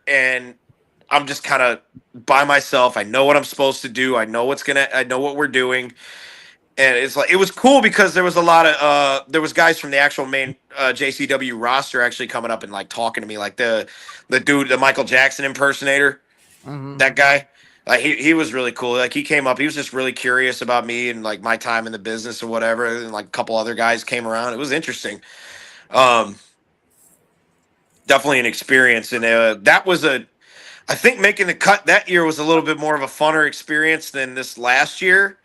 and I'm just kind of by myself. I know what I'm supposed to do. I know what we're doing. And it's like it was cool because there was a lot of there was guys from the actual main JCW roster actually coming up and like talking to me, like the dude, the Michael Jackson impersonator, that guy. Like he was really cool. Like he came up, he was just really curious about me and like my time in the business or whatever. And like a couple other guys came around. It was interesting. Um, Definitely an experience, and that was I think making the cut that year was a little bit more of a funner experience than this last year.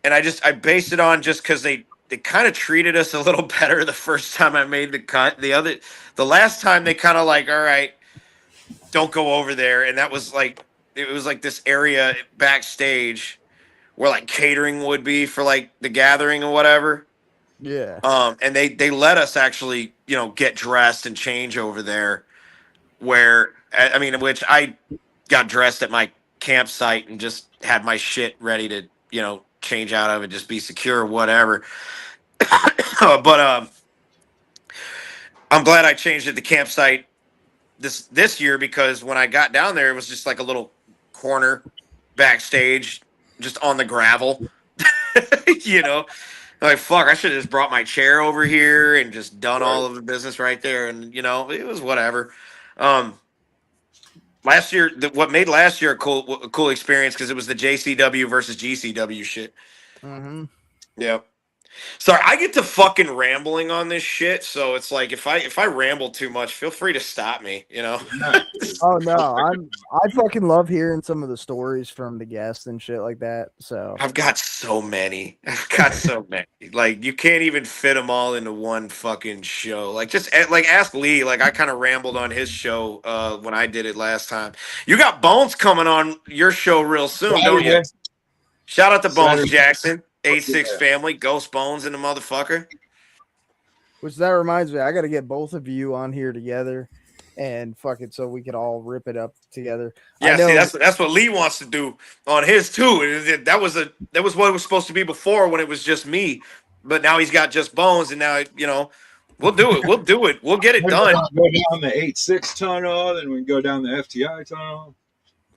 And I based it on just because they kind of treated us a little better the first time I made the cut. The last time they kind of like, all right, don't go over there, and that was like it was like this area backstage where like catering would be for like the gathering or whatever. Yeah. And they let us actually get dressed and change over there. Where I mean, which I got dressed at my campsite and just had my shit ready to change out of and just be secure or whatever. But I'm glad I changed at the campsite this year because when I got down there, it was just like a little corner backstage, just on the gravel. you know, like fuck, I should have just brought my chair over here and just done all of the business right there, and it was whatever. Um, Last year, what made last year a cool experience because it was the JCW versus GCW shit. Mm-hmm. Yeah. Sorry, I get to fucking rambling on this shit, so it's like if I ramble too much, feel free to stop me. Oh no, I fucking love hearing some of the stories from the guests and shit like that. So I've got so many. I've got so many. Like you can't even fit them all into one fucking show. Like just like ask Lee. Like I kind of rambled on his show when I did it last time. You got Bones coming on your show real soon, don't you? Shout out to Bones Jackson, 8-6 family, Ghost Bones and the motherfucker. which that reminds me, I got to get both of you on here together, and fuck it, so we could all rip it up together. Yeah, I know. see, that's what Lee wants to do on his too. That was what it was supposed to be before when it was just me, but now he's got just Bones, and now we'll do it. We'll do it. We'll get it done. Go down the 8-6 tunnel, then we go down the FTI tunnel.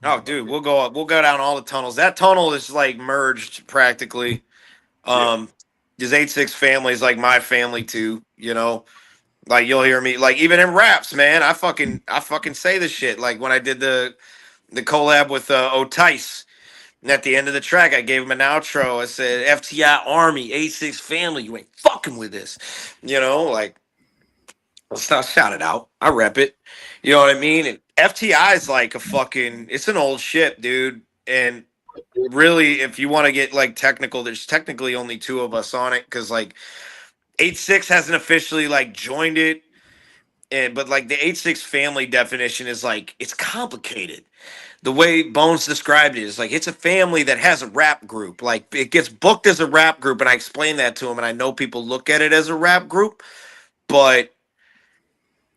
Oh, dude, we'll go down all the tunnels. That tunnel is like merged practically. His 8-6 family is like my family too. Like you'll hear me like even in raps, man. I fucking say this shit. Like when I did the collab with Otice. And at the end of the track, I gave him an outro. I said, FTI Army, 8-6 family, you ain't fucking with this. Like, let's not shout it out. I rep it. You know what I mean? And FTI is like it's an old ship, dude. And really, if you want to get like technical, there's technically only two of us on it because like 8-6 hasn't officially like joined it. But like the 8-6 family definition is like, it's complicated. The way Bones described it is like it's a family that has a rap group. Like it gets booked as a rap group, and I explained that to him, and I know people look at it as a rap group, but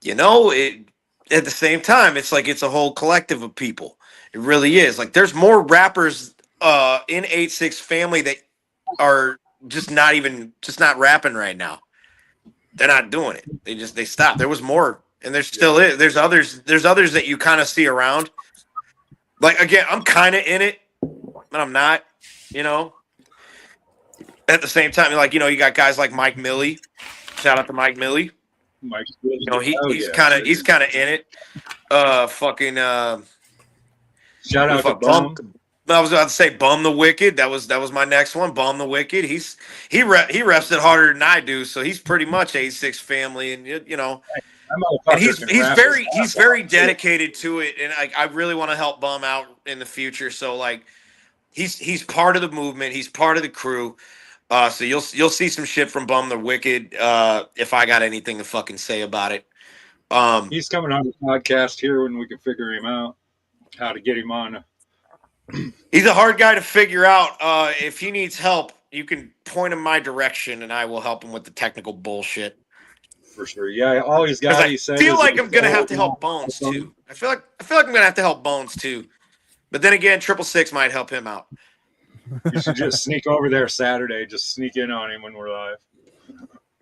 it at the same time, it's like it's a whole collective of people. It really is. Like there's more rappers in 8-6 family that are just not rapping right now. They're not doing it. They stopped. There was more, and there still is. There's others that you kind of see around. Like again, I'm kind of in it, but I'm not. At the same time, like you got guys like Mike Milley. Shout out to Mike Milley. He's kind of in it. Fucking. Shout out to Bum. I was about to say Bum the Wicked. That was my next one. Bum the Wicked. He reps it harder than I do, so he's pretty much 8-6 family, and and he's very dedicated to it, and I really want to help Bum out in the future. So like, he's part of the movement. He's part of the crew. So you'll see some shit from Bum the Wicked if I got anything to fucking say about it. He's coming on the podcast here when we can figure him out, how to get him on. He's a hard guy to figure out. If he needs help, you can point him my direction, and I will help him with the technical bullshit. For sure, yeah. All he's got. I feel like I'm gonna have to help Bones too. I feel like I'm gonna have to help Bones too. But then again, 666 might help him out. You should just sneak over there Saturday. Just sneak in on him when we're live.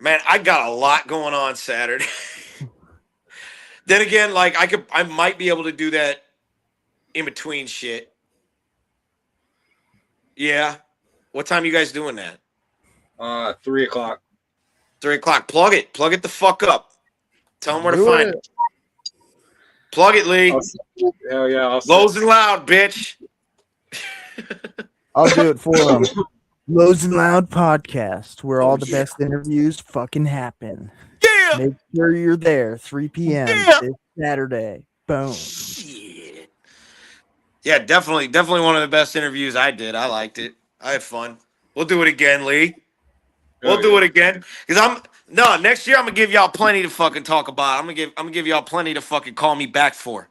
Man, I got a lot going on Saturday. Then again, like I might be able to do that in between shit. Yeah. What time you guys doing that? 3 o'clock. 3 o'clock. Plug it. Plug it the fuck up. Tell them where to Do find it. it. Plug it, Lee. Hell yeah. I'll Lows and loud, bitch. I'll do it for them. Lows and Loud podcast, where all the best interviews fucking happen. Yeah. Make sure you're there, 3 p.m. Yeah. this Saturday. Boom. Shit. Yeah, definitely one of the best interviews I did. I liked it. I had fun. We'll do it again, Lee. We'll do it again. Because next year I'm gonna give y'all plenty to fucking talk about. I'm gonna give y'all plenty to fucking call me back for.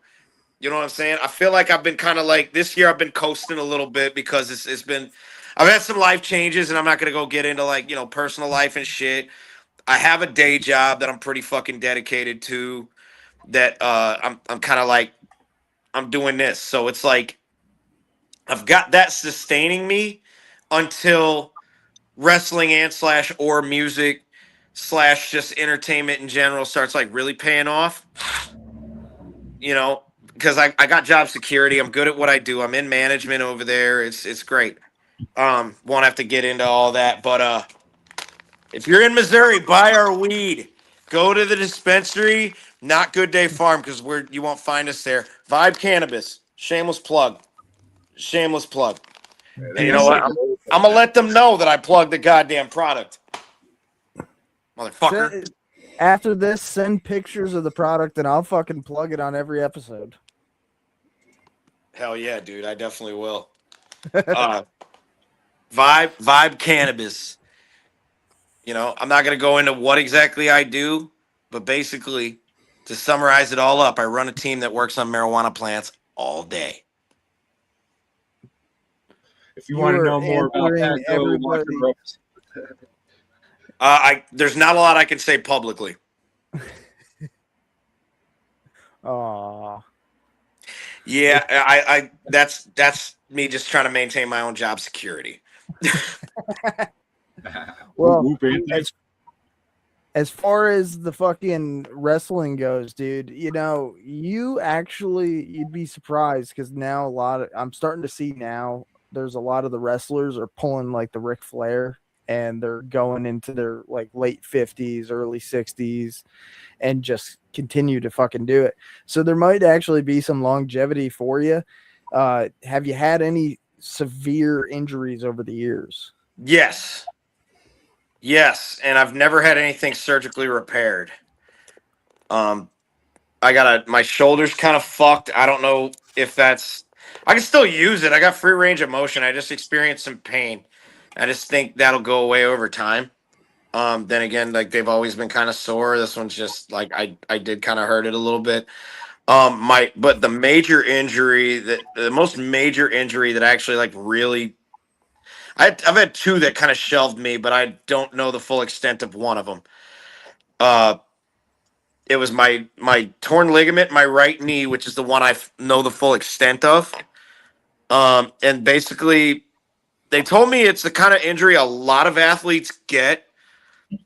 You know what I'm saying? I feel like I've been kind of like this year I've been coasting a little bit because it's been I've had some life changes and I'm not gonna go get into like, personal life and shit. I have a day job that I'm pretty fucking dedicated to that I'm kind of like I'm doing this. So it's like I've got that sustaining me until wrestling and slash or music slash just entertainment in general starts like really paying off. Because I got job security. I'm good at what I do. I'm in management over there. It's great. Won't have to get into all that, but if you're in Missouri, buy our weed. Go to the dispensary, not Good Day Farm, because you won't find us there. Vibe Cannabis. Shameless plug. Shameless plug. And you know what? I'm gonna let them know that I plugged the goddamn product. Motherfucker. After this, send pictures of the product and I'll fucking plug it on every episode. Hell yeah, dude. I definitely will. Vibe Cannabis. I'm not going to go into what exactly I do, but basically, to summarize it all up, I run a team that works on marijuana plants all day. If you want to know more about that, go watch the there's not a lot I can say publicly. Aw. Yeah, I that's me just trying to maintain my own job security. Well, as far as the fucking wrestling goes, dude, you'd be surprised because now I'm starting to see now there's a lot of the wrestlers are pulling like the Ric Flair and they're going into their like late 50s, early 60s and just continue to fucking do it. So there might actually be some longevity for you. Have you had any severe injuries over the years? Yes, and I've never had anything surgically repaired. My shoulder's kind of fucked. I don't know if I can still use it. I got free range of motion. I just experienced some pain. I just think that'll go away over time. Then again, like they've always been kind of sore. This one's just like I did kind of hurt it a little bit. But the most major injury that actually like really, I've had two that kind of shelved me, but I don't know the full extent of one of them. It was my torn ligament, in my right knee, which is the one I know the full extent of. And basically, they told me it's the kind of injury a lot of athletes get,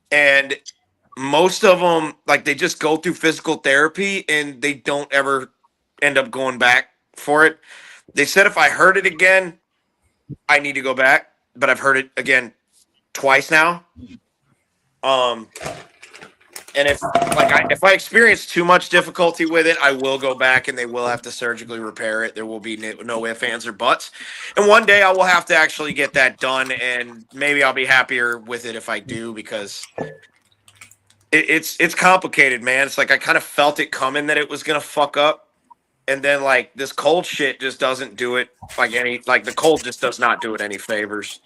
and most of them, like, they just go through physical therapy and they don't ever end up going back for it. They said if I hurt it again, I need to go back, but I've heard it again twice now. And if I experience too much difficulty with it, I will go back and they will have to surgically repair it. There will be no ifs, ands, or buts. And one day I will have to actually get that done, and maybe I'll be happier with it if I do, because it's complicated, man. It's like I kind of felt it coming that it was gonna fuck up, and then like this cold shit just doesn't do it the cold just does not do it any favors.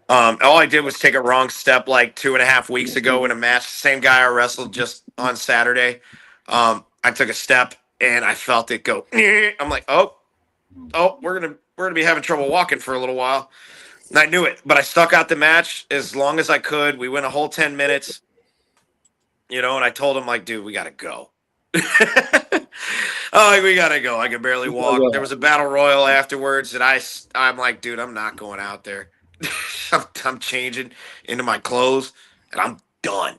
All I did was take a wrong step like 2.5 weeks ago in a match. Same guy I wrestled just on Saturday. I took a step and I felt it go. I'm like, oh, we're gonna be having trouble walking for a little while. And I knew it, but I stuck out the match as long as I could. We went a whole 10 minutes, and I told him like, dude, we gotta go. We gotta go. I could barely walk. There was a battle royal afterwards, and I'm like, dude, I'm not going out there. I'm changing into my clothes and I'm done.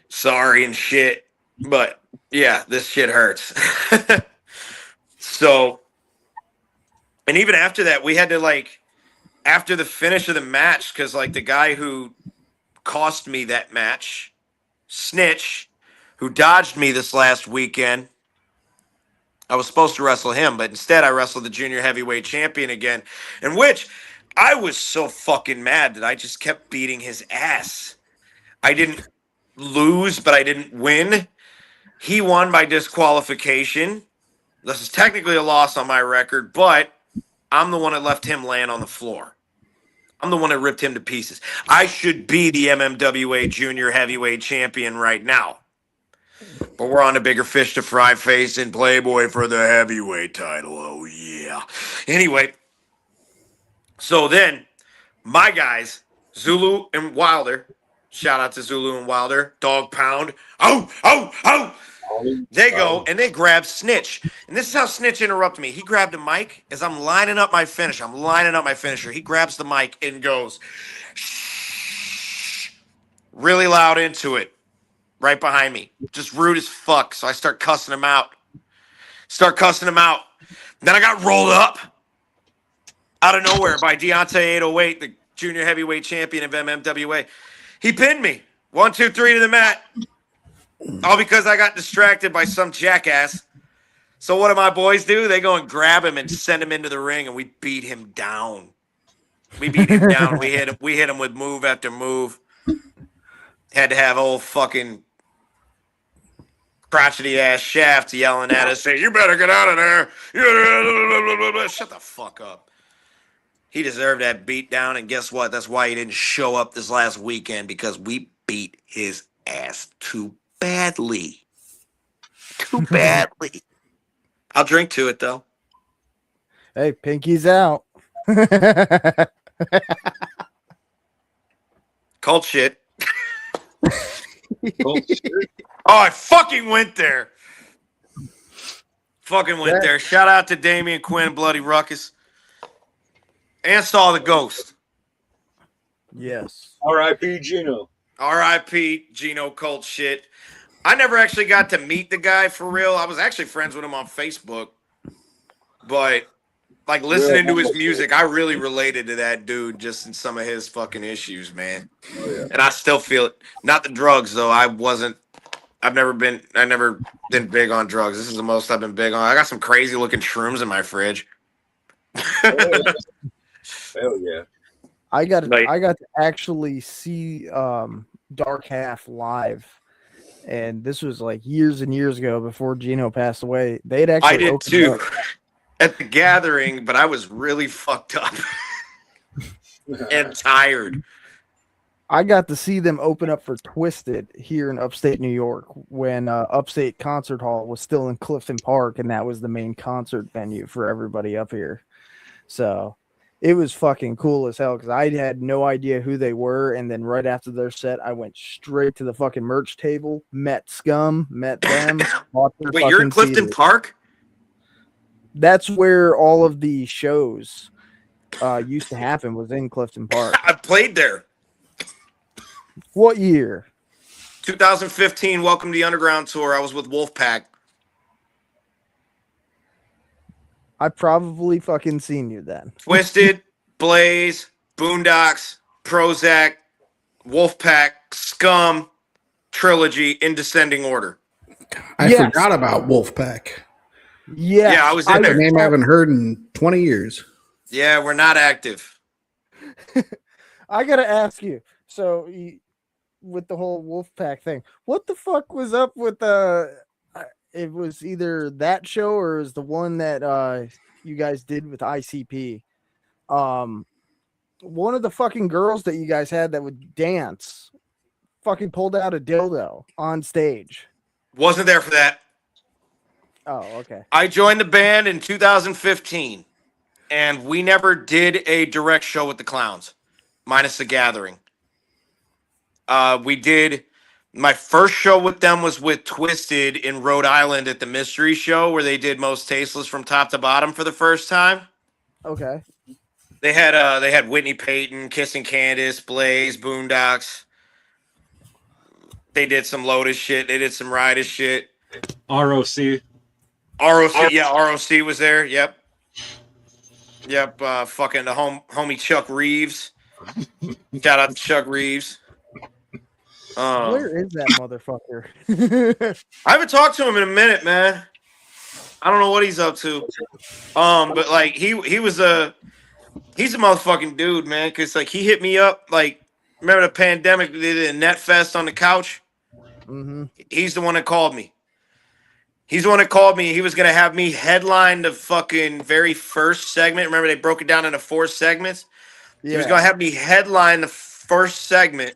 Sorry and shit. But yeah, this shit hurts. So, and even after that, we had to like after the finish of the match because like the guy who cost me that match, Snitch, who dodged me this last weekend. I was supposed to wrestle him, but instead I wrestled the junior heavyweight champion again, in which I was so fucking mad that I just kept beating his ass. I didn't lose, but I didn't win. He won by disqualification. This is technically a loss on my record, but I'm the one that left him laying on the floor. I'm the one that ripped him to pieces. I should be the MMWA junior heavyweight champion right now. But we're on a bigger fish to fry, facing Playboy for the heavyweight title. Oh, yeah. Anyway, so then my guys, Zulu and Wilder, shout out to Zulu and Wilder, Dog Pound. Oh, oh, oh. They go and they grab Snitch. And this is how Snitch interrupted me. He grabbed the mic as I'm lining up my finish. I'm lining up my finisher. He grabs the mic and goes, shh, really loud into it. Right behind me. Just rude as fuck. So I start cussing him out. Then I got rolled up out of nowhere by Deontay 808, the junior heavyweight champion of MMWA. He pinned me. 1, 2, 3 to the mat. All because I got distracted by some jackass. So what do my boys do? They go and grab him and send him into the ring, and we beat him down. We hit him with move after move. Had to have old fucking crotchety ass Shaft yelling at us, saying, "You better get out of there." Shut the fuck up. He deserved that beat down, and guess what? That's why he didn't show up this last weekend, because we beat his ass too badly. Too badly. I'll drink to it, though. Hey, pinky's out. Cold shit. Oh, I fucking went there. There. Shout out to Damian Quinn, Bloody Ruckus. And Saw the Ghost. Yes. R.I.P. Gino. R.I.P. Gino Cold shit. I never actually got to meet the guy for real. I was actually friends with him on Facebook. But like listening to his music, I really related to that dude just in some of his fucking issues, man. Oh, yeah. And I still feel it. Not the drugs though. I never been big on drugs. This is the most I've been big on. I got some crazy looking shrooms in my fridge. Hell yeah. I got to actually see Dark Half live. And this was like years and years ago before Gino passed away. They'd actually I did too at the gathering, but I was really fucked up and tired. I got to see them open up for Twisted here in upstate New York when Upstate Concert Hall was still in Clifton Park, and that was the main concert venue for everybody up here. So it was fucking cool as hell because I had no idea who they were. And then right after their set, I went straight to the fucking merch table, met Scum, met them. Wait, you're in Clifton Park? That's where all of the shows used to happen, was in Clifton Park. I played there. What year? 2015, Welcome to the Underground Tour. I was with Wolfpack. I probably fucking seen you then. Twisted, Blaze, Boondocks, Prozac, Wolfpack, Scum, Trilogy in descending order. I forgot about Wolfpack. Yeah, I was in there. A name I haven't heard in 20 years. Yeah, we're not active. I gotta ask you. So, with the whole Wolfpack thing, what the fuck was up with it was either that show or is the one that you guys did with ICP. One of the fucking girls that you guys had that would dance fucking pulled out a dildo on stage. Wasn't there for that. Oh, okay. I joined the band in 2015, and we never did a direct show with the Clowns, minus the Gathering. We did. My first show with them was with Twisted in Rhode Island at the Mystery Show, where they did Most Tasteless from top to bottom for the first time. Okay. They had Whitney Payton, Kissing Candace, Blaze, Boondocks, They did some Lotus shit. They did some Riders shit. ROC. ROC, yeah, ROC was there. Yep. Fucking the homie Chuck Reeves. Shout out to Chuck Reeves. Where is that motherfucker? I haven't talked to him in a minute, man. I don't know what he's up to. But like he's a motherfucking dude, man. Cause like he hit me up. Like, remember the pandemic? We did a net fest on the couch. Mm-hmm. He's the one that called me. He's the one that called me. He was gonna have me headline the fucking very first segment. Remember they broke it down into 4 segments. Yeah. He was gonna have me headline the first segment,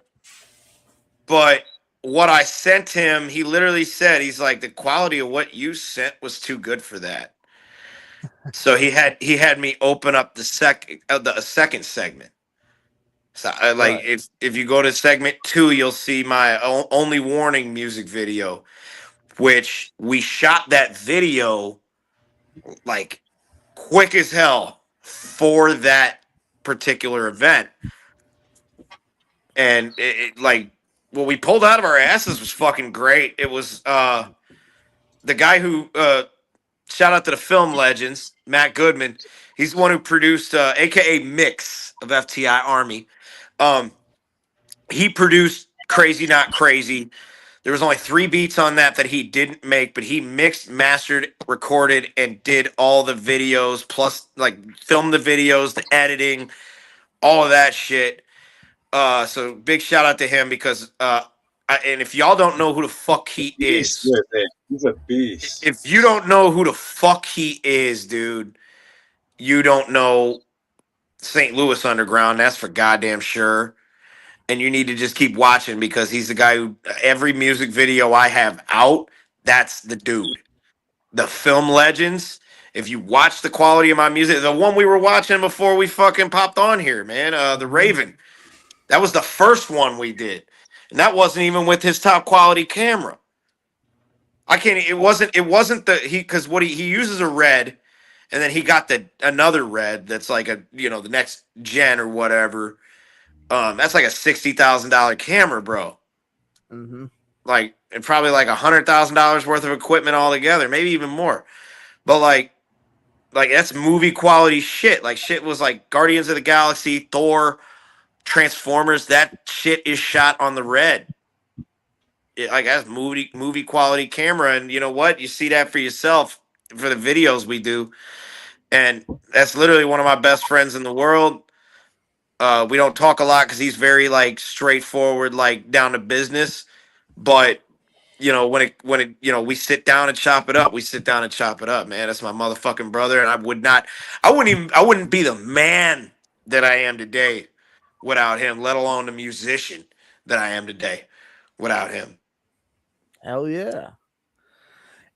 but what I sent him, he literally said, he's like, the quality of what you sent was too good for that. So he had me open up the second segment. So like Right. if you go to segment 2, you'll see my only warning music video, which we shot that video like quick as hell for that particular event. And it like what we pulled out of our asses was fucking great. It was the guy who shout out to the film legends, Matt Goodman. He's the one who produced AKA Mix of FTI Army. He produced Crazy Not Crazy. There was only 3 beats on that he didn't make, but he mixed, mastered, recorded, and did all the videos, plus like filmed the videos, the editing, all of that shit. So big shout out to him because and if y'all don't know who the fuck he is, He's a beast. if you don't know who the fuck he is, dude, you don't know St. Louis Underground. That's for goddamn sure. And you need to just keep watching because he's the guy who every music video I have out, that's the dude. The film legends. If you watch the quality of my music, the one we were watching before we fucking popped on here, man, the Raven. That was the first one we did. And that wasn't even with his top quality camera. It wasn't because what he uses a red, and then he got another red that's like the next gen or whatever. That's like a $60,000 camera, bro. Mm-hmm. Like, and probably like $100,000 worth of equipment altogether, maybe even more. But like that's movie quality shit. Like shit was like Guardians of the Galaxy, Thor, Transformers. That shit is shot on the red. Like that's movie quality camera, and you know what? You see that for yourself for the videos we do, and that's literally one of my best friends in the world. We don't talk a lot because he's very like straightforward, like down to business. But when it we sit down and chop it up. We sit down and chop it up, man. That's my motherfucking brother, and I wouldn't be the man that I am today without him. Let alone the musician that I am today without him. Hell yeah.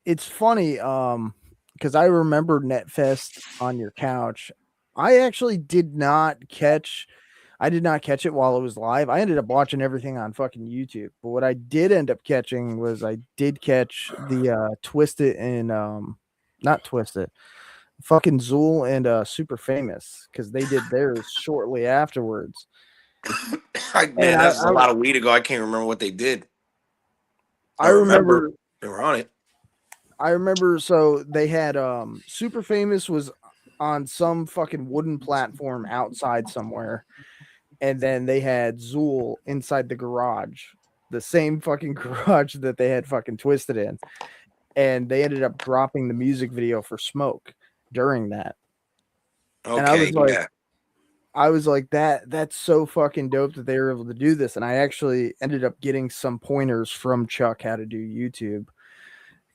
It's funny, because I remember NetFest on your couch. I actually did not catch it while it was live. I ended up watching everything on fucking YouTube. But what I did end up catching was I did catch the Twisted and not Twisted, fucking Zool and Super Famous, because they did theirs shortly afterwards. Man, that's a lot of weed ago. I can't remember what they did. I remember they were on it. I remember, so they had Super Famous was on some fucking wooden platform outside somewhere, and then they had Zool inside the garage, the same fucking garage that they had fucking Twisted in, and they ended up dropping the music video for Smoke during that. Okay, and I was like, yeah. that's so fucking dope that they were able to do this. And I actually ended up getting some pointers from Chuck how to do YouTube,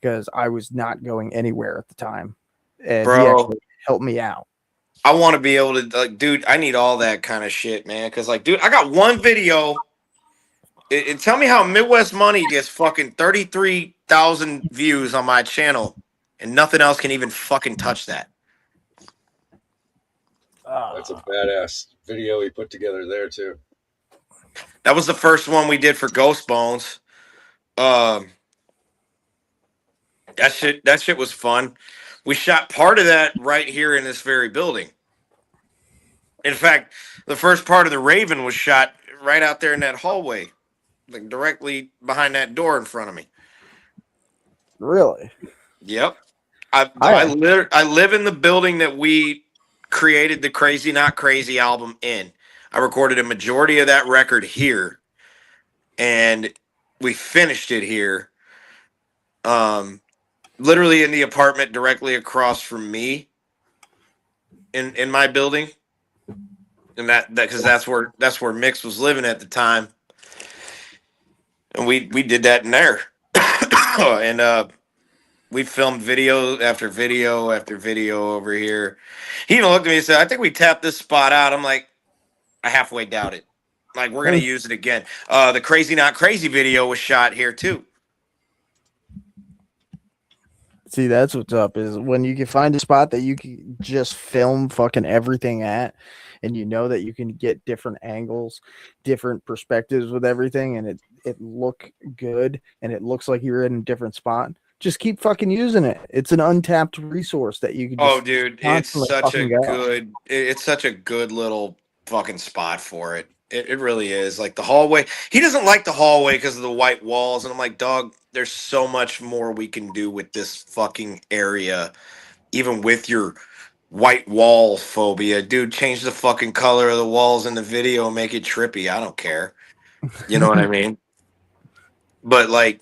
because I was not going anywhere at the time, and he actually helped me out. I want to be able to, like, dude, I need all that kind of shit, man. Because, like, dude, I got one video. Tell me how Midwest Money gets fucking 33,000 views on my channel, and nothing else can even fucking touch that. That's a badass video he put together there too. That was the first one we did for Ghost Bones. That shit was fun. We shot part of that right here in this very building. In fact, the first part of the Raven was shot right out there in that hallway. like directly behind that door in front of me. Really? Yep. I I live in the building that we created the Crazy Not Crazy album in. I recorded a majority of that record here, and we finished it here. Literally in the apartment directly across from me in my building, and that because that's where Mix was living at the time, and we did that in there, and we filmed video after video after video over here. He even looked at me and said, "I think we tapped this spot out." I'm like, I halfway doubt it. Like, we're gonna use it again. The Crazy Not Crazy video was shot here too. see that's what's up is when you can find a spot that you can just film fucking everything at, and you know that you can get different angles, different perspectives with everything, and it look good and it looks like you're in a different spot. Just keep fucking using it. It's an untapped resource that you can just Oh, dude, constantly fucking go. it's such a good little fucking spot for it. It really is. Like the hallway. He doesn't like the hallway because of the white walls, and I'm like, dog, there's so much more we can do with this fucking area, even with your white wall phobia. Dude, change the fucking color of the walls in the video and make it trippy. I don't care. You know what I mean? But like,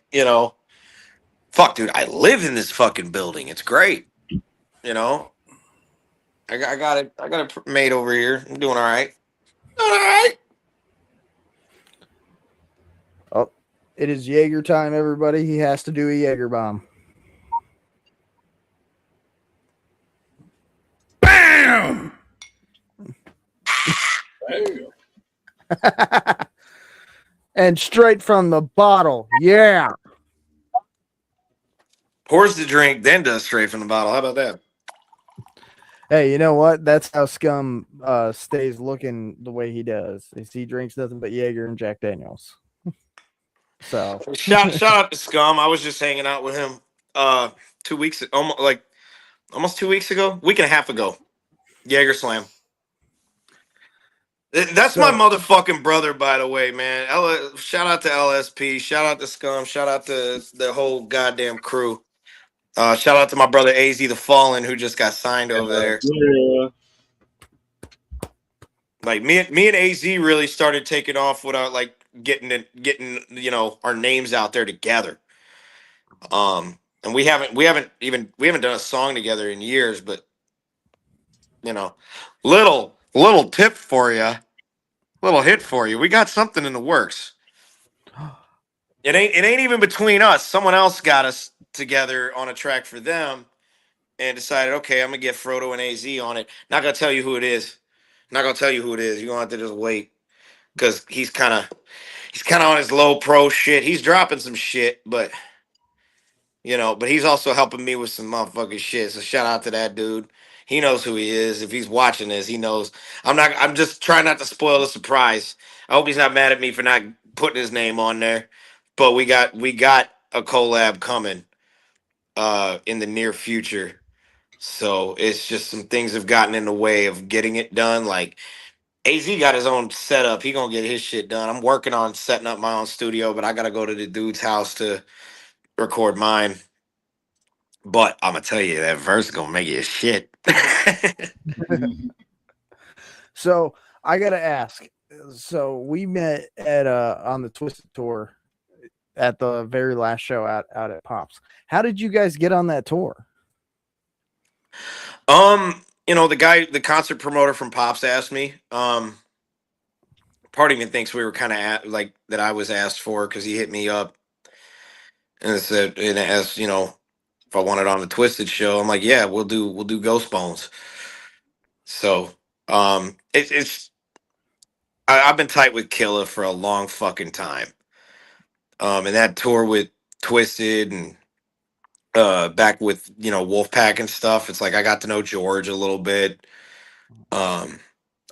fuck, dude, I live in this fucking building. It's great. You know, I got it made over here. I'm doing all right. Doing all right. Oh, it is Jaeger time, everybody. He has to do a Jaeger bomb. Bam! And straight from the bottle. Yeah. Pours the drink, then does straight from the bottle. How about that? Hey, you know what? That's how Scum stays looking the way he does. Is he drinks nothing but Jaeger and Jack Daniels. So Shout out to Scum. I was just hanging out with him 2 weeks, almost 2 weeks ago, week and a half ago. Jaeger Slam. That's my motherfucking brother, by the way, man. Shout out to LSP. Shout out to Scum. Shout out to the whole goddamn crew. Shout out to my brother AZ the Fallen, who just got signed over there. Yeah. Like me and AZ really started taking off without like getting our names out there together. And we haven't done a song together in years, but little tip for you, little hit for you. We got something in the works. It ain't even between us. Someone else got us together on a track for them and decided, okay, I'm gonna get Frodo and AZ on it. Not gonna tell you who it is. Not gonna tell you who it is. You're gonna have to just wait. Cause he's kinda on his low pro shit. He's dropping some shit, but he's also helping me with some motherfucking shit. So shout out to that dude. He knows who he is. If he's watching this, he knows. I'm just trying not to spoil the surprise. I hope he's not mad at me for not putting his name on there. But we got a collab coming in the near future. So it's just some things have gotten in the way of getting it done. Like AZ got his own setup. He gonna get his shit done. I'm working on setting up my own studio, but I gotta go to the dude's house to record mine. But I'm gonna tell you that verse gonna make it shit. So I gotta ask. So we met at on the Twisted tour at the very last show out at Pops. How did you guys get on that tour? The concert promoter from Pops asked me. Part of me thinks we were kind of like that. I was asked for because he hit me up and said and asked if I wanted on the Twisted show. I'm like, yeah, we'll do Ghost Bones. So I've been tight with Killa for a long fucking time. And that tour with Twisted and back with Wolfpack and stuff. It's like I got to know George a little bit. A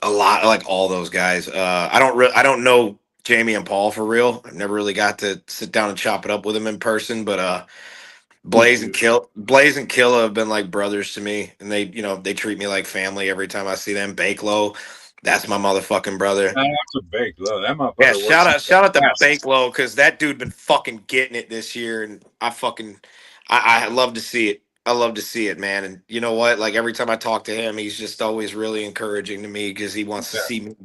lot, like all those guys. I don't know Jamie and Paul for real. I've never really got to sit down and chop it up with them in person, but Blaze and Killa have been like brothers to me, and they treat me like family every time I see them. Bakelo, That's my motherfucking brother. That's a big low. That motherfucker Yeah, works shout out to fast. Bakelo because that dude been fucking getting it this year, and I love to see it. I love to see it, man. And you know what? Like every time I talk to him, he's just always really encouraging to me because he wants to Yeah. see me.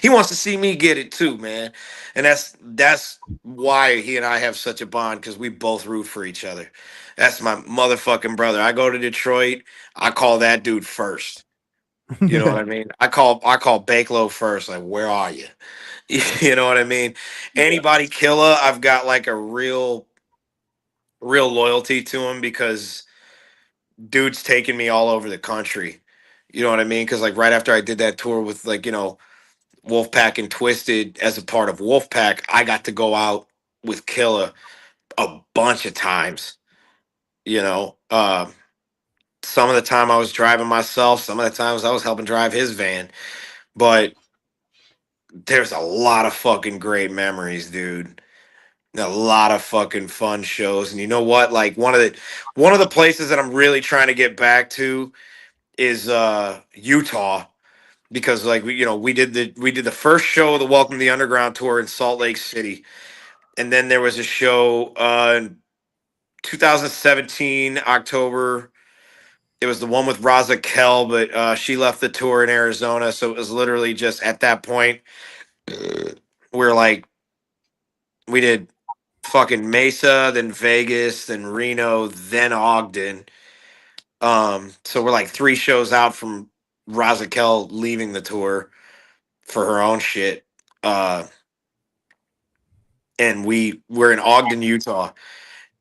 He wants to see me get it too, man. And that's why he and I have such a bond because we both root for each other. That's my motherfucking brother. I go to Detroit. I call that dude first. You know what I mean? I call Bakelo first. Like, where are you? You know what I mean? Yeah. Anybody killer, I've got like a real loyalty to him because dude's taking me all over the country. You know what I mean? Because like right after I did that tour with like Wolfpack and Twisted as a part of Wolfpack, I got to go out with Killer a bunch of times. You know, some of the time I was driving myself, some of the times I was helping drive his van, but there's a lot of fucking great memories, dude. A lot of fucking fun shows. And you know what? Like one of the places that I'm really trying to get back to is Utah because like we did the first show of the Welcome to the Underground tour in Salt Lake City. And then there was a show in 2017 October. It was the one with Raza Kell, but she left the tour in Arizona, so it was literally just at that point we're like we did fucking Mesa, then Vegas, then Reno, then Ogden. So we're like 3 shows out from Razakel leaving the tour for her own shit. And we're in Ogden, Utah,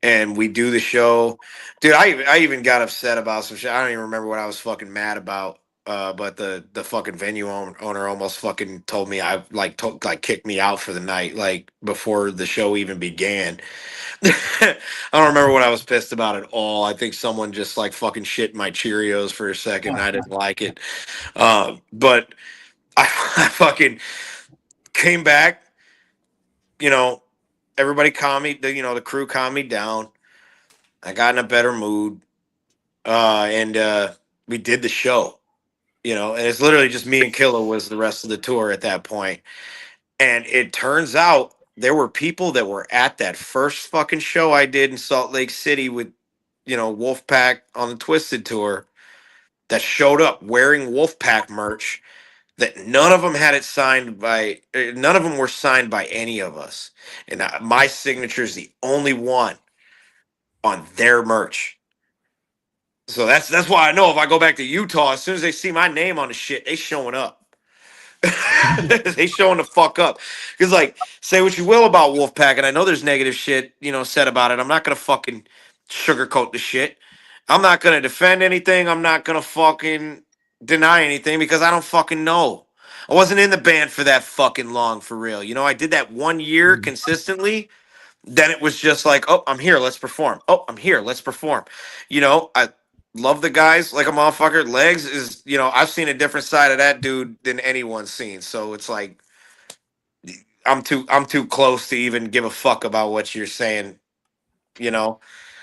and we do the show. Dude, I even got upset about some shit. I don't even remember what I was fucking mad about. But the fucking venue owner almost fucking told me like kicked me out for the night, like before the show even began. I don't remember what I was pissed about at all. I think someone just like fucking shit in my Cheerios for a second. And I didn't like it. But I fucking came back. You know, everybody calmed me. The crew calmed me down. I got in a better mood, and we did the show. And it's literally just me and Killa was the rest of the tour at that point. And it turns out there were people that were at that first fucking show I did in Salt Lake City with Wolfpack on the Twisted tour that showed up wearing Wolfpack merch that none of them had it signed by none of them were signed by any of us. And my signature is the only one on their merch. So that's why I know if I go back to Utah, as soon as they see my name on the shit, they showing up. They showing the fuck up. Because like, say what you will about Wolfpack, and I know there's negative shit, said about it. I'm not gonna fucking sugarcoat the shit. I'm not gonna defend anything. I'm not gonna fucking deny anything because I don't fucking know. I wasn't in the band for that fucking long for real. I did that 1 year consistently. Then it was just like, oh, I'm here, let's perform. Oh, I'm here, let's perform. I love the guys like a motherfucker. Legs is, I've seen a different side of that dude than anyone's seen. So it's like I'm too close to even give a fuck about what you're saying, you know,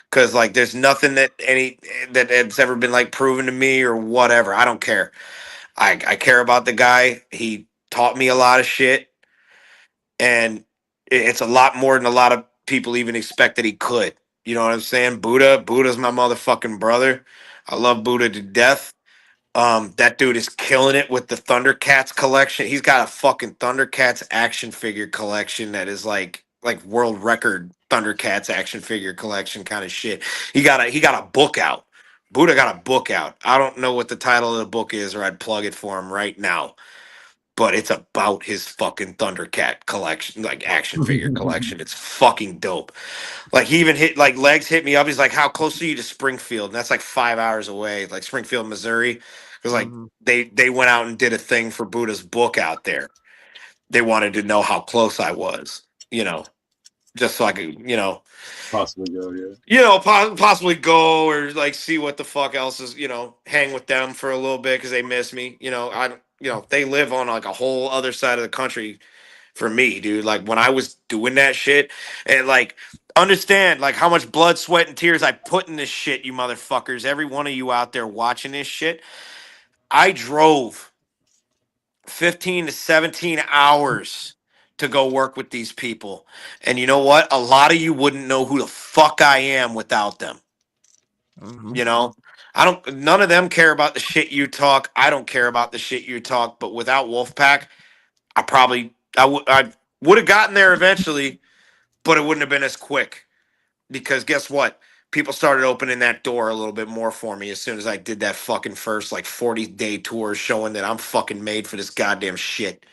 because like there's nothing that has ever been like proven to me or whatever. I don't care. I care about the guy. He taught me a lot of shit, and it's a lot more than a lot of people even expect that he could. You know what I'm saying? Buddha's my motherfucking brother. I love Buddha to death. That dude is killing it with the Thundercats collection. He's got a fucking Thundercats action figure collection that is like world record Thundercats action figure collection kind of shit. He got a book out. Buddha got a book out. I don't know what the title of the book is, or I'd plug it for him right now. But it's about his fucking Thundercat collection, like action figure collection. It's fucking dope. Like he even hit Legs hit me up. He's like, "How close are you to Springfield?" And that's like 5 hours away, like Springfield, Missouri. Because like Mhm. they went out and did a thing for Buddha's book out there. They wanted to know how close I was, just so I could, Possibly go, yeah. possibly go or like see what the fuck else is, hang with them for a little bit because they miss me. They live on like a whole other side of the country for me, dude. Like when I was doing that shit, and like understand like how much blood, sweat, and tears I put in this shit, you motherfuckers. Every one of you out there watching this shit, I drove 15 to 17 hours to go work with these people. And you know what? A lot of you wouldn't know who the fuck I am without them. Mhm. You know, I don't, none of them care about the shit you talk. I don't care about the shit you talk. But without Wolfpack, I would have gotten there eventually, but it wouldn't have been as quick because guess what? People started opening that door a little bit more for me as soon as I did that fucking first like 40-day tour showing that I'm fucking made for this goddamn shit.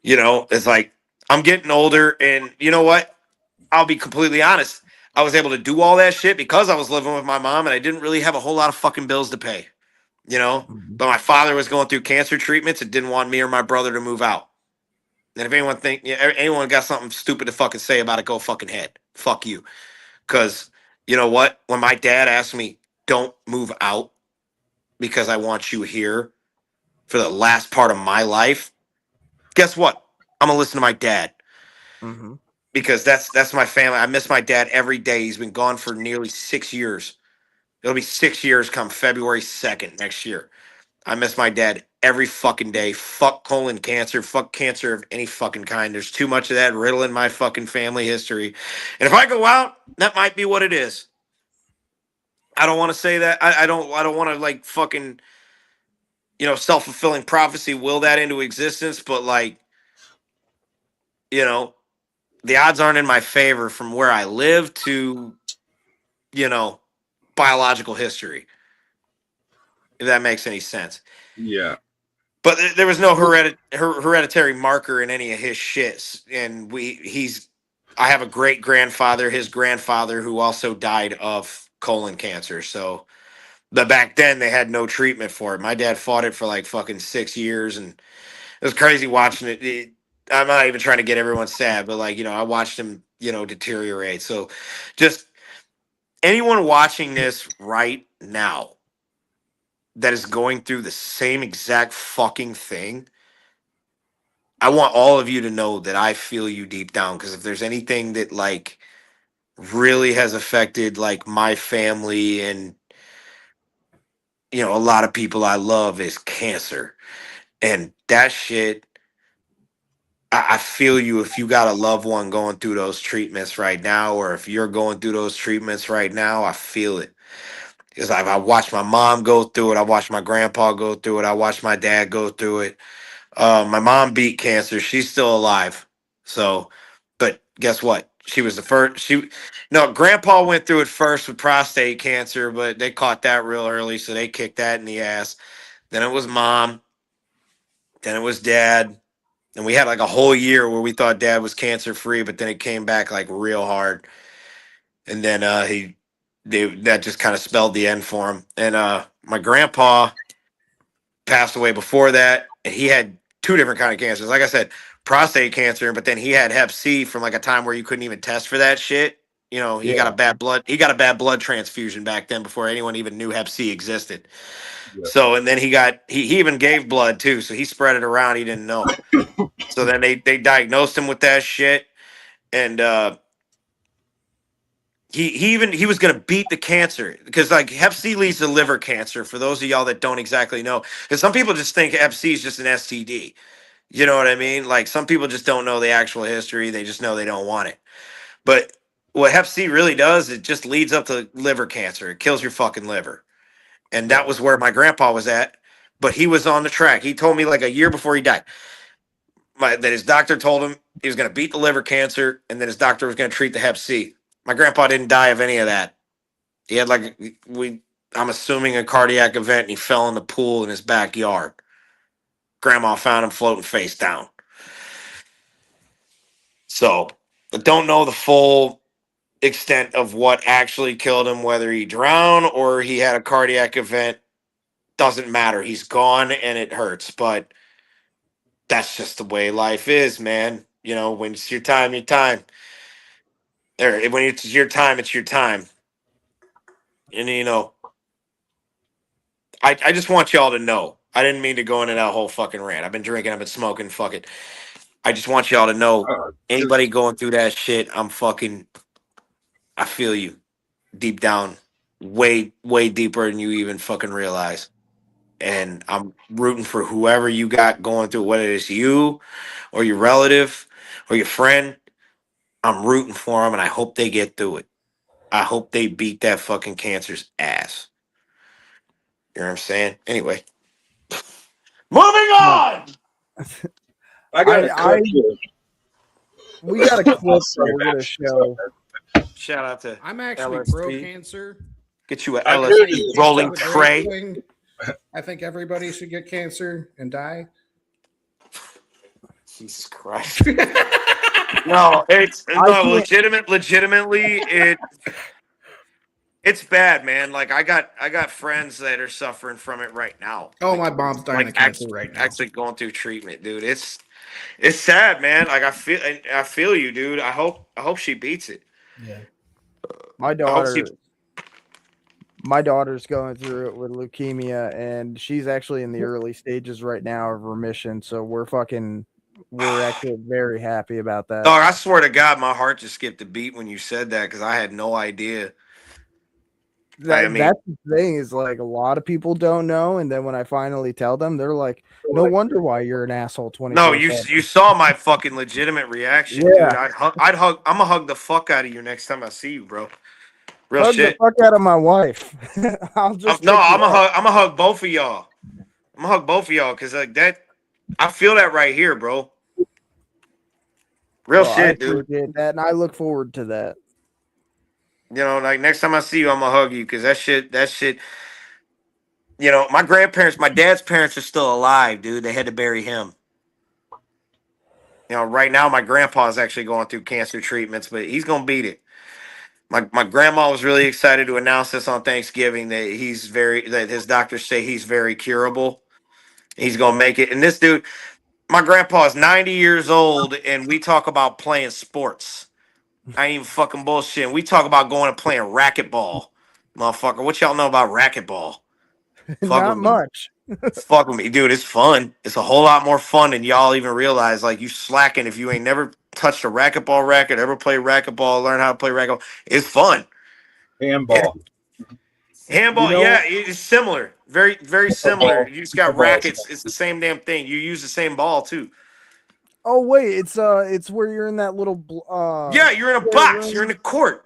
You know, it's like I'm getting older, and you know what? I'll be completely honest. I was able to do all that shit because I was living with my mom and I didn't really have a whole lot of fucking bills to pay, you know? Mhm. But my father was going through cancer treatments and didn't want me or my brother to move out. And if anyone got something stupid to fucking say about it, go fucking head. Fuck you. Because you know what? When my dad asked me, don't move out because I want you here for the last part of my life, guess what? I'm gonna listen to my dad Mhm. because that's my family. I miss my dad every day. He's been gone for nearly 6 years. It'll be 6 years come February 2nd next year. I miss my dad every fucking day. Fuck colon cancer. Fuck cancer of any fucking kind. There's too much of that riddling my fucking family history. And if I go out, that might be what it is. I don't want to say that. I don't want to like fucking, self-fulfilling prophecy will that into existence, but like, you know, the odds aren't in my favor from where I live to, you know, biological history, if that makes any sense. Yeah. But there was no hereditary marker in any of his shits, and I have a great grandfather, his grandfather, who also died of colon cancer. So, but back then they had no treatment for it. My dad fought it for like fucking 6 years, and it was crazy watching it. I'm not even trying to get everyone sad, but like I watched him, deteriorate. So, just anyone watching this right now that is going through the same exact fucking thing, I want all of you to know that I feel you deep down, because if there's anything that like really has affected like my family and a lot of people I love is cancer. And that shit, I feel you if you got a loved one going through those treatments right now, or if you're going through those treatments right now, I feel it. Because I watched my mom go through it, I watched my grandpa go through it, I watched my dad go through it. My mom beat cancer. She's still alive. So, but guess what? She was the first. No, Grandpa went through it first with prostate cancer, but they caught that real early, so they kicked that in the ass. Then it was Mom. Then it was Dad, and we had like a whole year where we thought Dad was cancer free, but then it came back like real hard, and then that just kind of spelled the end for him. And my grandpa passed away before that, and he had two different kind of cancers. Like I said, prostate cancer, but then he had Hep C from like a time where you couldn't even test for that shit. He got Yeah. a bad blood. He got a bad blood transfusion back then before anyone even knew Hep C existed. Yeah. So, and then he even gave blood too. So he spread it around. He didn't know. So then they diagnosed him with that shit, and he was gonna beat the cancer because like Hep C leads to liver cancer. For those of y'all that don't exactly know, because some people just think Hep C is just an STD. You know what I mean? Like some people just don't know the actual history. They just know they don't want it. But what Hep C really does, it just leads up to liver cancer. It kills your fucking liver. And that was where my grandpa was at. But he was on the track. He told me like a year before he died that his doctor told him he was going to beat the liver cancer, and then his doctor was going to treat the Hep C. My grandpa didn't die of any of that. He had I'm assuming a cardiac event, and he fell in the pool in his backyard. Grandma found him floating face down. So I don't know the full extent of what actually killed him, whether he drowned or he had a cardiac event. Doesn't matter. He's gone and it hurts, but that's just the way life is, man. When it's your time, your time. Or when it's your time, it's your time. And I just want y'all to know. I didn't mean to go into that whole fucking rant. I've been drinking, I've been smoking, fuck it. I just want y'all to know, anybody going through that shit, I feel you deep down, way, way deeper than you even fucking realize. and I'm rooting for whoever you got going through, whether it's you or your relative or your friend. I'm rooting for them, and I hope they get through it. I hope they beat that fucking cancer's ass. You know what I'm saying? Anyway, moving on. I got a clip here. We got a clip I'll that say we're that gonna shit's show. Shout out to I'm actually LSP. pro cancer. Get you a I LSP heard you. rolling It's a great tray. thing. I think everybody should get cancer and die. Jesus Christ. No, it's I no can't- legitimately it's bad, man. Like I got friends that are suffering from it right now. Oh, Like, my mom's dying of cancer right now. actually going through treatment, dude. It's sad, man. Like I feel you, dude. I hope she beats it. Yeah. My I hope she daughter's going through it with leukemia, and she's actually in the early stages right now of remission. So we're actually very happy about that. Dog, I swear to God, my heart just skipped a beat when you said that because I had no idea. I mean, That's the thing is like a lot of people don't know, and then when I finally tell them, they're like, "No wonder why you're an asshole." 20. no, you saw my fucking legitimate reaction, Yeah. dude. I'm gonna hug the fuck out of you next time I see you, bro. Real Hug shit. the fuck out of my wife. I'll just No, pick you I'm gonna up. hug both of y'all. I'm gonna hug both of y'all because like that, I feel that right here, bro. Real Well, I shit, dude. appreciate that, and I look forward to that. You know, like next time I see you, I'm gonna hug you because that shit. You know, my dad's parents are still alive, dude. They had to bury him. You know, right now my grandpa's actually going through cancer treatments, but he's gonna beat it. My grandma was really excited to announce this on Thanksgiving that his doctors say he's very curable. He's gonna make it. And this dude, my grandpa is 90 years old, and we talk about playing sports. I ain't even fucking bullshit. We talk about going and playing racquetball, motherfucker. What y'all know about racquetball? Fuck Not with me. much. Fuck with me, dude. It's fun. It's a whole lot more fun than y'all even realize. Like you slacking if you ain't never touched a racquetball racket, ever play racquetball, learn how to play racquetball. It's fun. Handball. Handball, You know- yeah, it's similar. Very, very similar. You just got Pickleball. rackets. It's the same damn thing. You use the same ball too. Oh wait, it's where you're in that little. Yeah, you're in a box. You're in a court.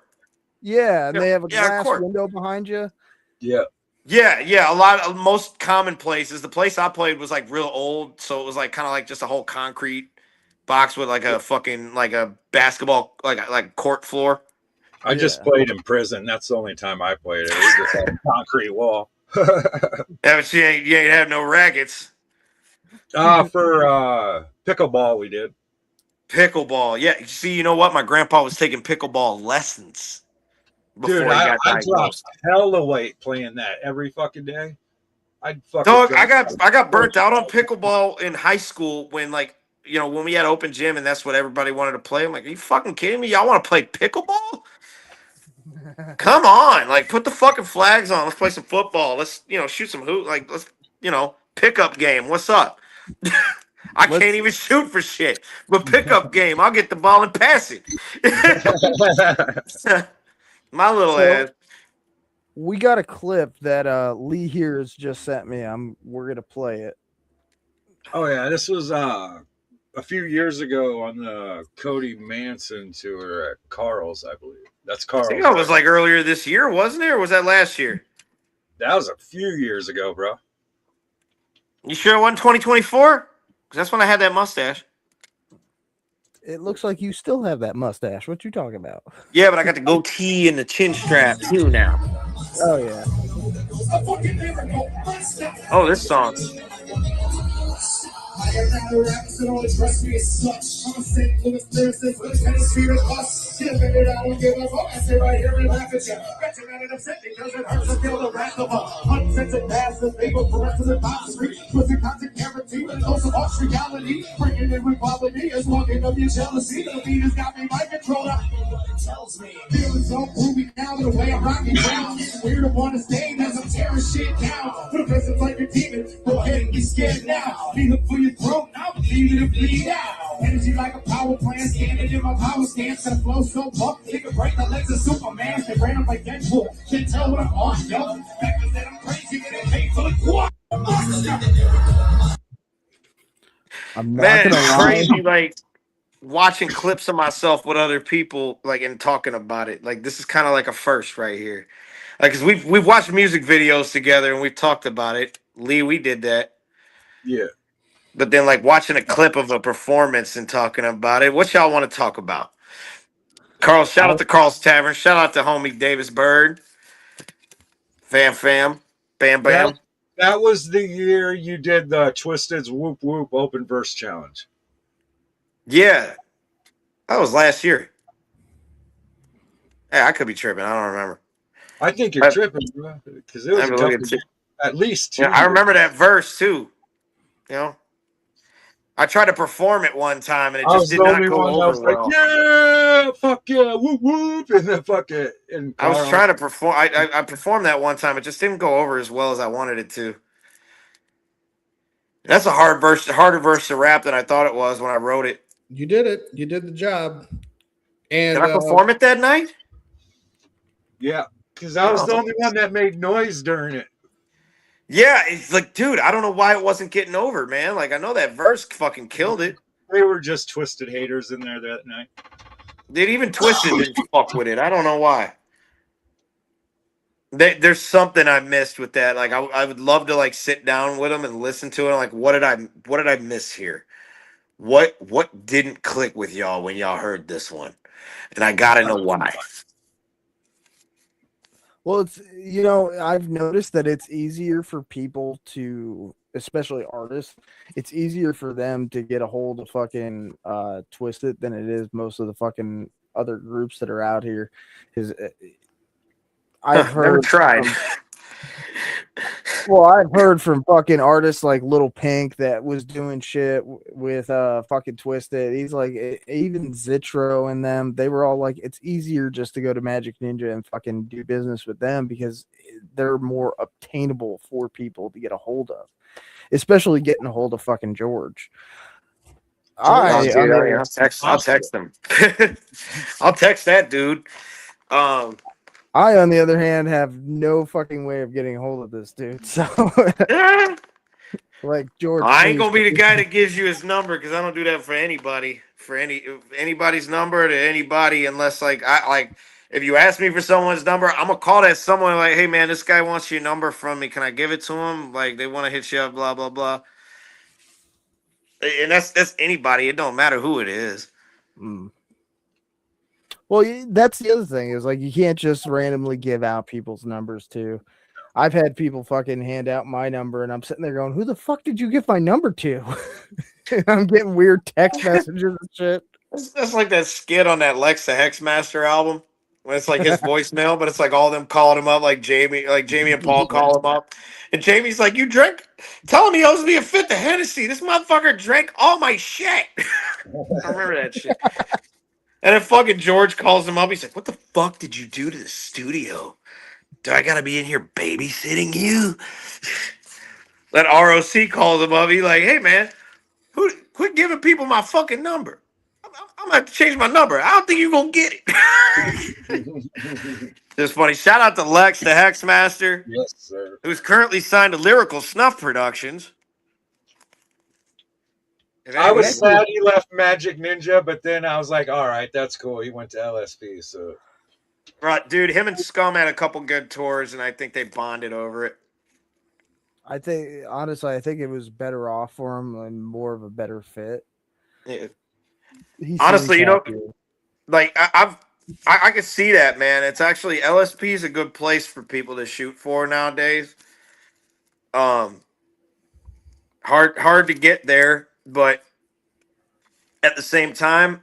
Yeah, and they have a Yeah, glass court. window behind you. Yeah. Yeah. A lot of most common places. The place I played was like real old, so it was like kind of like just a whole concrete box with like a fucking like a basketball like court floor. I just played in prison. That's the only time I played it. We just had a concrete wall. Yeah, but you ain't have no rackets. For pickleball, we did. Pickleball, yeah. See, you know what? My grandpa was taking pickleball lessons before Dude, he I got dropped diagnosed. hella weight playing that every fucking day. I'd fucking Dog, I drop got burnt out on pickleball in high school when like when we had open gym and that's what everybody wanted to play. I'm like, are you fucking kidding me? Y'all want to play pickleball? Come on, like put the fucking flags on. Let's play some football. Let's shoot some hoop. Like let's pickup game. What's up? I can't even shoot for shit. But pickup game, I'll get the ball and pass it. My little ass. We got a clip that Lee here has just sent me. We're gonna play it. Oh yeah, this was a few years ago on the Cody Manson tour at Carl's, I believe. That's Carl's. I think that was like earlier this year, wasn't it? Or was that last year? That was a few years ago, bro. You sure it wasn't 2024? Because that's when I had that mustache. It looks like you still have that mustache. What you talking about? Yeah, but I got the goatee and the chin strap too now. Oh yeah. Oh, this song. I am not a rapper, so don't trust me as such. I'm a St. Louis lyricist with a tendency to bust. Get a minute, I don't give a fuck. I sit right here and laugh at you. Bet you mad and upset because it hurts to feel the wrath of a uncensored bastard. They go for rest of the top street. Pussy content guarantee with a dose of harsh reality. Bringing in with quality is walking up your jealousy. The beat has got me my controller. Tells me feeling so groovy now the way I'm rocking down. Weird up on the stage as I'm tearing shit down. Put a person like a demon. Go ahead and get scared now. Be hooked for your throat now. Leave it to bleed out. Energy like a power plant. Standing in my power stance. And flow so buff. They can break the legs of Superman. They ran up like Deadpool. Can't tell what I'm on, yo. Fact is that I'm crazy and it paid for the quad. I'm not Man, gonna it's lie. crazy. I'm not Man, gonna it's lie. crazy. Like watching clips of myself with other people, like and talking about it. Like this is kind of like a first right here. Like, cause we've watched music videos together and we've talked about it. Lee, we did that. Yeah. But then, like watching a clip of a performance and talking about it. What y'all want to talk about? Carl, shout out to Carl's Tavern. Shout out to homie Davis Bird. Fam. Bam That bam. that was the year you did the Twisted's Whoop Whoop Open Verse Challenge. Yeah. That was last year. Hey, I could be tripping. I don't remember. I think you're I, tripping, bro, because it was I a mean, look couple, at it. at least Yeah, 2 I years. remember that verse too. You know, I tried to perform it one time and it I just was did the not only go one that over was like, well. yeah, fuck yeah, whoop whoop, and then fuck it, and I was Carl. trying to perform. I performed that one time. It just didn't go over as well as I wanted it to. That's a harder verse to rap than I thought it was when I wrote it. You did it. You did the job. Did And I perform it that night? Yeah, because I was the Oh. only one that made noise during it. Yeah, it's like, dude, I don't know why it wasn't getting over, man. Like, I know that verse fucking killed it. They were just Twisted haters in there that night. They'd even Twisted didn't fuck with it. I don't know why. There's something I missed with that. Like, I would love to like sit down with them and listen to it. Like, what did I miss here? What didn't click with y'all when y'all heard this one? And I gotta know why. Well, it's I've noticed that it's easier for people to, especially artists, it's easier for them to get a hold of fucking Twisted than it is most of the fucking other groups that are out here. Because I've Never heard tried. Well, I've heard from fucking artists like Little Pink that was doing shit with fucking Twisted. He's like even Zitro and them, they were all like it's easier just to go to Magic Ninja and fucking do business with them because they're more obtainable for people to get a hold of. Especially getting a hold of fucking George. Oh, dude, I'll text them. I'll text that dude. I, on the other hand, have no fucking way of getting a hold of this dude. So, like George, I ain't please, gonna be the guy that gives you his number because I don't do that for anybody. For anybody's number to anybody, unless like if you ask me for someone's number, I'm gonna call that someone like, hey man, this guy wants your number from me. Can I give it to him? Like they want to hit you up, blah blah blah. And that's anybody. It don't matter who it is. Mm. Well, that's the other thing is like you can't just randomly give out people's numbers too. I've had people fucking hand out my number, and I'm sitting there going, "Who the fuck did you give my number to?" And I'm getting weird text messages and shit. That's like that skit on that Lex the Hexmaster album when it's like his voicemail, but it's like all of them calling him up, like Jamie and Paul call him up, and Jamie's like, "You drink? Tell him he owes me a fifth of Hennessy. This motherfucker drank all my shit." I remember that shit. And then fucking George calls him up. He's like, "What the fuck did you do to the studio? Do I gotta be in here babysitting you?" Then ROC calls him up. He's like, "Hey man, quit giving people my fucking number. I'm gonna have to change my number. I don't think you're gonna get it." It's funny. Shout out to Lex, the Hexmaster, Yes, sir. who's currently signed to Lyrical Snuff Productions. I was sad he left Magic Ninja, but then I was like, all right, that's cool. He went to LSP, so. Right, dude, him and Scum had a couple good tours, and I think they bonded over it. I think honestly, I think it was better off for him and more of a better fit. Yeah. He Honestly, seems happier. like I can see that, man. It's actually LSP is a good place for people to shoot for nowadays. Hard to get there, but at the same time,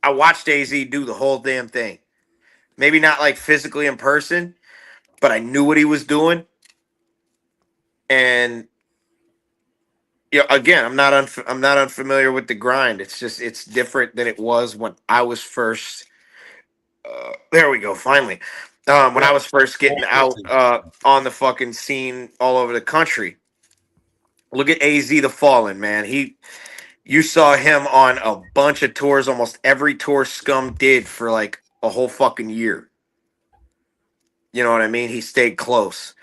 I watched AZ do the whole damn thing. Maybe not like physically in person, but I knew what he was doing. And again, I'm not unfamiliar with the grind. It's just it's different than it was when I was first. There we go. Finally, when I was first getting out on the fucking scene all over the country. Look at AZ the Fallen, man. You saw him on a bunch of tours, almost every tour Scum did for like a whole fucking year. You know what I mean? He stayed close.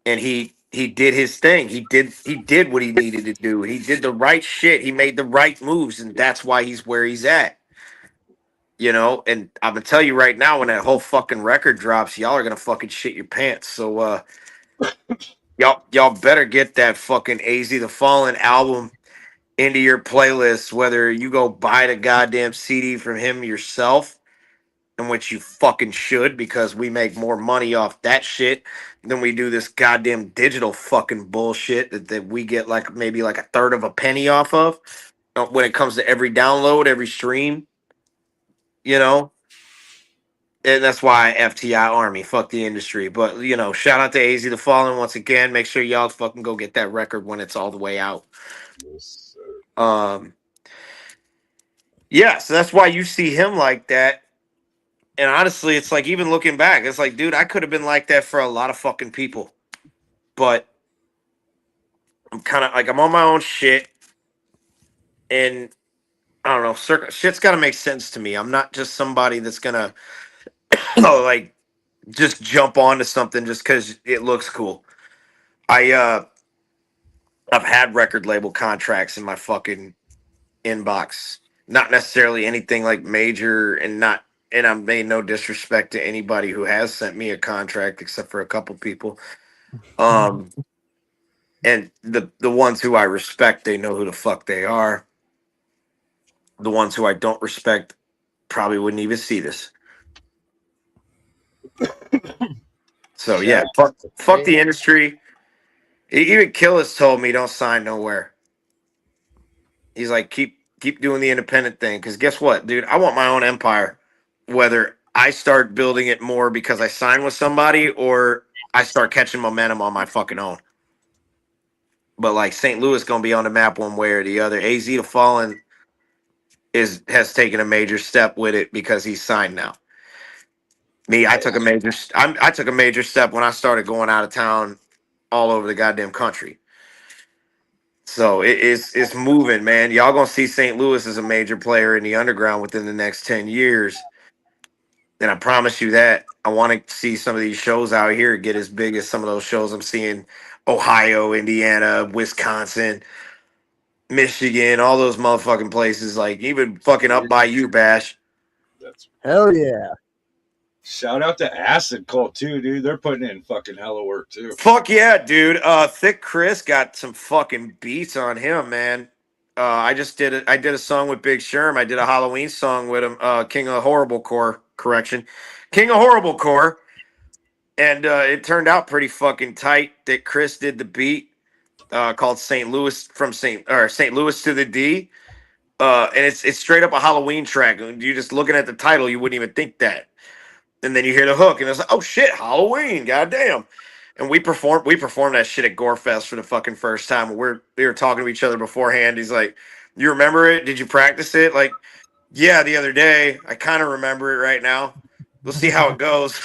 And he he did his thing. He did what he needed to do. He did the right shit. He made the right moves, and that's why he's where he's at. You know, and I'm gonna tell you right now, when that whole fucking record drops, y'all are gonna fucking shit your pants. So y'all better get that fucking AZ the Fallen album into your playlist, whether you go buy the goddamn CD from him yourself, in which you fucking should, because we make more money off that shit than we do this goddamn digital fucking bullshit that we get like maybe like a third of a penny off of when it comes to every download, every stream, you know. And that's why FTI Army, fuck the industry. But you know, shout out to AZ the Fallen once again. Make sure y'all fucking go get that record when it's all the way out. Yes, sir. Yeah, so that's why you see him like that. And honestly, it's like, even looking back, it's like, dude, I could have been like that for a lot of fucking people. But I'm kind of like, I'm on my own shit. And I don't know, shit's got to make sense to me. I'm not just somebody that's going to, like, just jump onto something just because it looks cool. I've had record label contracts in my fucking inbox. Not necessarily anything like major, and I've made no disrespect to anybody who has sent me a contract except for a couple people. And the ones who I respect, they know who the fuck they are. The ones who I don't respect probably wouldn't even see this. So yeah, fuck the industry. Even Killis told me don't sign nowhere. He's like, keep doing the independent thing, because guess what, dude? I want my own empire. Whether I start building it more because I sign with somebody or I start catching momentum on my fucking own. But like, St. Louis gonna be on the map one way or the other. AZ the Fallen has taken a major step with it because he's signed now. Me, I took a major step when I started going out of town all over the goddamn country. So it's moving, man. Y'all gonna see St. Louis as a major player in the underground within the next 10 years. And I promise you that. I want to see some of these shows out here get as big as some of those shows I'm seeing Ohio, Indiana, Wisconsin, Michigan, all those motherfucking places, like even fucking up by you, Bash. That's Hell yeah. shout out to Acid Cult too, dude. They're putting in fucking hella work too. Fuck yeah, dude. Thick Chris got some fucking beats on him, man. I did a song with Big Sherm. I did a Halloween song with him, King of Horriblecore. And it turned out pretty fucking tight. That Chris did the beat, called St. Louis St. Louis to the D. And it's straight up a Halloween track. You just looking at the title, you wouldn't even think that. And then you hear the hook, and it's like, oh shit, Halloween, goddamn. And we performed that shit at Gorefest for the fucking first time. We were talking to each other beforehand. He's like, you remember it? Did you practice it? Like, yeah, the other day. I kind of remember it right now. We'll see how it goes.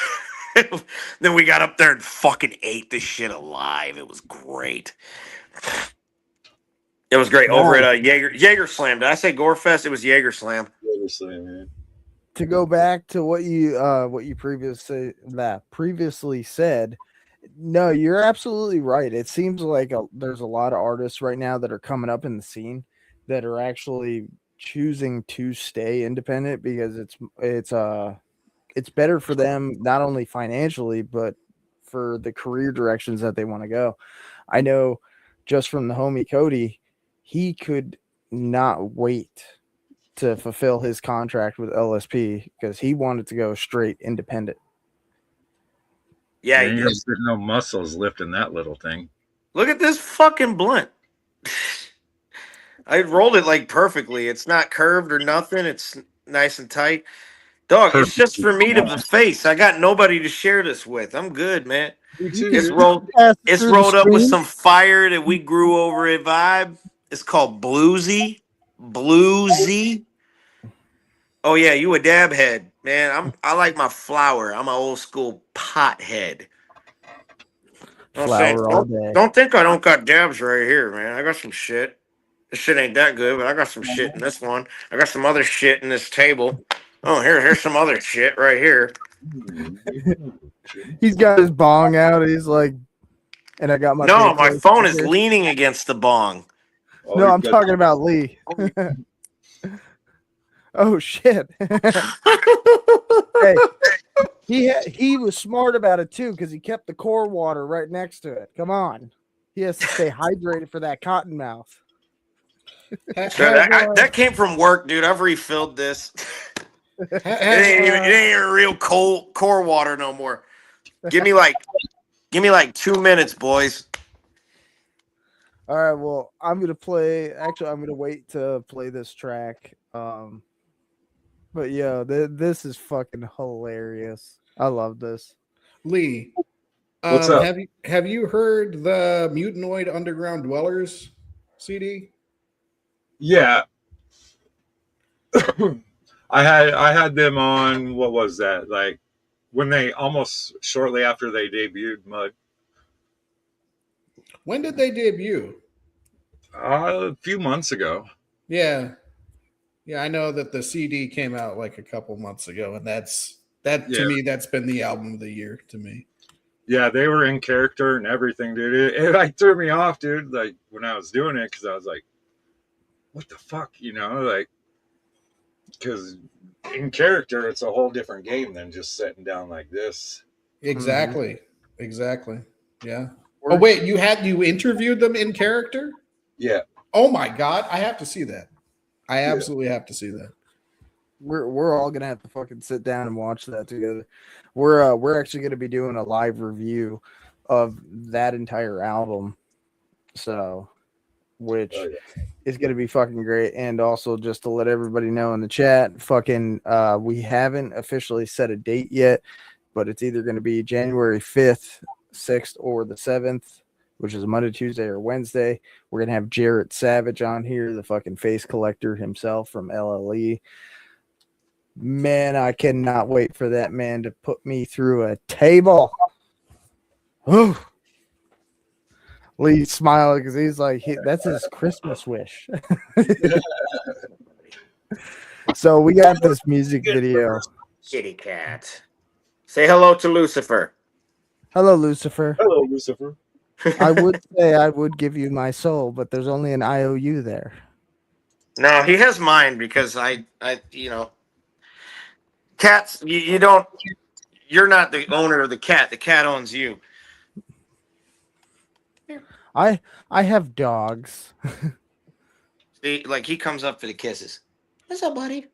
Then we got up there and fucking ate this shit alive. It was great. It was great. Over at Jaeger Slam. Did I say Gorefest? It was Jaeger Slam. Seriously, man. To go back to what you previously said, no, you're absolutely right. It seems like there's a lot of artists right now that are coming up in the scene that are actually choosing to stay independent because it's better for them, not only financially but for the career directions that they want to go. I know just from the homie Cody, he could not wait to fulfill his contract with LSP because he wanted to go straight independent. Yeah, You ain't getting no muscles lifting that little thing. Look at this fucking blunt. I rolled it like perfectly. It's not curved or nothing. It's nice and tight. Dog, it's just for me to the face. I got nobody to share this with. I'm good, man. It's rolled up with some fire that we grew over at Vibe. It's called Bluesy. Oh yeah, you a dab head, man. I like my flower. I'm an old school pot head. Flower all day. Don't think I don't got dabs right here, man. I got some shit. This shit ain't that good, but I got some shit in this one. I got some other shit in this table. Oh, here's some other shit right here. He's got his bong out. He's like, and I got my No, big my boy phone is sticker. leaning against the bong. Oh, No, you I'm got- talking about Lee. Oh shit! Hey, he was smart about it too because he kept the core water right next to it. Come on, he has to stay hydrated for that cotton mouth. Sure, that came from work, dude. I've refilled this. It ain't even real cold core water no more. Give me like 2 minutes, boys. All right, well, I'm gonna play. Actually, I'm gonna wait to play this track. But yeah, this is fucking hilarious. I love this. Lee, What's up? have you heard the Mutanoid Underground Dwellers CD? Yeah. I had them on, what was that? Like when they almost shortly after they debuted Mud. When did they debut? A few months ago. Yeah. Yeah, I know that the CD came out like a couple months ago, and to Yeah. me, that's been the album of the year to me. Yeah, they were in character and everything, dude. It like threw me off, dude. Like when I was doing it, because I was like, "What the fuck," like because in character, it's a whole different game than just sitting down like this. Exactly. Exactly. Yeah. Oh wait, you interviewed them in character? Yeah, Oh my god, I have to see that. I absolutely have to see that. We're all gonna have to fucking sit down and watch that together. We're actually gonna be doing a live review of that entire album, so which is gonna be fucking great. And also just to let everybody know in the chat, fucking we haven't officially set a date yet, but it's either gonna be January 5th, 6th, or the 7th, which is Monday, Tuesday, or Wednesday. We're gonna have Jarrett Savage on here, the fucking face collector himself from LLE. Man, I cannot wait for that man to put me through a table. Whew. Lee's smiling because he's like, that's his Christmas wish. So we got this music video. Kitty cat. Say hello to Lucifer. Hello, Lucifer. hello, Lucifer. I would say I would give you my soul, but there's only an IOU there. No, he has mine because I cats. You don't. You're not the owner of the cat. The cat owns you. I have dogs. See, like he comes up for the kisses. What's up, buddy?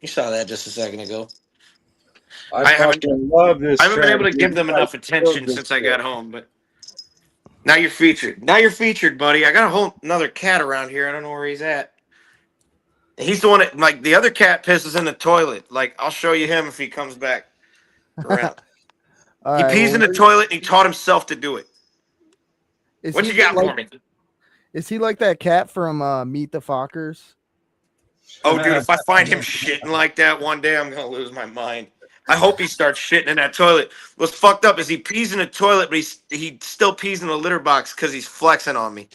You saw that just a second ago. I fucking love this. I haven't been track, able to give dude. them I enough attention love this since I track. got home, but now you're featured. Now you're featured, buddy. I got a whole another cat around here. I don't know where he's at. He's the one that, like, the other cat pisses in the toilet. Like, I'll show you him if he comes back around. All He right, pees in the toilet and he taught himself to do it. What you got for me? Is he like that cat from Meet the Fockers? Oh, dude, if I find him shitting like that one day, I'm going to lose my mind. I hope he starts shitting in that toilet. What's fucked up is he pees in the toilet, but he still pees in the litter box because he's flexing on me.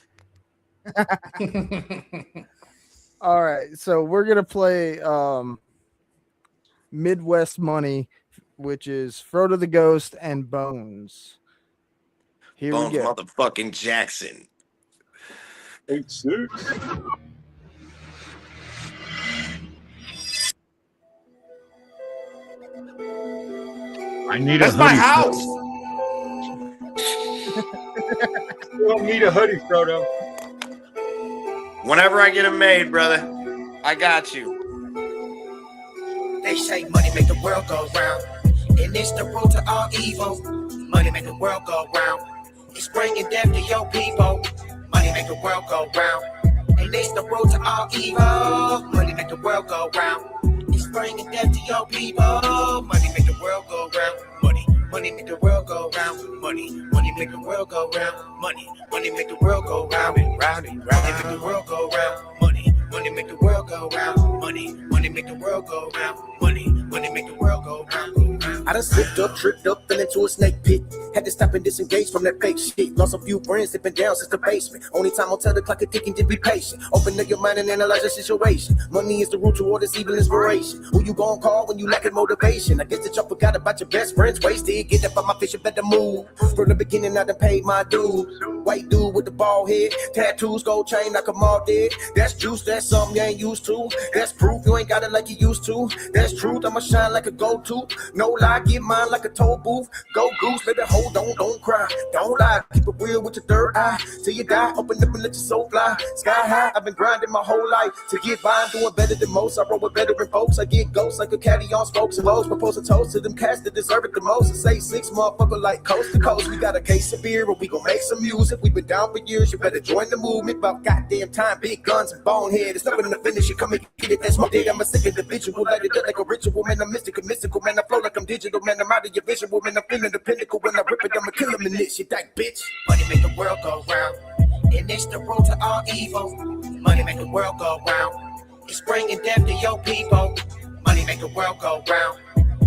All right, so we're gonna play Midwest Money, which is Frodo the Ghost and Bones. Here Bones we go. motherfucking Jackson. 8-6. I need That's a my hoodie. house. You don't need a hoodie, Frodo. Whenever I get them made, brother, I got you. They say money make the world go round, and it's the road to all evil. Money make the world go round. It's bringing death to your people. Money make the world go round, and it's the road to all evil. Money make the world go round. It's bringing death to your people. Money make the world go round. Money make the world go round. Money make the world go round. Money make the world go round and round and round. Money make the world go round. Money make the world go round. Money make the world go round. Money make the world go round. I done slipped up, tripped up, fell into a snake pit. Had to stop and disengage from that fake shit. Lost a few friends, slipping down since the basement. Only time I'll tell the clock is ticking to be patient. Open up your mind and analyze the situation. Money is the root to all this evil inspiration. Who you gon' call when you lacking motivation? I guess that y'all forgot about your best friends wasted. Get up on my fish, you better move. From the beginning, I done paid my dues. White dude with the bald head, tattoos, gold chain, like I'm all dead. That's juice, that's something you ain't used to. That's proof you ain't got it like you used to. That's truth, I'ma shine like a gold tooth. No lie, get mine like a toll booth. Go goose, baby, hold on, don't cry. Don't lie, keep it real with your third eye. Till you die, open up and let your soul fly. Sky high, I've been grinding my whole life. To get by, I'm doing better than most. I roll with veteran folks, I get ghosts like a caddy on spokes and lows. Propose a toast to them cats that deserve it the most. And say 6 motherfucker like coast to coast. We got a case of beer, but we gon' make some music. We been down for years, you better join the movement. About goddamn time, big guns and bonehead. It's nothing in the finish, you come and get it, that's my day. I'm a sick individual, light it up like a ritual. Man, I'm mystical, man, I flow like I'm digital. Man, I'm out of your visual, man, I'm feeling the pinnacle. When I rip it, I'ma kill him in this shit, that bitch. Money make the world go round, and it's the road to all evil. Money make the world go round, it's bringing death to your people. Money make the world go round,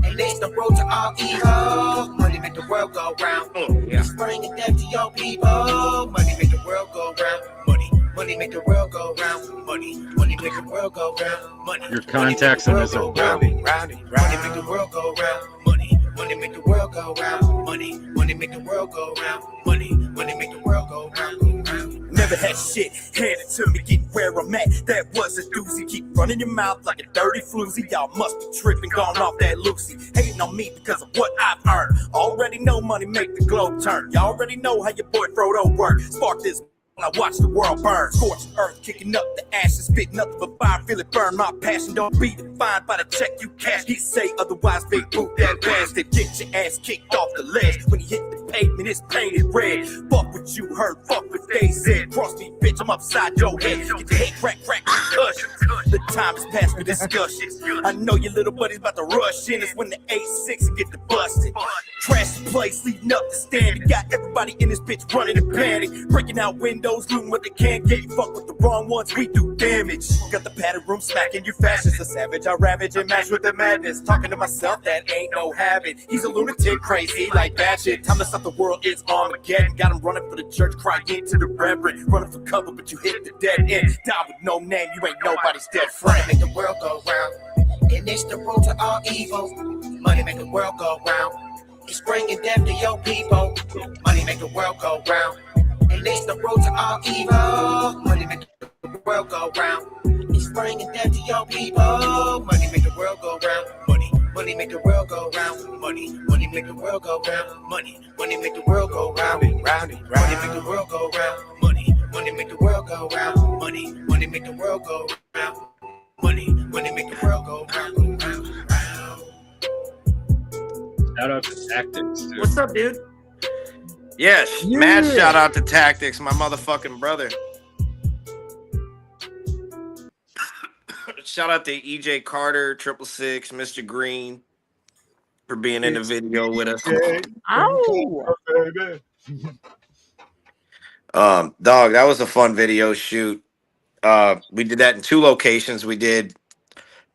and it's the road to all evil. Money make the world go round, it's bringing death to your people. Money make the world go round, money make the world go round, money make the world go round, money. Your contacts in this are round, money make the world go round, money make the world go round, money make the world go round, money make the world go round. Never had shit handed to me, get where I'm at. That was a doozy. Keep running your mouth like a dirty floozy. Y'all must be tripping, gone off that Lucy. Hating on me because of what I've earned. Already know money make the globe turn. Y'all already know how your boy Frodo work. Spark this when I watch the world burn. Scorched earth, kicking up the ashes, spit nothing but fire, feel it burn. My passion don't be defined by the check you cash. He say otherwise, big boot that bastard. Get your ass kicked off the ledge. When you hit the pavement, it's painted red. Fuck what you heard, fuck what they said. Cross me, bitch, I'm upside your head. Get your head crack, concussion. The time is past for discussions. I know your little buddy's about to rush in. It's when the 8-6 get the busted. Trash the place, leading up the stand. You got everybody in this bitch running in panic. Breaking out windows, looting what they can't get. You fuck with the wrong ones, we do damage. Got the padded room smacking your fashions. The savage, I ravage and match with the madness. Talking to myself, that ain't no habit. He's a lunatic, crazy like bad shit. Time to stop the world, it's Armageddon. Got him running for the church, crying to the reverend. Running for cover, but you hit the dead end. Die with no name, you ain't nobody's dead friend. Make the world go round, and it's the road to all evil. Money make the world go round, it's bringing death to your people. Money make the world go round, and it's the road to all evil. Money make the world go round, it's bringing death to your people. Money make the world go round, money make the world go round, money make the world go round, money make the world go round, money make the world go round, money make the world go round, money make the world go round, money make the world go round. Shout out to Tactics, dude. What's up, dude? Yes, mad shout out to Tactics, my motherfucking brother. Shout out to EJ Carter, 666, Mr. Green, for being in the video with us. Ow! Dog, that was a fun video shoot. We did that in 2 locations. We did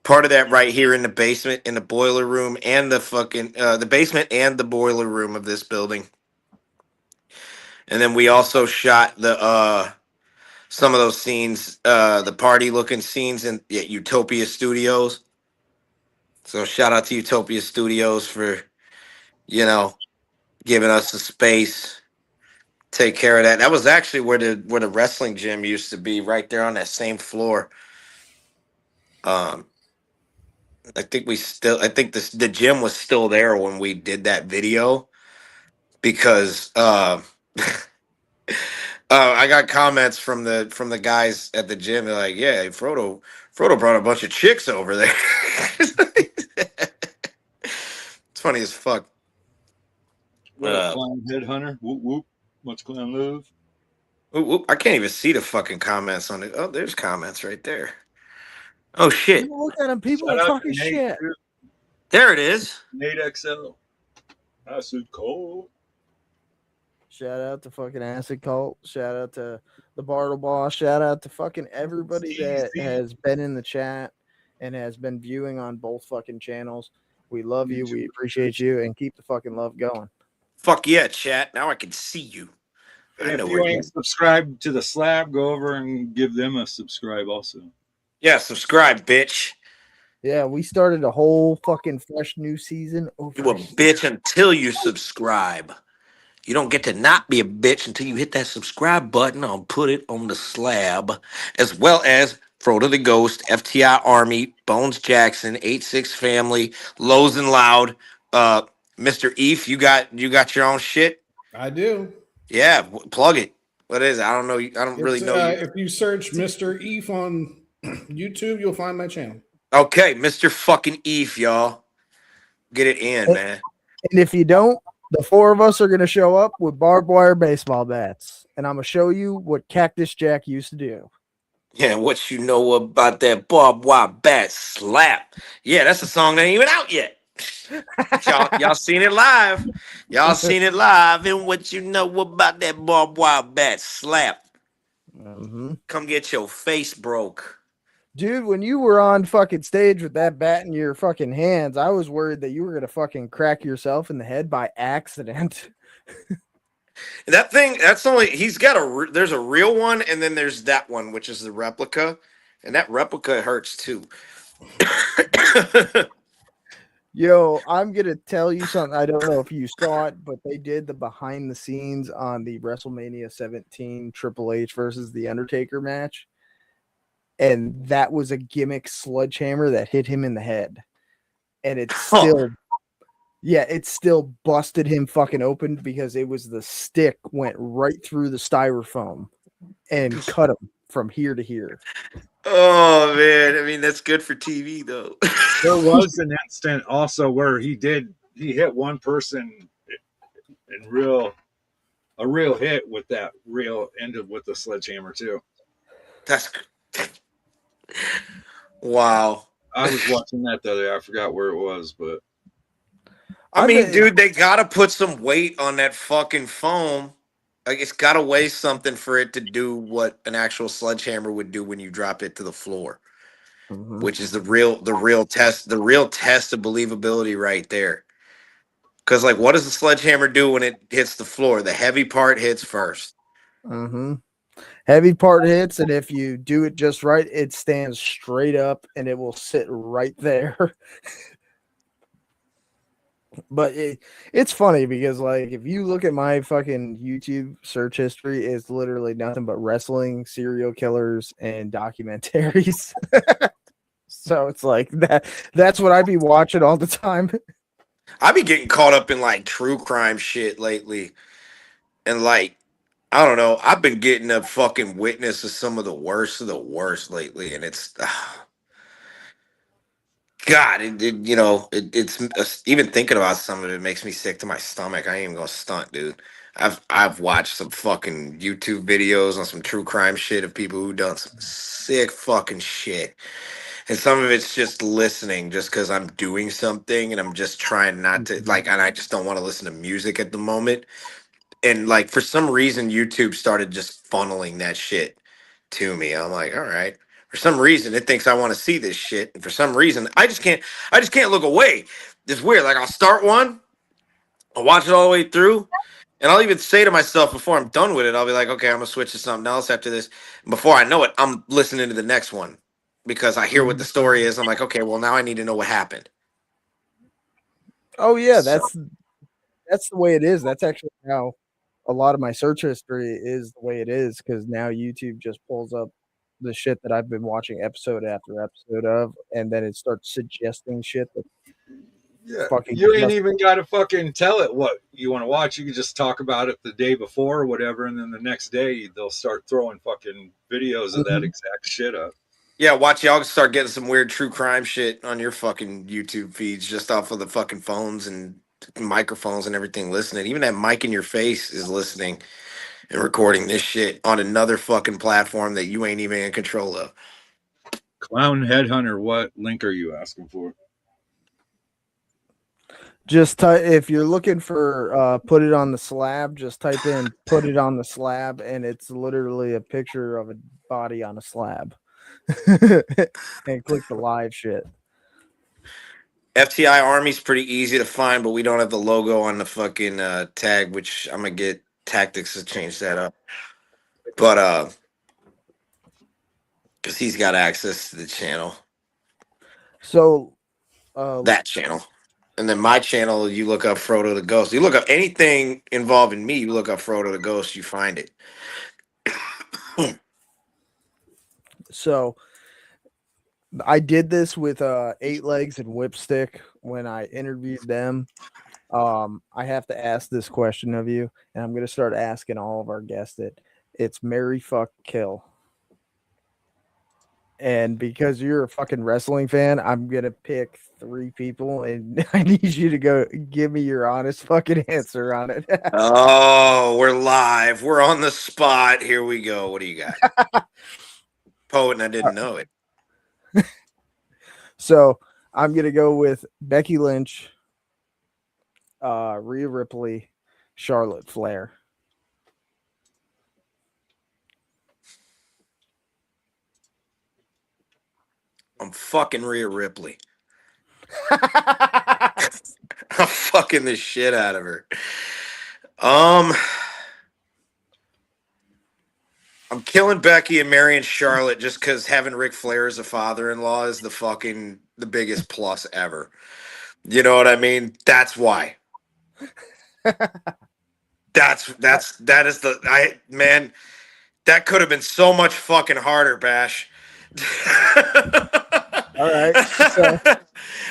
part of that right here in the basement, in the boiler room, and the basement and the boiler room of this building. And then we also shot the some of those scenes, the party looking scenes in Utopia Studios. So shout out to Utopia Studios for, giving us the space, take care of that. That was actually where the wrestling gym used to be, right there on that same floor. I think the gym was still there when we did that video, because I got comments from the guys at the gym. They're like, "Yeah, Frodo brought a bunch of chicks over there." It's funny as fuck. What up, Clown Headhunter? Whoop whoop. What's Clown Love? I can't even see the fucking comments on it. Oh, there's comments right there. Oh shit! Look at them. People Shout are out talking to Nate, shit. dude. There it is. Nate XL. Acid Cold. Shout out to fucking Acid Cult. Shout out to the Bartle Boss. Shout out to fucking everybody that has been in the chat and has been viewing on both fucking channels. We love you. We appreciate you, and keep the fucking love going. Fuck yeah, chat. Now I can see you. And I know if where you you ain't subscribed to the Slab, go over and give them a subscribe also. Yeah, subscribe, bitch. Yeah, we started a whole fucking fresh new season over You a bitch until you subscribe. You don't get to not be a bitch until you hit that subscribe button. I'll put it on the slab, as well as Frodo the Ghost, FTI Army, Bones Jackson, 8-6 Family, Lows and Loud, Mr. Eve. You got your own shit. I do. Yeah, plug it. What is it? I don't know. I don't really It's, know you. if you search Mr. Eve on YouTube, you'll find my channel. Okay, Mr. fucking Eve, y'all. Get it in, man. And if you don't, the four of us are going to show up with barbed wire baseball bats. And I'm going to show you what Cactus Jack used to do. Yeah, what you know about that barbed wire bat slap? Yeah, that's a song that ain't even out yet. y'all seen it live. Y'all seen it live. And what you know about that barbed wire bat slap? Mm-hmm. Come get your face broke. Dude, when you were on fucking stage with that bat in your fucking hands, I was worried that you were going to fucking crack yourself in the head by accident. That thing, that's only, he's got there's a real one, and then there's that one, which is the replica. And that replica hurts too. Yo, I'm going to tell you something. I don't know if you saw it, but they did the behind the scenes on the WrestleMania 17 Triple H versus The Undertaker match. And that was a gimmick sledgehammer that hit him in the head. And it's still, it still busted him fucking open because it was the stick went right through the styrofoam and cut him from here to here. Oh, man. I mean, that's good for TV, though. There was an instant also where he hit one person in a real hit with that real ended with the sledgehammer too. That's wow. I was watching that the other day. I forgot where it was, but I mean, dude, they gotta put some weight on that fucking foam. Like, it's gotta weigh something for it to do what an actual sledgehammer would do when you drop it to the floor, which is the real test of believability right there. Because, like, what does the sledgehammer do when it hits the floor? The heavy part hits first. Heavy part hits, and if you do it just right, it stands straight up and it will sit right there. But it's funny because, like, if you look at my fucking YouTube search history, it's literally nothing but wrestling, serial killers, and documentaries. So it's like that's what I'd be watching all the time. I be getting caught up in, like, true crime shit lately. And, like, I don't know. I've been getting a fucking witness of some of the worst lately. And it's, God, it's even thinking about some of it makes me sick to my stomach. I ain't even gonna stunt, dude. I've watched some fucking YouTube videos on some true crime shit of people who done some sick fucking shit. And some of it's just listening just because I'm doing something and I'm just trying not to, like, and I just don't want to listen to music at the moment. And, like, for some reason, YouTube started just funneling that shit to me. I'm like, all right. For some reason, it thinks I want to see this shit, and for some reason, I just can't look away. It's weird. Like, I'll start one, I'll watch it all the way through, and I'll even say to myself before I'm done with it, I'll be like, okay, I'm gonna switch to something else after this. And before I know it, I'm listening to the next one because I hear what the story is. I'm like, okay, well, now I need to know what happened. Oh yeah, that's the way it is. That's actually how a lot of my search history is the way it is, because now YouTube just pulls up the shit that I've been watching episode after episode of, and then it starts suggesting shit that fucking you ain't even got to fucking tell it what you want to watch. You can just talk about it the day before or whatever, and then the next day they'll start throwing fucking videos of that exact shit up. Yeah, watch y'all start getting some weird true crime shit on your fucking YouTube feeds just off of the fucking phones and microphones and everything listening. Even that mic in your face is listening and recording this shit on another fucking platform that you ain't even in control of. Clown Headhunter, what link are you asking for? Just if you're looking for put it on the slab, just type in put it on the slab, and it's literally a picture of a body on a slab. And click the live shit. FTI Army's pretty easy to find, but we don't have the logo on the fucking tag, which I'm gonna get Tactics to change that up. But because he's got access to the channel, So, that channel. And then my channel, you look up Frodo the Ghost. You look up anything involving me, you look up Frodo the Ghost, you find it. so I did this with Eight Legs and Whipstick when I interviewed them. I have to ask this question of you, and I'm gonna start asking all of our guests it. It's marry, fuck, kill. And because you're a fucking wrestling fan, I'm gonna pick 3 people, and I need you to go give me your honest fucking answer on it. Oh, we're live. We're on the spot. Here we go. What do you got? Poet, and I didn't know it. So I'm gonna go with Becky Lynch, Rhea Ripley, Charlotte Flair. I'm fucking Rhea Ripley. I'm fucking the shit out of her. I'm killing Becky and marrying Charlotte just because having Ric Flair as a father-in-law is the biggest plus ever. You know what I mean? That's why. That is man. That could have been so much fucking harder, Bash. All right. So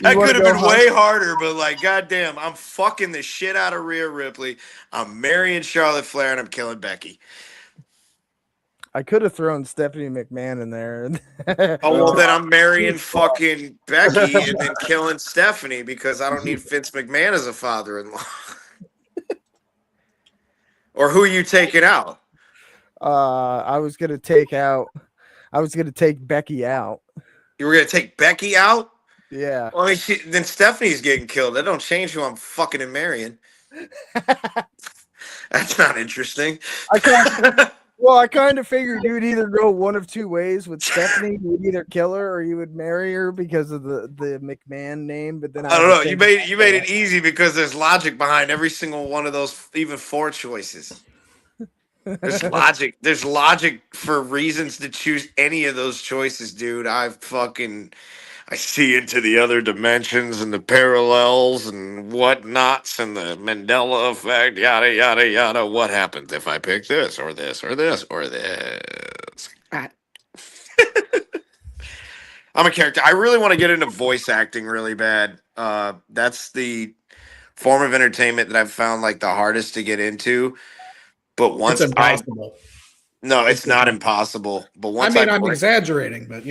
that could have been hard? way harder, but like, goddamn, I'm fucking the shit out of Rhea Ripley. I'm marrying Charlotte Flair, and I'm killing Becky. I could have thrown Stephanie McMahon in there. Oh, well, then I'm marrying fucking Becky and then killing Stephanie because I don't need Vince McMahon as a father-in-law. Or who are you taking out? I was gonna take Becky out. You were gonna take Becky out? Yeah. Well, I mean, then Stephanie's getting killed. That don't change who I'm fucking and marrying. That's not interesting. I kind of figured you would either go one of 2 ways with Stephanie. You would either kill her or you would marry her because of the McMahon name. But then I don't know. You made it easy because there's logic behind every single one of those, even 4 choices. There's logic. There's logic for reasons to choose any of those choices, dude. I see into the other dimensions and the parallels and whatnots and the Mandela effect, yada, yada, yada. What happens if I pick this or this or this or this? I'm a character. I really want to get into voice acting really bad. That's the form of entertainment that I've found like the hardest to get into. But once It's impossible. No, it's not impossible. But once I'm exaggerating, but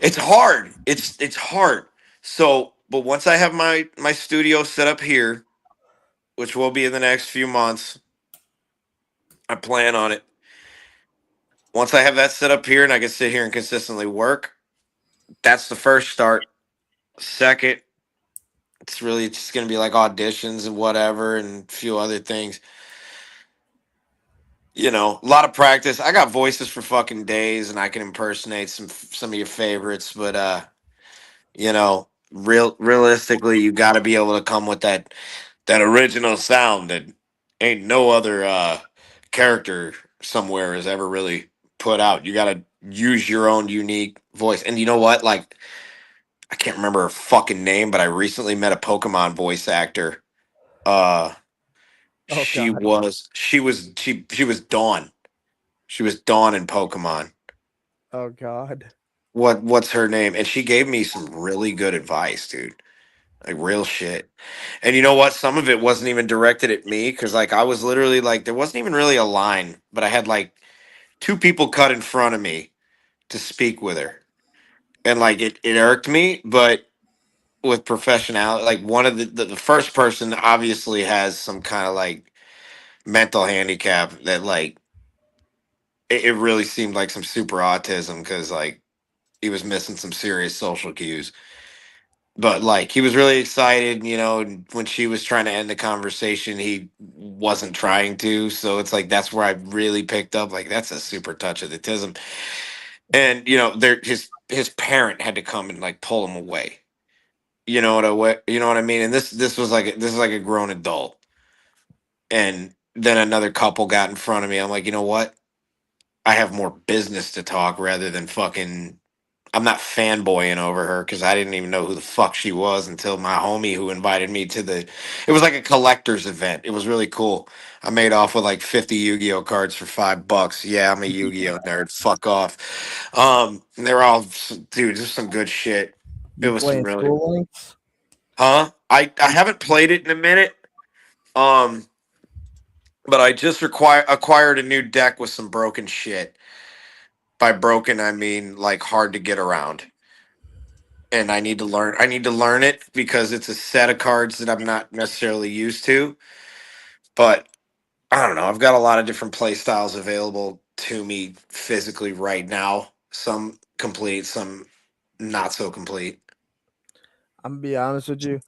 it's hard. It's hard. So, but once I have my studio set up here, which will be in the next few months, I plan on it. Once I have that set up here and I can sit here and consistently work, that's the first start. Second, it's just going to be like auditions and whatever and a few other things. You know, a lot of practice. I got voices for fucking days and I can impersonate some of your favorites, but you know, realistically, you got to be able to come with that original sound that ain't no other character somewhere has ever really put out. You got to use your own unique voice. And you know what? Like, I can't remember her fucking name, but I recently met a Pokemon voice actor. She was Dawn. She was Dawn in Pokemon. Oh God. What's her name? And she gave me some really good advice, dude. Like real shit. And you know what? Some of it wasn't even directed at me because like I was literally like there wasn't even really a line, but I had like 2 people cut in front of me to speak with her. And like it irked me, but with professionality, like one of the first person obviously has some kind of like mental handicap that like it really seemed like some super autism because like he was missing some serious social cues. But like he was really excited, you know, and when she was trying to end the conversation, he wasn't trying to. So it's like that's where I really picked up like that's a super touch of the tism. And you know, his parent had to come and like pull him away. You know you know what I mean? And this was like this is like a grown adult. And then another couple got in front of me. I'm like, you know what? I have more business to talk rather than fucking. I'm not fanboying over her because I didn't even know who the fuck she was until my homie who invited me to the. It was like a collector's event. It was really cool. I made off with like 50 Yu-Gi-Oh cards for $5. Yeah, I'm a Yu-Gi-Oh nerd. Fuck off. They're all, dude, just some good shit. It You was some playing really, School Links? huh? I haven't played it in a minute. Um, but I just acquired a new deck with some broken shit. By broken, I mean like hard to get around. And I need to learn it because it's a set of cards that I'm not necessarily used to. But I don't know. I've got a lot of different play styles available to me physically right now. Some complete, some not so complete. I'm gonna be honest with you.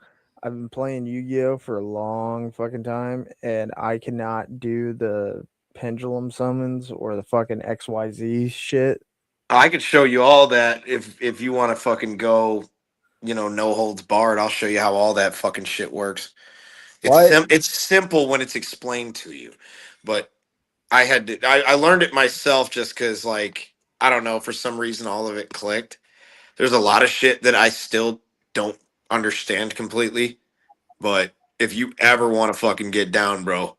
I've been playing Yu-Gi-Oh for a long fucking time, and I cannot do the pendulum summons or the fucking XYZ shit. I could show you all that if you want to fucking go, you know, no holds barred. I'll show you how all that fucking shit works. What? It's simple when it's explained to you, but I learned it myself just because like I don't know, for some reason all of it clicked. There's a lot of shit that I still don't understand completely, but if you ever want to fucking get down, bro,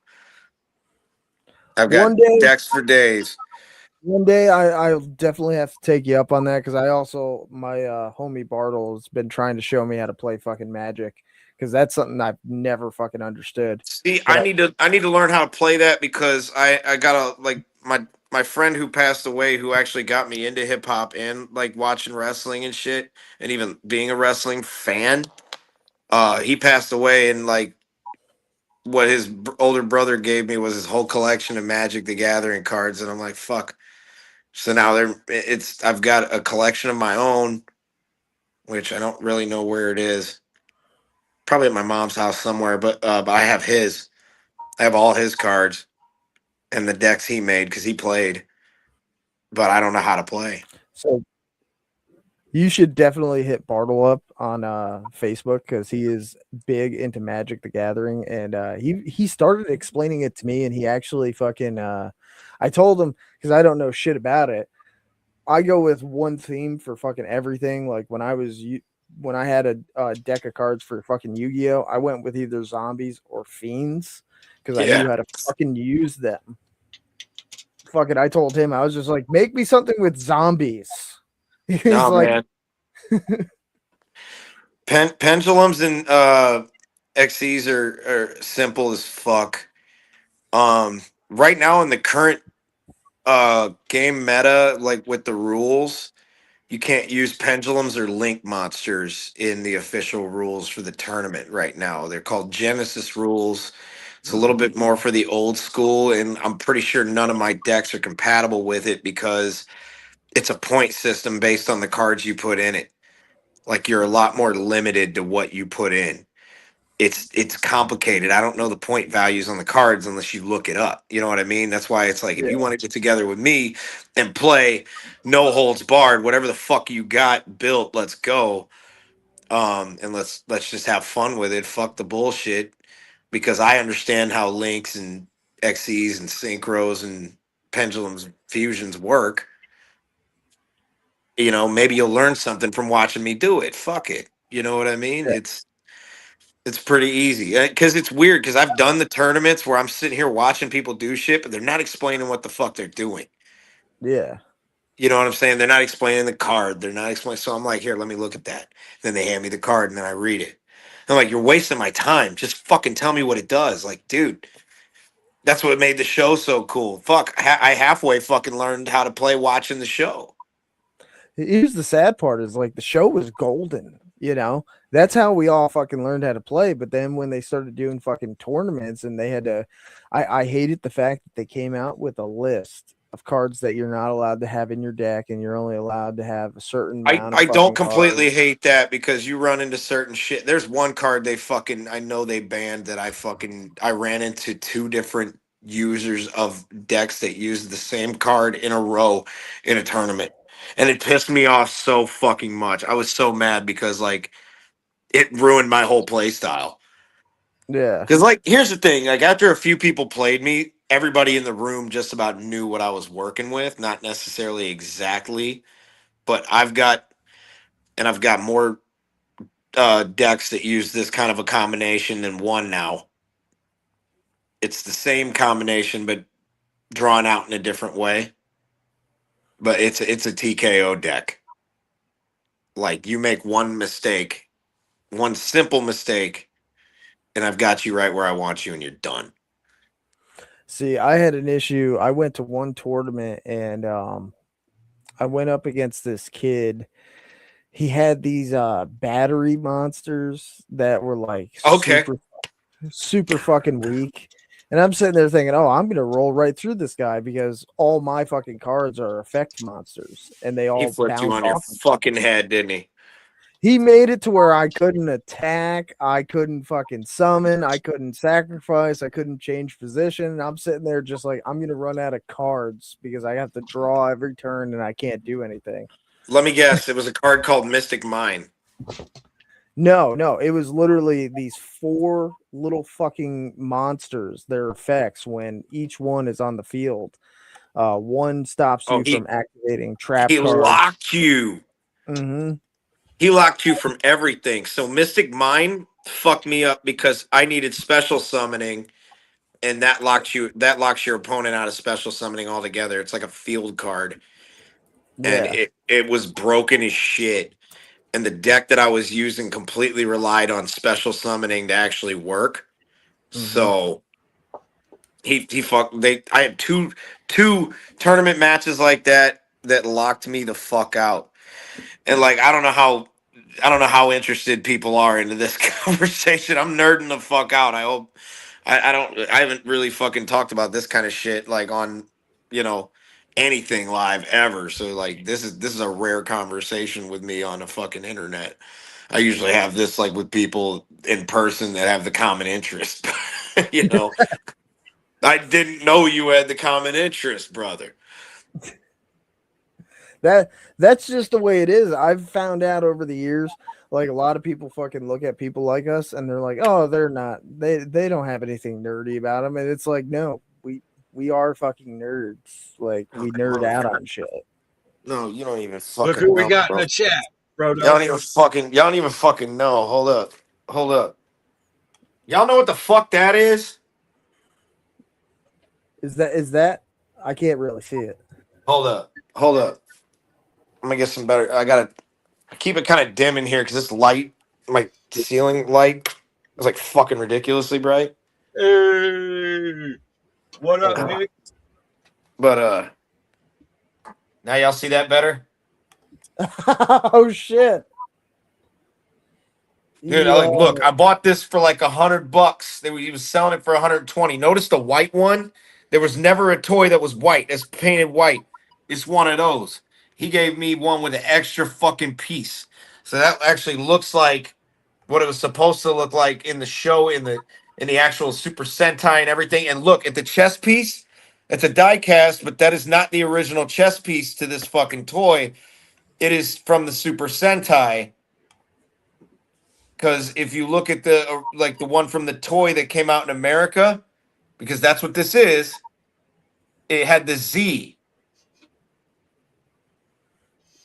I've got One day, decks for days. one day, I'll definitely have to take you up on that because I also my homie Bartle has been trying to show me how to play fucking Magic because that's something I've never fucking understood. See, But I need to learn how to play that because I got a like my friend who passed away who actually got me into hip hop and like watching wrestling and shit and even being a wrestling fan. He passed away and like what his older brother gave me was his whole collection of Magic the Gathering cards, and I'm like, fuck. So now I've got a collection of my own, which I don't really know where it is. Probably at my mom's house somewhere, but I have his. I have all his cards and the decks he made because he played, but I don't know how to play. so you should definitely hit Bartle up on Facebook because he is big into Magic the Gathering, and he started explaining it to me, and he actually fucking I told him because I don't know shit about it. I go with one theme for fucking everything. Like when I had a deck of cards for fucking Yu-Gi-Oh, I went with either zombies or fiends because I Yeah. knew how to fucking use them. Fucking, I told him I was just like, make me something with zombies. He's No, like, man. Pendulums and XEs are simple as fuck. Right now in the current game meta, like with the rules, you can't use pendulums or link monsters in the official rules for the tournament right now. They're called Genesis rules. It's a little bit more for the old school, and I'm pretty sure none of my decks are compatible with it because it's a point system based on the cards you put in it. Like you're a lot more limited to what you put in. It's complicated. I don't know the point values on the cards unless you look it up. You know what I mean? That's why it's like if you want to get together with me and play no holds barred, whatever the fuck you got built, let's go. And let's just have fun with it. Fuck the bullshit because I understand how links and XEs and synchros and pendulums fusions work. You know, maybe you'll learn something from watching me do it. Fuck it. You know what I mean? It's pretty easy because it's weird because I've done the tournaments where I'm sitting here watching people do shit, but they're not explaining what the fuck they're doing. yeah. You know what I'm saying? They're not explaining the card. They're not explaining. So I'm like, here, let me look at that. Then they hand me the card and then I read it. I'm like, you're wasting my time. Just fucking tell me what it does. Like, dude, that's what made the show so cool. Fuck, I halfway fucking learned how to play watching the show. Here's the sad part is like the show was golden, you know. That's how we all fucking learned how to play. But then when they started doing fucking tournaments and they had to I hated the fact that they came out with a list of cards that you're not allowed to have in your deck and you're only allowed to have a certain amount of I don't fucking completely cards. hate that because you run into certain shit. There's one card they fucking I know they banned that I ran into two different users of decks that used the same card in a row in a tournament. And it pissed me off so fucking much. I was so mad because like it ruined my whole play style. Yeah. Because, like, here's the thing. Like, after a few people played me, everybody in the room just about knew what I was working with. Not necessarily exactly, but I've got more decks that use this kind of a combination than one now. It's the same combination, but drawn out in a different way. But it's a TKO deck. Like, you make one mistake, one simple mistake, and I've got you right where I want you, and you're done. See, I had an issue. I went to one tournament and I went up against this kid. He had these battery monsters that were like Okay. super fucking weak. And I'm sitting there thinking, oh, I'm gonna roll right through this guy because all my fucking cards are effect monsters and they He all flipped you bounce on your off. fucking head, didn't he? He made it to where I couldn't attack, I couldn't fucking summon, I couldn't sacrifice, I couldn't change position. And I'm sitting there just like, I'm gonna run out of cards because I have to draw every turn and I can't do anything. Let me guess. It was a card called Mystic Mine. No, it was literally these 4 little fucking monsters, their effects when each one is on the field. One stops you from activating trap He cards. locked you. Mm-hmm. He locked you from everything. So Mystic Mine fucked me up because I needed special summoning, and that locks your opponent out of special summoning altogether. It's like a field card. And Yeah. it was broken as shit. And the deck that I was using completely relied on special summoning to actually work. So I had two tournament matches like that locked me the fuck out. And like I don't know how interested people are into this conversation. I'm nerding the fuck out. I hope I haven't really fucking talked about this kind of shit like on, anything live ever. So like this is a rare conversation with me on the fucking internet. I usually have this like with people in person that have the common interest. you know. I didn't know you had the common interest, brother. That's just the way it is. I've found out over the years, like a lot of people fucking look at people like us and they're like, oh, they don't have anything nerdy about them. And it's like, no, we are fucking nerds. Like we nerd out on shit. No, you don't even fucking Look who we know, got bro. in the chat, bro. Y'all don't even fucking know. Hold up. Y'all know what the fuck that is? Is that? I can't really see it. Hold up. I'm gonna get some better. I gotta keep it kind of dim in here because this light, my ceiling light, is like fucking ridiculously bright. Hey, what up, Nick? But now y'all see that better? Oh shit. Dude, look, I bought this for like $100. He was selling it for 120. Notice the white one? There was never a toy that was white. That's painted white. It's one of those. He gave me one with an extra fucking piece. So that actually looks like what it was supposed to look like in the show, in the actual Super Sentai and everything. And look at the chess piece. It's a die cast, but that is not the original chess piece to this fucking toy. It is from the Super Sentai. Because if you look at the one from the toy that came out in America, because that's what this is, it had the Z.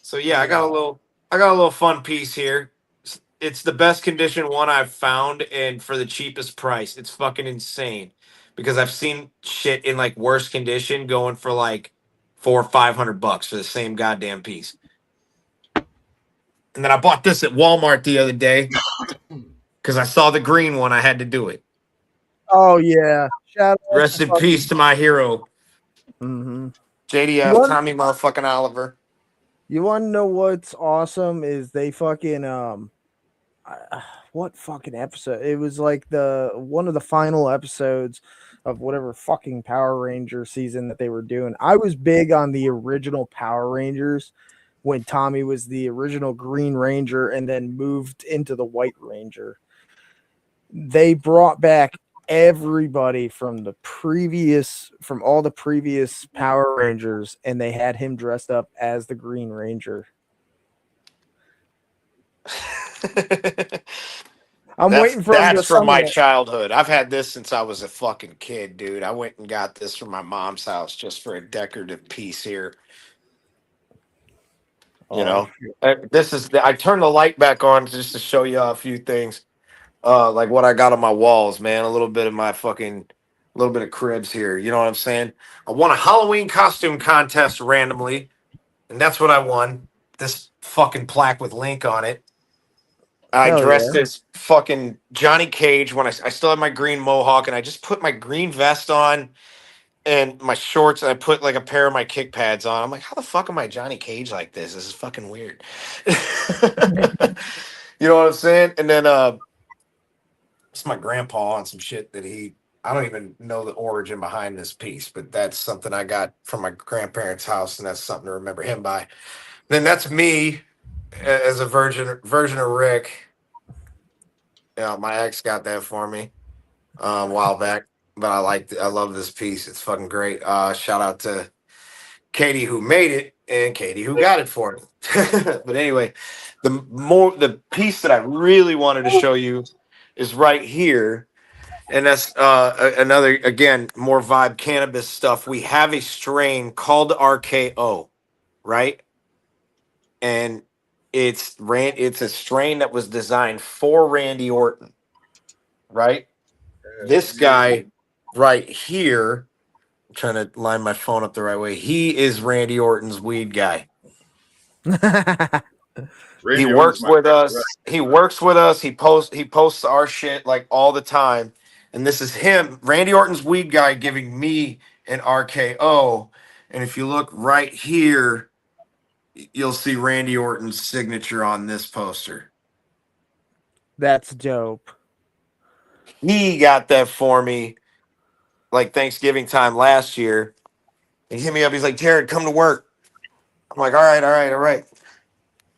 So yeah, I got a little fun piece here. It's the best condition one I've found, and for the cheapest price. It's fucking insane. Because I've seen shit in like worse condition going for like $400 or $500 for the same goddamn piece. And then I bought this at Walmart the other day because I saw the green one. I had to do it. Oh yeah. Shout out Rest in peace to my hero. Mm-hmm. JDF, Tommy motherfucking Oliver. You want to know what's awesome is they fucking what fucking episode? It was like one of the final episodes of whatever fucking Power Ranger season that they were doing. I was big on the original Power Rangers when Tommy was the original Green Ranger and then moved into the White Ranger. They brought back everybody from all the previous Power Rangers, and they had him dressed up as the Green Ranger. I'm waiting for him to That's from summon my it. childhood. I've had this since I was a fucking kid, dude. I went and got this from my mom's house just for a decorative piece here. You Oh, know, this is I turned the light back on just to show you a few things, like what I got on my walls, man. A little bit of my fucking, a little bit of cribs here. You know what I'm saying? I won a Halloween costume contest randomly, and that's what I won. This fucking plaque with Link on it. I hell dressed yeah. as fucking Johnny Cage when I still had my green mohawk, and I just put my green vest on and my shorts, and I put like a pair of my kick pads on. I'm like, how the fuck am I Johnny Cage like this? This is fucking weird. You know what I'm saying? And then it's my grandpa on some shit that I don't even know the origin behind this piece, but that's something I got from my grandparents' house, and that's something to remember him by. Then that's me as a version of Rick. Yeah, my ex got that for me a while back, but I love this piece. It's fucking great. Shout out to Katie who made it and Katie who got it for me. But anyway, the piece that I really wanted to show you is right here, and that's another, again, more vibe cannabis stuff. We have a strain called RKO, right? And it's a strain that was designed for Randy Orton, right? This guy right here, I'm trying to line my phone up the right way. He is Randy Orton's weed guy. He Randy Orton's works my with best us. He works with us. He posts our shit like all the time. And this is him, Randy Orton's weed guy, giving me an RKO. And if you look right here, you'll see Randy Orton's signature on this poster. That's dope. He got that for me like Thanksgiving time last year. He hit me up. He's like, Jared, come to work. I'm like, all right, all right, all right.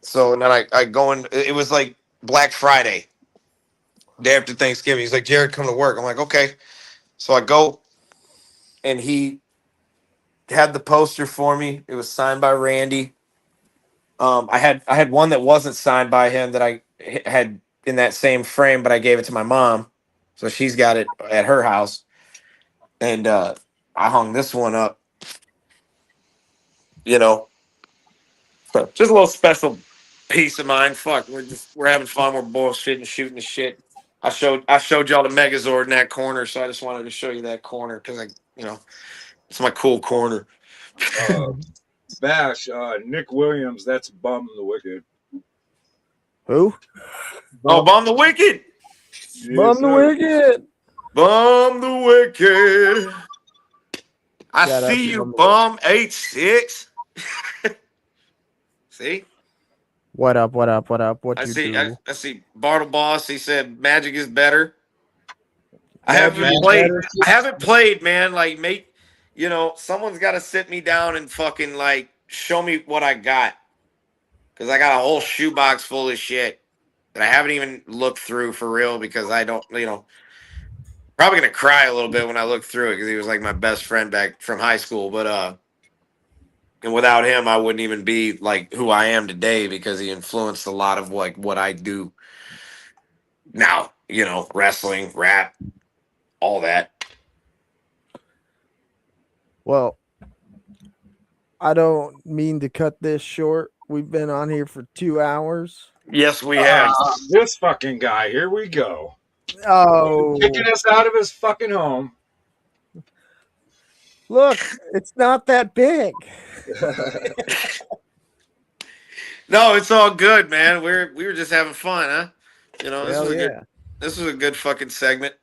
So and then I go in. It was like Black Friday, day after Thanksgiving. He's like, Jared, come to work. I'm like, okay. So I go, and he had the poster for me. It was signed by Randy. I had one that wasn't signed by him that I had in that same frame, but I gave it to my mom, so she's got it at her house. And I hung this one up. You know, so just a little special piece of mine. Fuck, we're having fun. We're bullshitting, shooting the shit. I showed y'all the Megazord in that corner, so I just wanted to show you that corner because it's my cool corner. Bash, Nick Williams, that's Bum the Wicked. Who? Oh, Bomb the Wicked! Bum the Wicked. Bomb the Wicked! I Shout out see to you, Bum the Bum 86. See? What up? What up? What up? What I you see. do? I see. Bartle Boss. He said Magic is better. I Magic haven't is played. better. I haven't played, man. Like, make someone's got to sit me down and fucking like show me what I got, because I got a whole shoebox full of shit that I haven't even looked through for real, because I don't. Probably gonna cry a little bit when I look through it, because he was like my best friend back from high school. But and without him, I wouldn't even be like who I am today, because he influenced a lot of like what I do now. Wrestling, rap, all that. Well, I don't mean to cut this short. We've been on here for 2 hours. Yes, we have. This fucking guy, here we go. Oh, Kicking us out of his fucking home. look, it's not that big. No, it's all good, man. We were just having fun, huh? Hell yeah. This was a good fucking segment.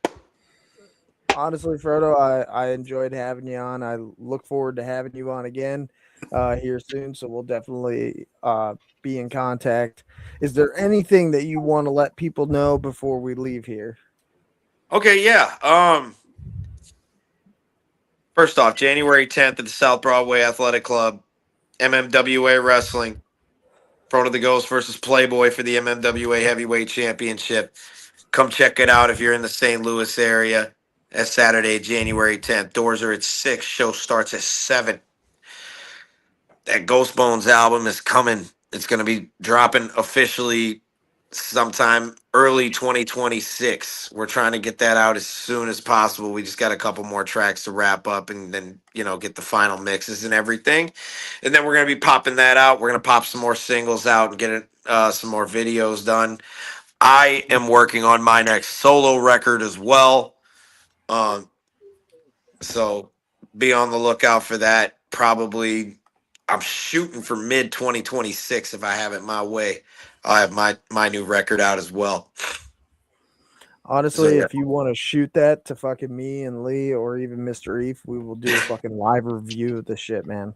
Honestly, Frodo, I enjoyed having you on. I look forward to having you on again here soon. So we'll definitely be in contact. Is there anything that you want to let people know before we leave here? Okay, yeah. First off, January 10th at the South Broadway Athletic Club, MMWA Wrestling. Frodo the Ghost versus Playboy for the MMWA Heavyweight Championship. Come check it out if you're in the St. Louis area. That's Saturday, January 10th. Doors are at 6. Show starts at 7. That Ghost Bones album is coming. It's going to be dropping officially sometime early 2026. We're trying to get that out as soon as possible. We just got a couple more tracks to wrap up and then, get the final mixes and everything. And then we're going to be popping that out. We're going to pop some more singles out and get it, some more videos done. I am working on my next solo record as well. So be on the lookout for that. Probably I'm shooting for mid 2026 if I have it my way. I have my new record out as well. Honestly, So, yeah. if you want to shoot that to fucking me and Lee or even Mr. Eve, we will do a fucking live review of the shit, man.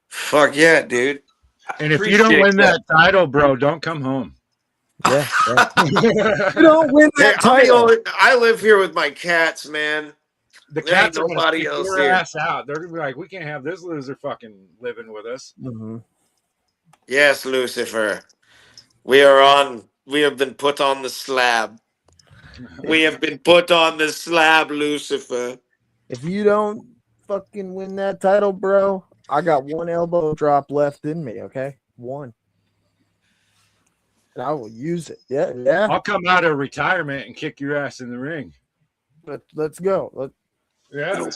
Fuck yeah, dude. And if you don't win that title, bro, don't come home. Yeah. You don't win that title. I live here with my cats, man. The There ain't cats are going to nobody kick else your here. ass out. They're going to be like, we can't have this loser fucking living with us. Mm-hmm. Yes, Lucifer. We have been put on the slab. We have been put on the slab, Lucifer. If you don't fucking win that title, bro, I got one elbow drop left in me, okay? One. And I will use it. Yeah. I'll come out of retirement and kick your ass in the ring. Let's go. Yeah.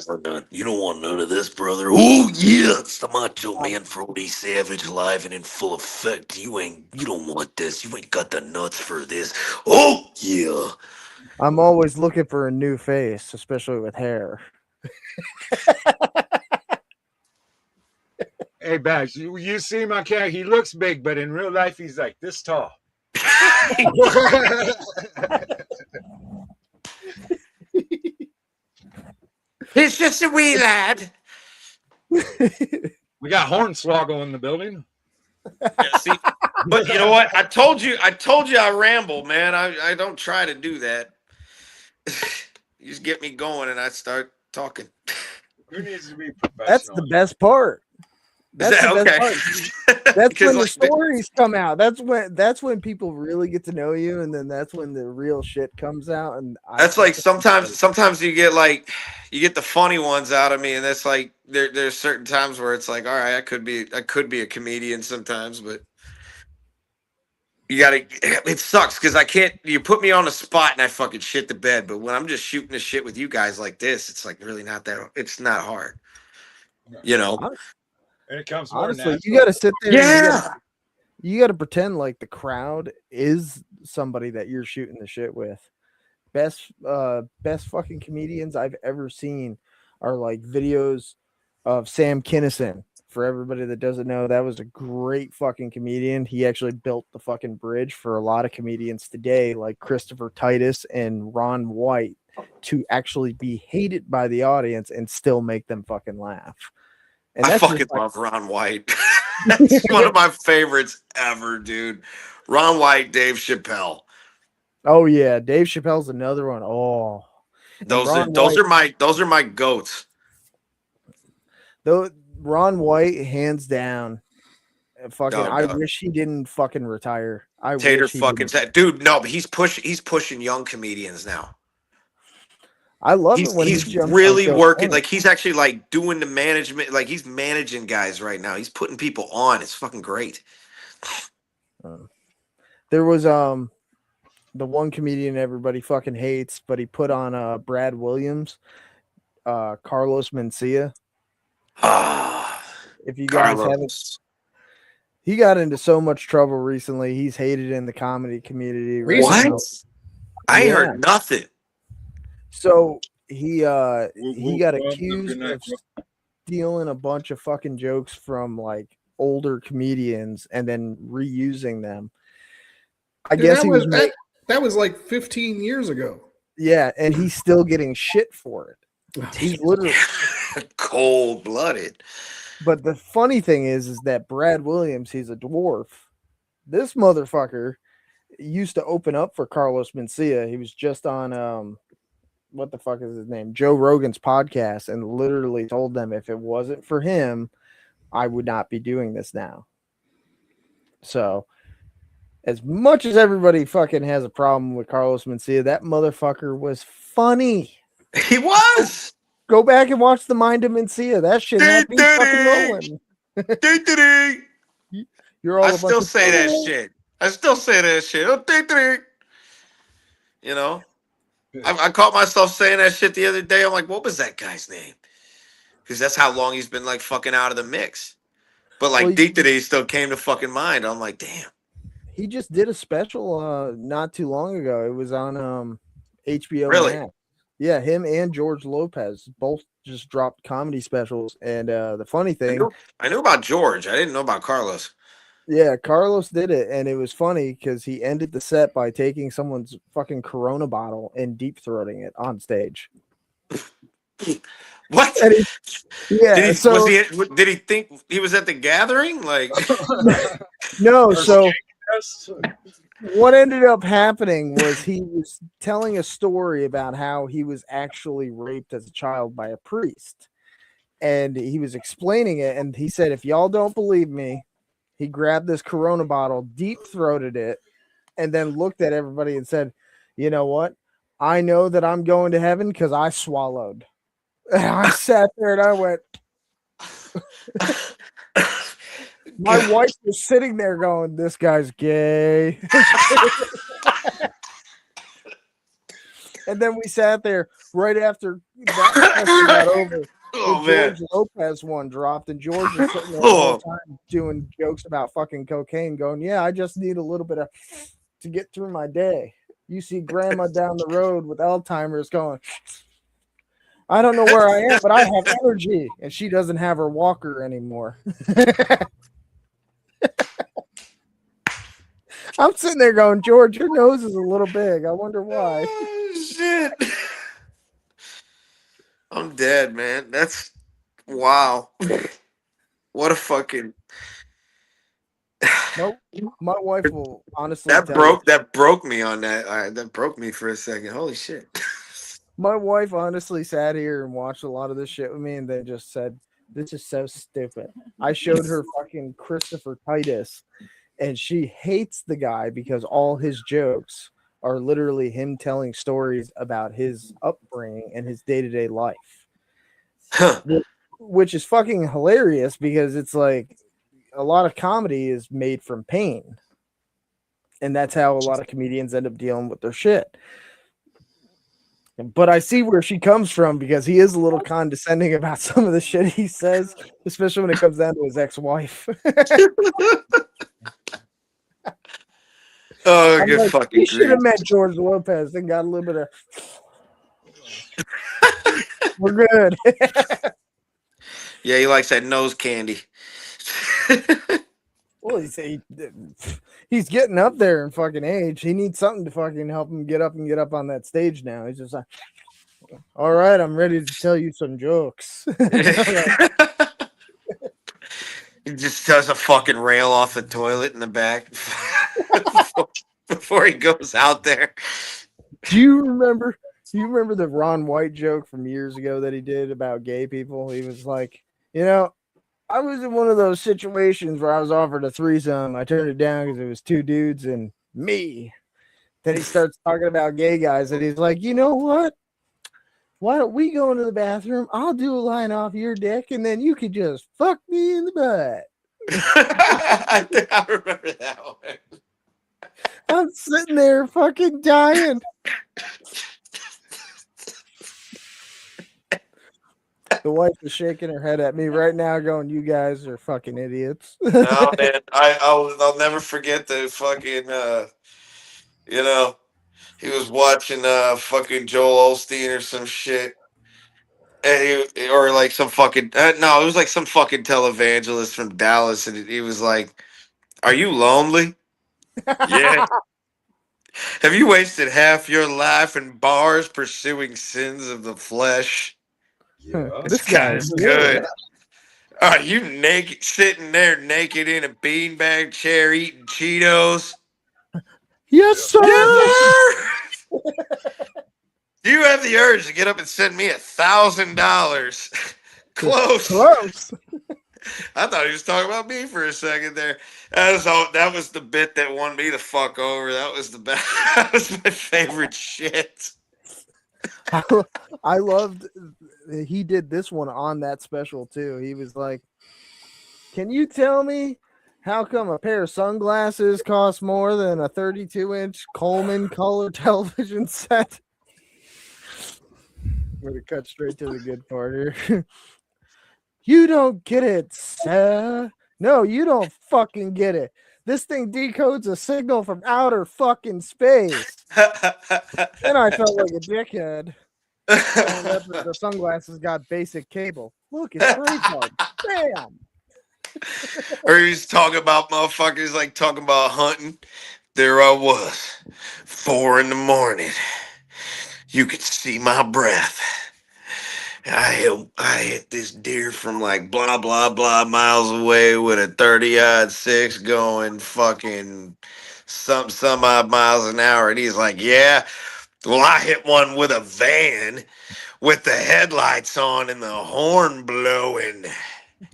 You don't want none of this, brother. Oh yeah, it's the Macho Man Frody Savage live and in full effect. You don't want this. You ain't got the nuts for this. Oh yeah. I'm always looking for a new face, especially with hair. Hey, Bags, you see my cat? He looks big, but in real life, he's like this tall. He's just a wee lad. We got Hornswoggle in the building. Yeah, see, but you know what? I told you I ramble, man. I don't try to do that. You just get me going and I start talking. Who needs to be professional? That's the best part. That's the best part. That's when the stories come out. That's when people really get to know you, and then that's when the real shit comes out. And that's like sometimes you get the funny ones out of me, and that's like there's certain times where it's like, all right, I could be a comedian sometimes, but it sucks because I can't. You put me on the spot and I fucking shit the bed. But when I'm just shooting the shit with you guys like this, it's like really not that. It's not hard, you know. And it comes more honestly, natural. you got to sit there. Yeah. You got to pretend like the crowd is somebody that you're shooting the shit with. Best fucking comedians I've ever seen are like videos of Sam Kinison. For everybody that doesn't know, that was a great fucking comedian. He actually built the fucking bridge for a lot of comedians today, like Christopher Titus and Ron White, to actually be hated by the audience and still make them fucking laugh. And I fucking love Ron White. That's one of my favorites ever, dude. Ron White, Dave Chappelle. Oh yeah, Dave Chappelle's another one. Oh, those are my goats. Though Ron White, hands down. Fucking, No. I wish he didn't fucking retire. Dude. No, but he's pushing young comedians now. I love it when he's really working. Like he's actually like doing the management. Like he's managing guys right now. He's putting people on. It's fucking great. There was the one comedian everybody fucking hates, but he put on Brad Williams, Carlos Mencia. If you guys haven't, he got into so much trouble recently. He's hated in the comedy community. What? I heard nothing. So he got accused of stealing a bunch of fucking jokes from like older comedians and then reusing them. I guess that was like 15 years ago. Yeah, and he's still getting shit for it. He's literally cold-blooded. But the funny thing is that Brad Williams, he's a dwarf. This motherfucker used to open up for Carlos Mencia. He was just on what the fuck is his name? Joe Rogan's podcast, and literally told them if it wasn't for him, I would not be doing this now. So, as much as everybody fucking has a problem with Carlos Mencia, that motherfucker was funny. He was. Go back and watch the Mind of Mencia. That shit had me fucking rolling. You're all. I still say that shit. I still say that shit. Oh, you know, I caught myself saying that shit the other day. I'm like, what was that guy's name? Because that's how long he's been like fucking out of the mix. But Well, like Dietrich still came to fucking mind. I'm like, damn. he just did a special not too long ago. It was on HBO Really? Max. Yeah, him and George Lopez both just dropped comedy specials. And the funny thing, I knew about George. I didn't know about Carlos. yeah, Carlos did it, and it was funny because he ended the set by taking someone's fucking Corona bottle and deep throating it on stage. What? And yeah, Did he think he was at the gathering? Like, no. So what ended up happening was he was telling a story about how he was actually raped as a child by a priest, and he was explaining it. And he said, "If y'all don't believe me," he grabbed this Corona bottle, deep throated it, and then looked at everybody and said, "You know what? I know that I'm going to heaven because I swallowed." And I sat there and I went, my wife was sitting there going, "This guy's gay." And then we sat there right after that got over. Oh The man. George Lopez one dropped, and George was sitting there the whole time doing jokes about fucking cocaine, going, "Yeah, I just need a little bit of to get through my day." You see grandma down the road with Alzheimer's going, "I don't know where I am, but I have energy," and she doesn't have her walker anymore. I'm sitting there going, "George, your nose is a little big. I wonder why." Oh, shit. I'm dead, man. That's wow. What a fucking My wife will honestly tell you. that broke me on that. That broke me for a second. Holy shit. My wife honestly sat here and watched a lot of this shit with me, and they just said, "This is so stupid." I showed her fucking Christopher Titus, and she hates the guy because all his jokes are literally him telling stories about his upbringing and his day-to-day life, Huh. which is fucking hilarious because it's like a lot of comedy is made from pain, and that's how a lot of comedians end up dealing with their shit. But I see where she comes from because he is a little condescending about some of the shit he says, especially when it comes down to his ex-wife. Oh, I'm good like, fucking you should have grief. met George Lopez and got a little bit of. We're good. Yeah, he likes that nose candy. Well, he's getting up there in fucking age. He needs something to fucking help him get up on that stage now. He's just like, "All right, I'm ready to tell you some jokes." He just does a fucking rail off the toilet in the back before he goes out there. Do you remember the Ron White joke from years ago that he did about gay people? He was like, I was in one of those situations where I was offered a threesome. I turned it down because it was two dudes and me. Then he starts talking about gay guys, and he's like, "You know what? Why don't we go into the bathroom? I'll do a line off your dick, and then you could just fuck me in the butt." I think I remember that one. I'm sitting there fucking dying. The wife is shaking her head at me right now, going, "You guys are fucking idiots." No, man, I'll never forget the fucking he was watching fucking Joel Osteen or some shit. And or like some fucking no, it was like some fucking televangelist from Dallas, and he was like, "Are you lonely? Yeah. Have you wasted half your life in bars pursuing sins of the flesh? Yeah. This guy It's is good. Are you naked, sitting there naked in a beanbag chair eating Cheetos? Yes, sir. Yes, sir. Do you have the urge to get up and send me $1,000? Close. I thought he was talking about me for a second there. That was the bit that won me the fuck over. That was the best. That was my favorite shit. I loved. He did this one on that special too. He was like, "Can you tell me How come a pair of sunglasses costs more than a 32-inch Coleman color television set? We're gonna cut straight to the good part here. You don't get it, sir. No, you don't fucking get it. This thing decodes a signal from outer fucking space. Then I felt like a dickhead. The sunglasses got basic cable. Look, it's Braveheart. Bam. Or he's talking about motherfuckers like talking about hunting. There I was, 4 a.m. You could see my breath. I hit this deer from like blah blah blah miles away with a 30-06 going fucking some odd miles an hour, and he's like, yeah. Well, I hit one with a van with the headlights on and the horn blowing,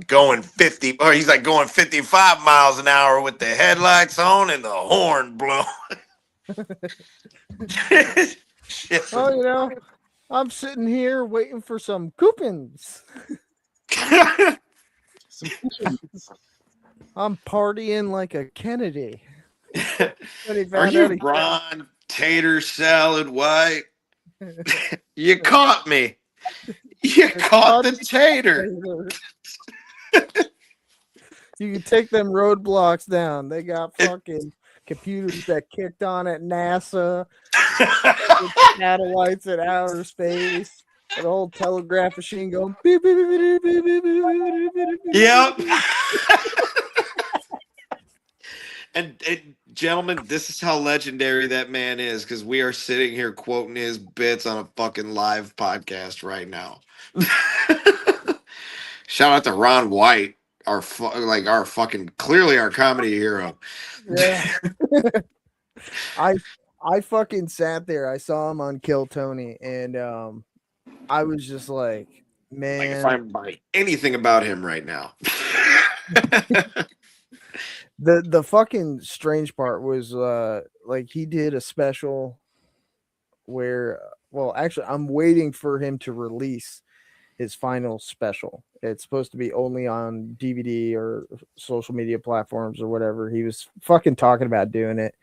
going 50. Or he's like going 55 miles an hour with the headlights on and the horn blowing. Shit. Oh, you know, I'm sitting here waiting for some coupons. I'm partying like a Kennedy. Are you Ron Tater Salad White? You caught me. You caught the tater. You can take them roadblocks down. They got fucking computers that kicked on at NASA, satellites at outer space, an old telegraph machine going beep, beep, beep, beep, beep, beep, beep, beep, beep. Yep. And gentlemen, this is how legendary that man is, because we are sitting here quoting his bits on a fucking live podcast right now. Shout out to Ron White, our fucking clearly our comedy hero. Yeah. I fucking sat there. I saw him on Kill Tony, and I was just like, man. Like if I'm buying anything about him right now. The fucking strange part was like he did a special where, well, actually I'm waiting for him to release his final special. It's supposed to be only on DVD or social media platforms or whatever. He was fucking talking about doing it,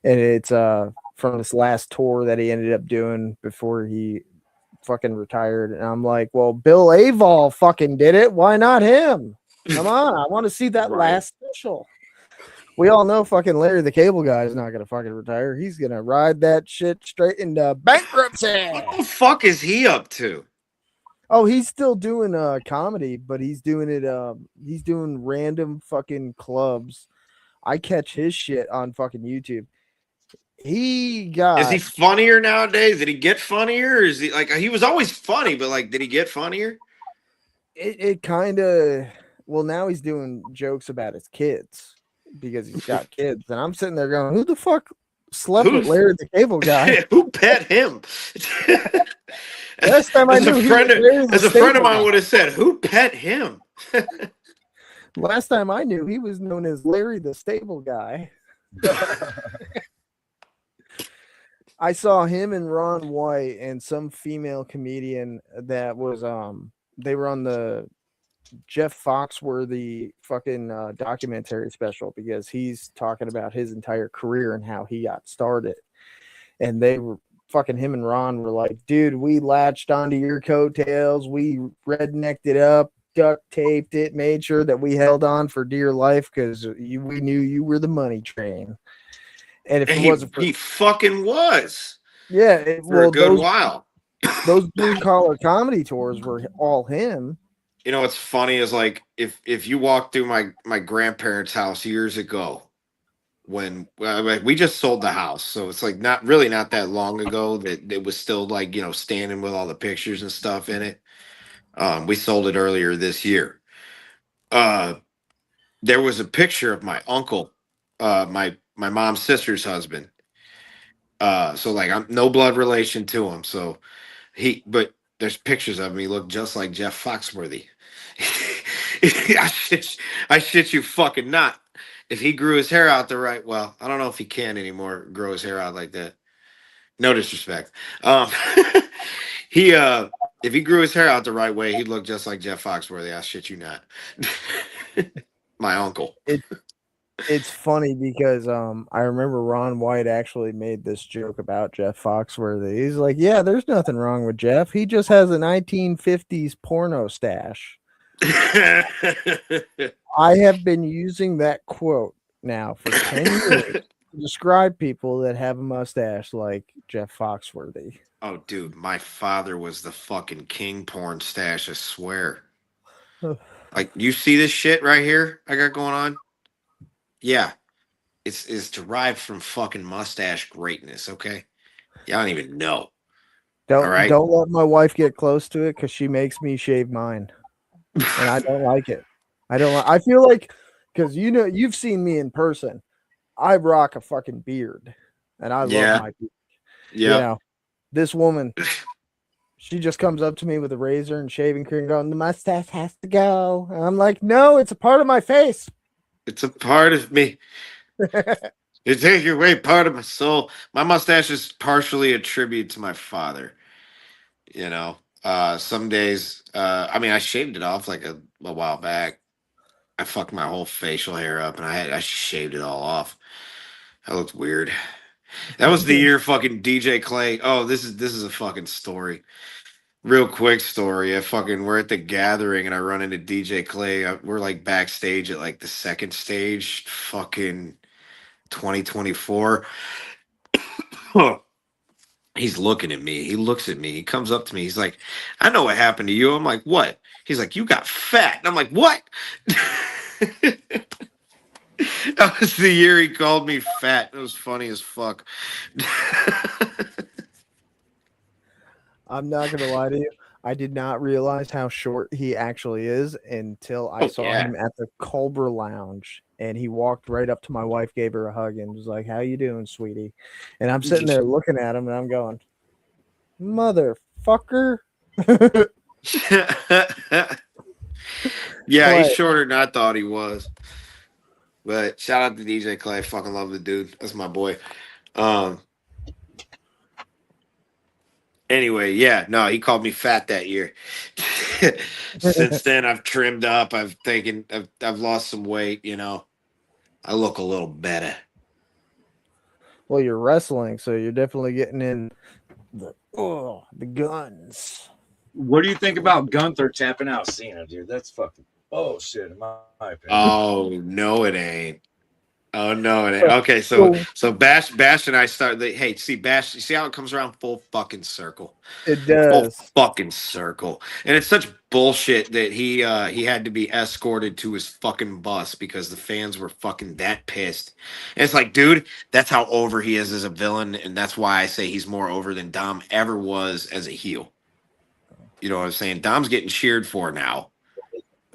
and it's from this last tour that he ended up doing before he fucking retired. And I'm like, well, Bill Avall fucking did it. Why not him? Come on, I want to see that last special. We all know fucking Larry the Cable Guy is not gonna fucking retire. He's gonna ride that shit straight into bankruptcy. What the fuck is he up to? Oh, he's still doing comedy, but he's doing it. He's doing random fucking clubs. I catch his shit on fucking YouTube. Is he funnier nowadays? Did he get funnier? Or is he like he was always funny, but like, did he get funnier? It kind of. Well, now he's doing jokes about his kids because he's got kids, and I'm sitting there going, "Who the fuck slept with Larry the Cable Guy? Who pet him?" Last time I knew, as a friend of mine would have said, "Who pet him?" Last time I knew, he was known as Larry the Stable Guy. I saw him and Ron White and some female comedian that was they were on the Jeff Foxworthy fucking documentary special, because he's talking about his entire career and how he got started. And they were fucking, him and Ron were like, dude, we latched onto your coattails, we rednecked it up, duct taped it, made sure that we held on for dear life because we knew you were the money train. And if it wasn't for, he fucking was. Yeah, for a good while. Those blue collar comedy tours were all him. You know what's funny is like if you walk through my grandparents' house years ago, when we just sold the house, so it's like not that long ago that it was still like, you know, standing with all the pictures and stuff in it. We sold it earlier this year. There was a picture of my uncle, my mom's sister's husband. So like I'm no blood relation to him. So but there's pictures of him. He looked just like Jeff Foxworthy. I shit you fucking not. If he grew his hair out the right, well, I don't know if he can anymore grow his hair out like that. No disrespect. If he grew his hair out the right way, he'd look just like Jeff Foxworthy. I shit you not. My uncle. It's funny because I remember Ron White actually made this joke about Jeff Foxworthy. He's like, "Yeah, there's nothing wrong with Jeff. He just has a 1950s porno stash." I have been using that quote now for 10 years to describe people that have a mustache like Jeff Foxworthy. Oh, dude, my father was the fucking king porn stash, I swear. Like, you see this shit right here I got going on? Yeah, it's derived from fucking mustache greatness, okay? Y'all don't even know. All right? Don't let my wife get close to it because she makes me shave mine, and I don't like it. I feel like because you've seen me in person. I rock a fucking beard, and I love Yeah. my beard. Yeah. This woman, she just comes up to me with a razor and shaving cream, going, "The mustache has to go." And I'm like, "No, it's a part of my face." It's a part of me. You take away part of my soul. My mustache is partially a tribute to my father. You know, some days, I mean, I shaved it off like a while back. I fucked my whole facial hair up, and I shaved it all off. I looked weird. That was the year fucking DJ Clay. Oh, this is a fucking story. Real quick story. We're at the gathering and I run into DJ Clay. We're like backstage at like the second stage, fucking 2024. He's looking at me. He looks at me. He comes up to me. He's like, "I know what happened to you." I'm like, "What?" He's like, "You got fat." And I'm like, "What?" That was the year he called me fat. It was funny as fuck. I'm not gonna lie to you. I did not realize how short he actually is until I Oh, saw yeah. him at the Culver Lounge, and he walked right up to my wife, gave her a hug, and was like, "How you doing, sweetie?" And I'm sitting there looking at him, and I'm going, "Motherfucker!" Yeah, he's But shorter than I thought he was. But shout out to DJ Clay. I fucking love the dude. That's my boy. Anyway, yeah, no, he called me fat that year. Since then, I've trimmed up. I've lost some weight. You know, I look a little better. well, you're wrestling, so you're definitely getting in the guns. What do you think about Gunther tapping out Cena, dude? That's fucking bullshit in my opinion. Oh no, it ain't. Oh no, it ain't. Okay, so Bash and I start. Hey, see Bash. You see how it comes around full fucking circle. It Full does. fucking circle. And it's such bullshit that he had to be escorted to his fucking bus because the fans were fucking that pissed. And it's like, dude, that's how over he is as a villain, and that's why I say he's more over than Dom ever was as a heel. You know what I'm saying? Dom's getting cheered for now,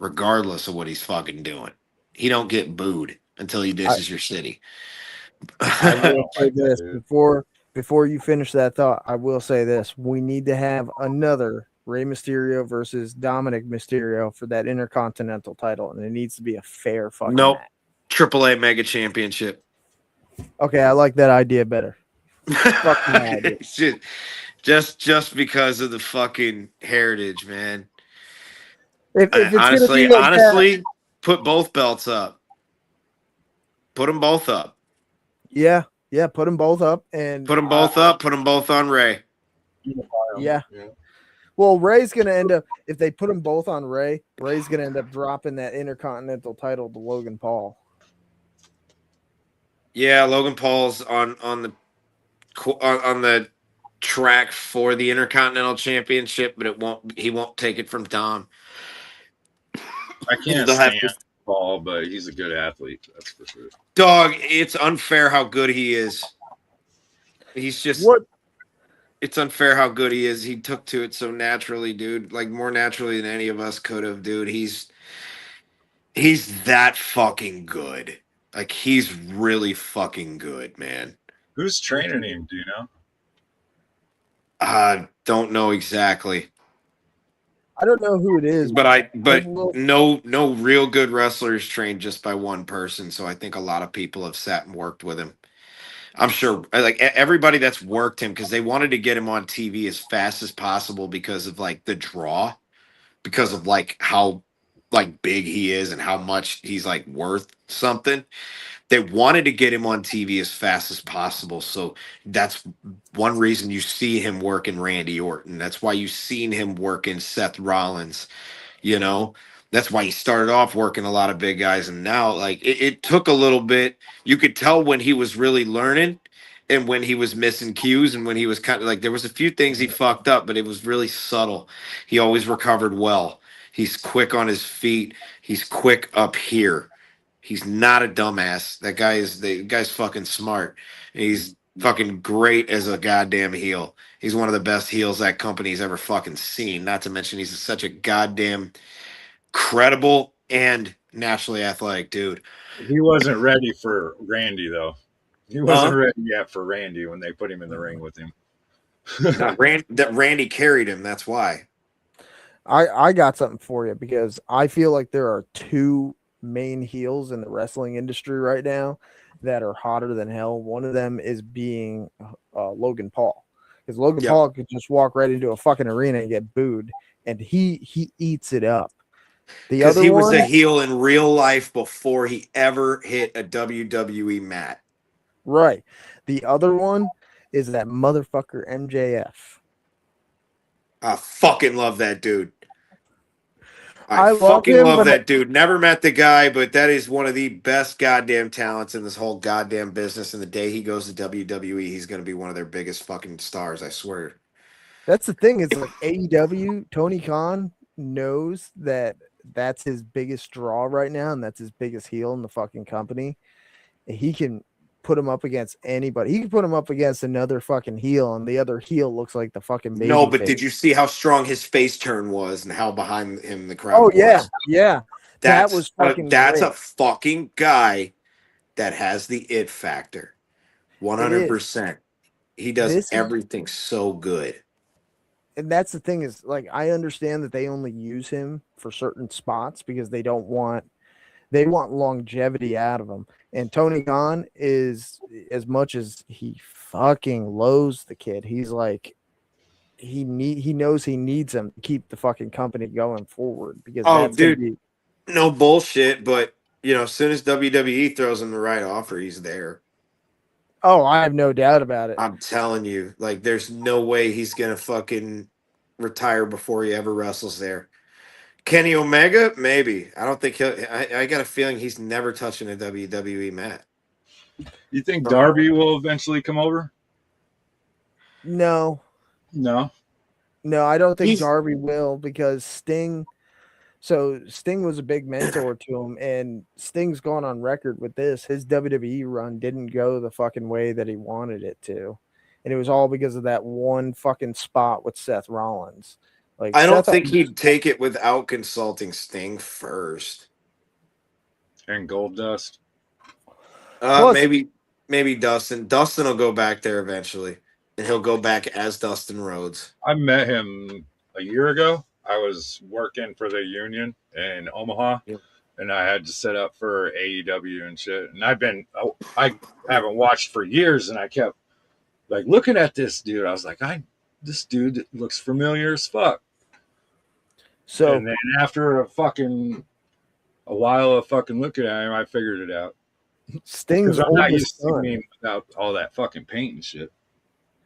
regardless of what he's fucking doing. He don't get booed until he disses your city. I will say like that, this dude. before you finish that thought. I will say this: we need to have another Rey Mysterio versus Dominic Mysterio for that Intercontinental title, and it needs to be a fair fucking Nope. match. AAA Mega Championship. Okay, I like that idea better. Fucking idea. just because of the fucking heritage, man. If it's Honestly, gonna be like that, put both belts up. Put them both up. yeah, put them both up and Put them both up. Put them both on Ray. yeah. Well, Ray's gonna end up if they put them both on Ray. Ray's gonna end up dropping that Intercontinental title to Logan Paul. Yeah, Logan Paul's on the track for the Intercontinental Championship, but he won't take it from Dom. I can't They'll have stand to- Paul, but he's a good athlete. That's for sure. Dog, it's unfair how good he is. He's just it's unfair how good he is. He took to it so naturally, dude. Like more naturally than any of us could have, dude. He's that fucking good. Like he's really fucking good, man. Who's training him? Do you know? I don't know exactly. I don't know who it is, But no real good wrestler is trained just by one person. So I think a lot of people have sat and worked with him. I'm sure like everybody that's worked him because they wanted to get him on TV as fast as possible because of like the draw, because of like how like big he is and how much he's like worth something. They wanted to get him on TV as fast as possible. So that's one reason you see him working Randy Orton. That's why you've seen him working Seth Rollins. You know, that's why he started off working a lot of big guys. And now, like, it took a little bit. You could tell when he was really learning and when he was missing cues and when he was kind of like, there was a few things he fucked up, but it was really subtle. He always recovered well. He's quick on his feet. He's quick up here. He's not a dumbass. The guy's fucking smart. And he's fucking great as a goddamn heel. He's one of the best heels that company's ever fucking seen. Not to mention he's such a goddamn credible and naturally athletic dude. He wasn't ready for Randy though. He wasn't ready yet for Randy when they put him in the ring with him. Randy carried him. That's why. I got something for you because I feel like there are two main heels in the wrestling industry right now that are hotter than hell. One of them is being Logan Paul, because Logan Paul could just walk right into a fucking arena and get booed, and he eats it up. Because he was a heel in real life before he ever hit a WWE mat. Right. The other one is that motherfucker MJF. I fucking love that dude. I fucking love that dude. Never met the guy, but that is one of the best goddamn talents in this whole goddamn business. And the day he goes to WWE, he's going to be one of their biggest fucking stars, I swear. That's the thing is like AEW, Tony Khan knows that that's his biggest draw right now, and that's his biggest heel in the fucking company. And he can put him up against anybody. He can put him up against another fucking heel, and the other heel looks like the fucking baby. No, but did you see how strong his face turn was and how behind him the crowd? Oh yeah, was? yeah. That was fucking. That's great. a fucking guy that has the it factor. 100%. He does everything so good. And that's the thing is, like, I understand that they only use him for certain spots because they want longevity out of him. And Tony Khan is, as much as he fucking loathes the kid, he's like, he knows he needs him to keep the fucking company going forward because no bullshit, but you know, as soon as WWE throws him the right offer, he's there. Oh, I have no doubt about it. I'm telling you, like, there's no way he's gonna fucking retire before he ever wrestles there. Kenny Omega, maybe. I don't think he'll. I got a feeling he's never touching a WWE mat. You think Darby will eventually come over? No, I don't think Darby will because Sting. So Sting was a big mentor to him, and Sting's gone on record with this. His WWE run didn't go the fucking way that he wanted it to, and it was all because of that one fucking spot with Seth Rollins. Like, I don't think he'd take it without consulting first. And Goldust. Maybe Dustin. Dustin will go back there eventually, and he'll go back as Dustin Rhodes. I met him a year ago. I was working for the union in Omaha, and I had to set up for AEW and shit. And I haven't watched for years, and I kept like looking at this dude. I was like, this dude looks familiar as fuck. So, and then after a while of fucking looking at him, I figured it out. Sting's I'm not oldest used to son. seeing him without all that fucking paint and shit.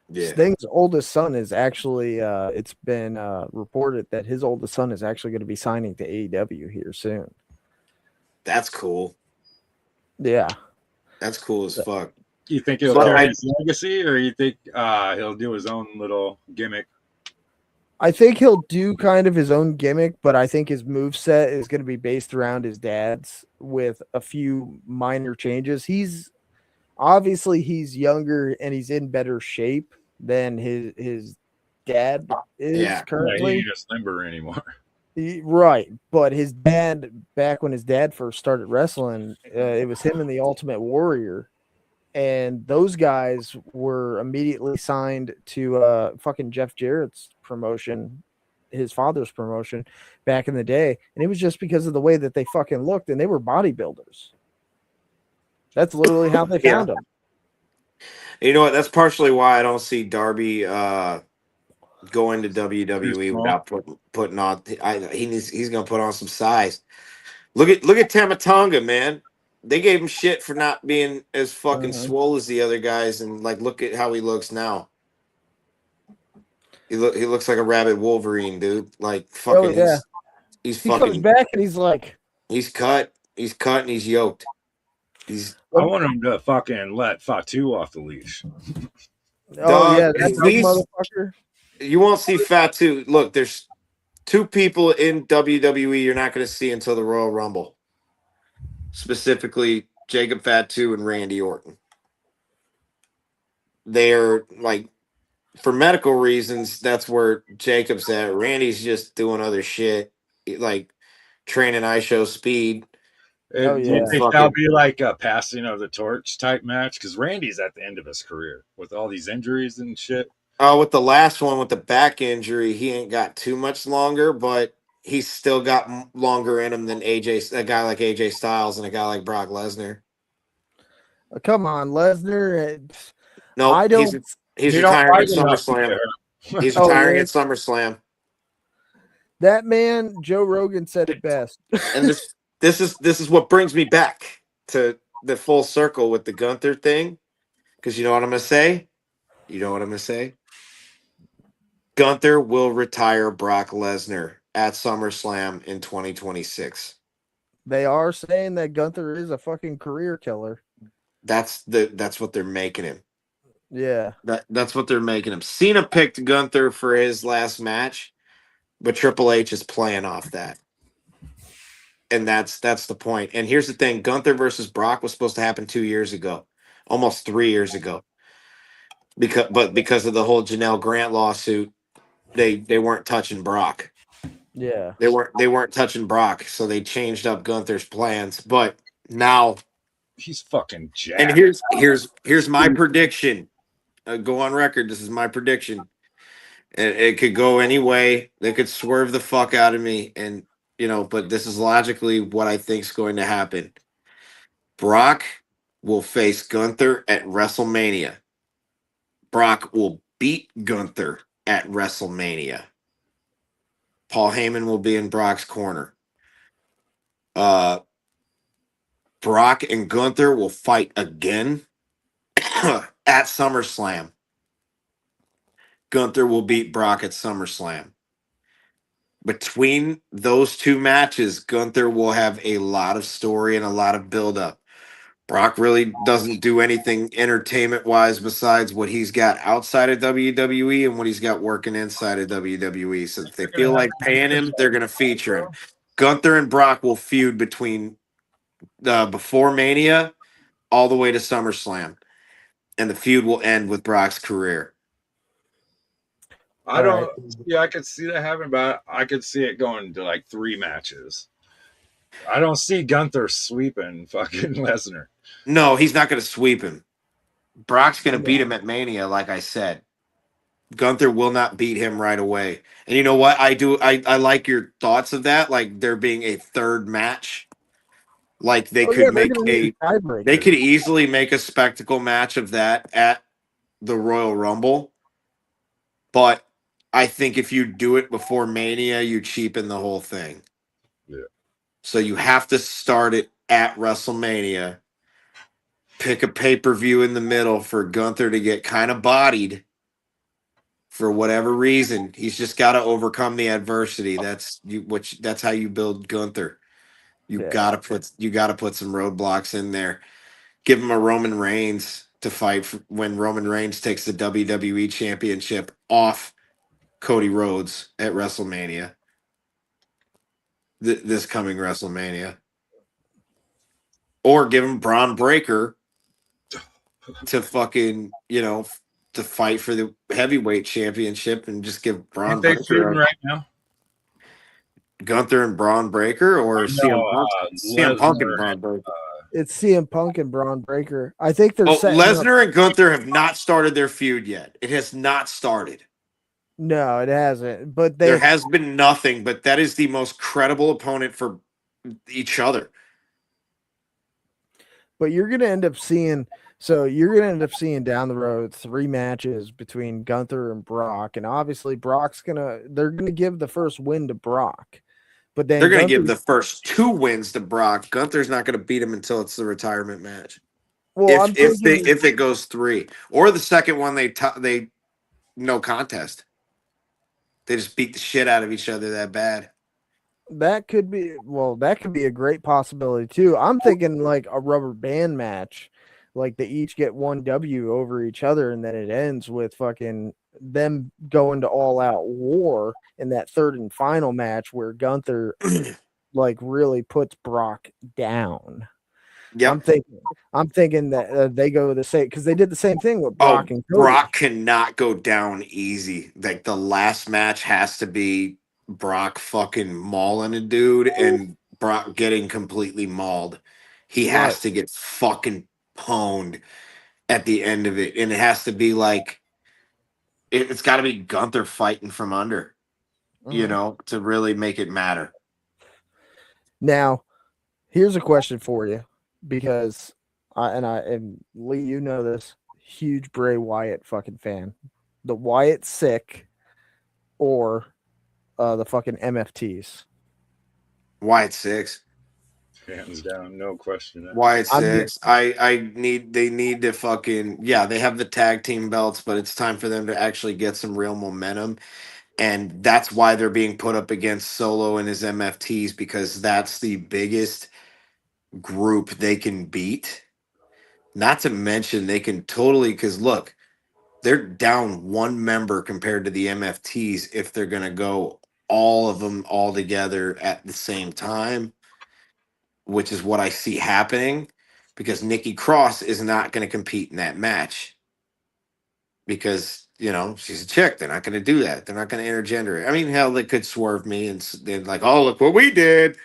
Yeah. Sting's oldest son is actually, it's been reported that his oldest son is actually going to be signing to AEW here soon. That's cool. Yeah. That's cool as fuck. You think he'll carry his legacy, or you think he'll do his own little gimmick? I think he'll do kind of his own gimmick, but I think his moveset is going to be based around his dad's with a few minor changes. He's younger and he's in better shape than his dad is currently. Yeah, he ain't limber anymore. Right, but his dad, back when his dad first started wrestling, it was him and the Ultimate Warrior, and those guys were immediately signed to fucking Jeff Jarrett's promotion, his father's promotion back in the day, and it was just because of the way that they fucking looked, and they were bodybuilders. That's literally how they found them. You know what? That's partially why I don't see Darby going to WWE small. without putting on. He's gonna put on some size. Look at Tamatonga, man. They gave him shit for not being as fucking swole as the other guys, and like look at how he looks now. He looks like a rabid Wolverine, dude. Like fucking, yeah. he's He comes fucking, back and he's like, he's cut, and he's yoked. He's I want him to fucking let Fatu off the leash. oh yeah, dog. that big motherfucker. You won't see Fatu. Look, there's two people in WWE you're not going to see until the Royal Rumble. Specifically, Jacob Fatu and Randy Orton. They're like, for medical reasons, that's where Jacob's at. Randy's just doing other shit, like training ISHO speed. Oh, Do yeah. you think that'll be like a passing of the torch type match? Because Randy's at the end of his career with all these injuries and shit. Oh, with the last one with the back injury, he ain't got too much longer, but he's still got longer in him than a guy like AJ Styles and a guy like Brock Lesnar. Come on, Lesnar. No, I don't. he's He don't retiring fight at enough to SummerSlam. get He's Oh, retiring really? at SummerSlam. That man, Joe Rogan said it best. And this is what brings me back to the full circle with the Gunther thing. Because you know what I'm gonna say? You know what I'm gonna say? Gunther will retire Brock Lesnar at SummerSlam in 2026. They are saying that Gunther is a fucking career killer. That's what they're making him. Yeah. That's what they're making him. Cena picked Gunther for his last match, but Triple H is playing off that. And that's the point. And here's the thing: Gunther versus Brock was supposed to happen 2 years ago, almost 3 years ago. Because of the whole Janelle Grant lawsuit, they weren't touching Brock. Yeah. They weren't touching Brock, so they changed up Gunther's plans. But now, he's fucking jacked. and here's my prediction. Go on record. This is my prediction. And it could go any way. They could swerve the fuck out of me, and but this is logically what I think is going to happen. Brock will face Gunther at WrestleMania. Brock will beat Gunther at WrestleMania. Paul Heyman will be in Brock's corner. Brock and Gunther will fight again at SummerSlam. Gunther will beat Brock at SummerSlam. Between those two matches, Gunther will have a lot of story and a lot of buildup. Brock really doesn't do anything entertainment-wise besides what he's got outside of WWE and what he's got working inside of WWE. So if they feel like paying him, they're going to feature him. Gunther and Brock will feud between before Mania all the way to SummerSlam. And the feud will end with Brock's career. I don't. Yeah, I could see that happening, but I could see it going to like 3 matches. I don't see Gunther sweeping fucking Lesnar. No, he's not going to sweep him. Brock's going to beat him at Mania, like I said. Gunther will not beat him right away. And you know what? I like your thoughts of that, like there being a third match. Like they they could easily make a spectacle match of that at the Royal Rumble. But I think if you do it before Mania, you cheapen the whole thing. Yeah. So you have to start it at WrestleMania. Pick a pay-per-view in the middle for Gunther to get kind of bodied for whatever reason. He's just got to overcome the adversity. That's how you build Gunther. You gotta put some roadblocks in there. Give him a Roman Reigns to fight when Roman Reigns takes the WWE Championship off Cody Rhodes at WrestleMania. This coming WrestleMania. Or give him Braun Breaker to fucking, to fight for the heavyweight championship and just give Braun Breaker right now. Gunther and Braun Breaker or CM Punk and Braun Breaker. It's CM Punk and Braun Breaker. I think they're Lesnar and Gunther have not started their feud yet. It has not started. No, it hasn't. But there has been nothing, but that is the most credible opponent for each other. But you're gonna end up seeing. So you're gonna end up seeing down the road 3 matches between Gunther and Brock, and obviously they're gonna give the first win to Brock, but then They're going to Gunther. give the first 2 wins to Brock. Gunther's not going to beat him until it's the retirement match. Well, I'm thinking If it goes 3, or the second one they no contest. They just beat the shit out of each other that bad. that could be a great possibility too. I'm thinking like a rubber band match, like they each get 1 W over each other, and then it ends with fucking them going to all out war in that third and final match where Gunther like really puts Brock down. Yep. I'm thinking that they go the same because they did the same thing with Oh, Brock and Cody. Brock cannot go down easy. Like the last match has to be Brock fucking mauling a dude and Brock getting completely mauled. He has Right. to get fucking pwned at the end of it. And it has to be like it's got to be Gunther fighting from under, you know, to really make it matter. Now, here's a question for you, because and Lee, you know this, huge Bray Wyatt fucking fan. The Wyatt sick or the fucking MFTs? Wyatt 6. Hands down, no question. Wyatt I'm 6. They need to fucking, yeah, they have the tag team belts, but it's time for them to actually get some real momentum. And that's why they're being put up against Solo and his MFTs, because that's the biggest group they can beat. Not to mention they can totally, because look, they're down 1 member compared to the MFTs if they're going to go all of them all together at the same time, which is what I see happening, because Nikki Cross is not going to compete in that match because, you know, she's a chick. They're not going to do that. They're not going to intergender it. I mean, hell, they could swerve me and they're like, oh, look what we did.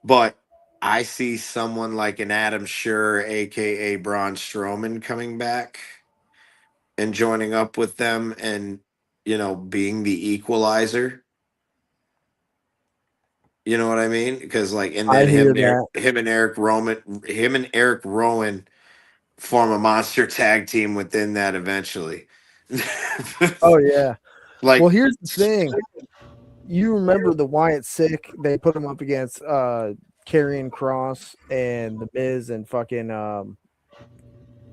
But I see someone like an Adam Scherr, aka Braun Strowman, coming back and joining up with them and, you know, being the equalizer. You know what I mean? Because like, and I then hear that. him and Eric Rowan form a monster tag team within that eventually. Oh yeah. Like, Well, here's the thing. You remember the Wyatt sick? They put him up against Karrion Kross and the Miz and fucking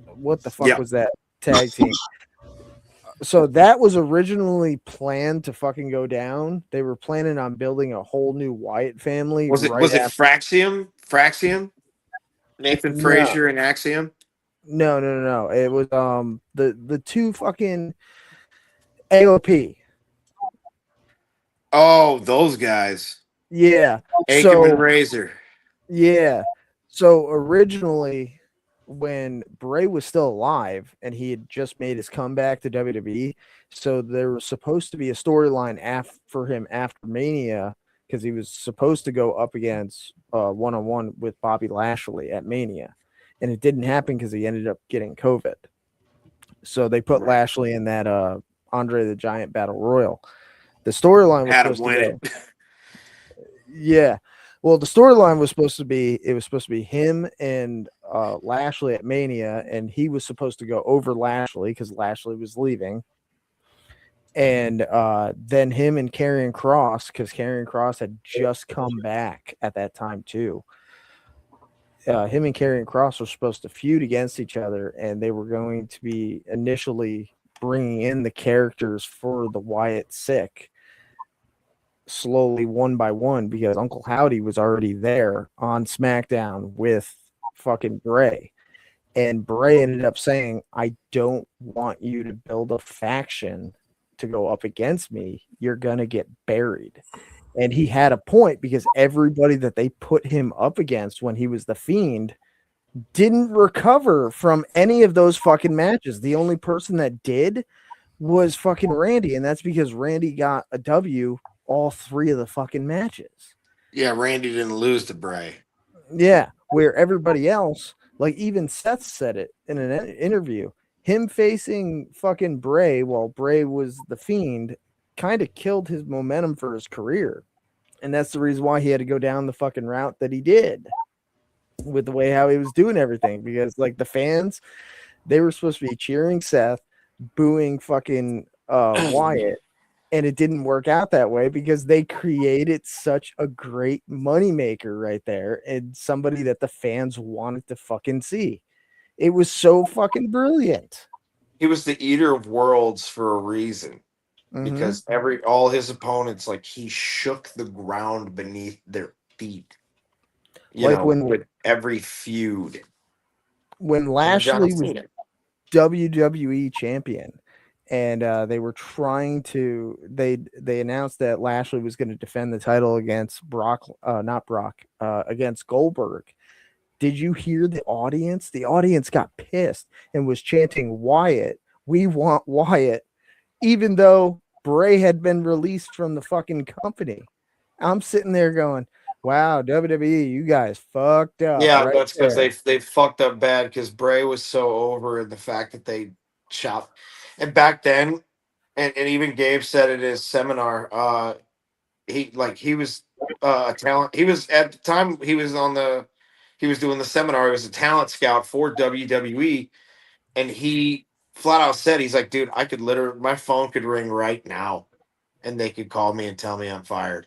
what the fuck yeah, was that tag team? So that was originally planned to fucking go down. They were planning on building a whole new Wyatt family. was it after. Fraxium? Nathan No. Frazier and Axiom? No. It was the 2 fucking AOP. Oh, those guys. Yeah. Akam and Razor. Yeah. So originally, when Bray was still alive and he had just made his comeback to WWE, so there was supposed to be a storyline for him after Mania, because he was supposed to go up against one-on-one with Bobby Lashley at Mania, and it didn't happen because he ended up getting COVID. So they put Lashley in that Andre the Giant Battle Royal. The storyline was Had him supposed to win go. it. Yeah. Well, the storyline was supposed to be him and Lashley at Mania, and he was supposed to go over Lashley because Lashley was leaving. And then him and Karrion Kross, because Karrion Kross had just come back at that time too. Him and Karrion Kross were supposed to feud against each other, and they were going to be initially bringing in the characters for the Wyatt sick slowly, one by one, because Uncle Howdy was already there on SmackDown with fucking Bray. And Bray ended up saying, I don't want you to build a faction to go up against me. You're going to get buried. And he had a point, because everybody that they put him up against when he was the Fiend didn't recover from any of those fucking matches. The only person that did was fucking Randy. And that's because Randy got a W all 3 of the fucking matches. Yeah, Randy didn't lose to Bray. Yeah, where everybody else, like even Seth said it in an interview, him facing fucking Bray while Bray was the Fiend kind of killed his momentum for his career. And that's the reason why he had to go down the fucking route that he did. with the way how he was doing everything, because like the fans, they were supposed to be cheering Seth, booing fucking Wyatt, and it didn't work out that way because they created such a great moneymaker right there and somebody that the fans wanted to fucking see. It was so fucking brilliant. He was the eater of worlds for a reason. Mm-hmm. Because all his opponents, like, he shook the ground beneath their feet. Like when with every feud. John Lashley was Cena. WWE champion, and they were trying to they announced that Lashley was going to defend the title against Brock, not Brock, against Goldberg. Did you hear the audience? The audience got pissed and was chanting Wyatt. We want Wyatt, even though Bray had been released from the fucking company. I'm sitting there going, wow, WWE, you guys fucked up. Yeah, Right that's because there. they fucked up bad because Bray was so over in the fact that they chopped. And back then, and even Gabe said at his seminar, he was a talent. He was at the time he was doing the seminar. He was a talent scout for WWE, and he flat out said, he's like, dude, I could literally, my phone could ring right now, and they could call me and tell me I'm fired.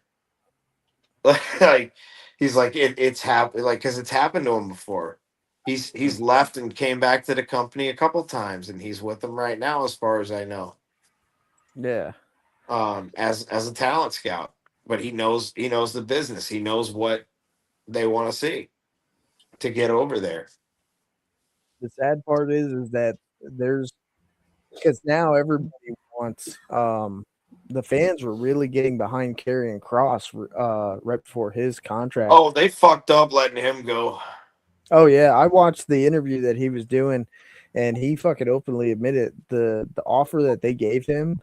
Like, he's like, it's happened, like, because it's happened to him before. He's left and came back to the company a couple times, and he's with them right now, as far as I know. Yeah. As a talent scout, but he knows the business. He knows what they want to see to get over there. The sad part is that there's, because now everybody wants the fans were really getting behind Karrion Cross right before his contract. Oh, they fucked up letting him go. Oh yeah, I watched the interview that he was doing, and he fucking openly admitted the offer that they gave him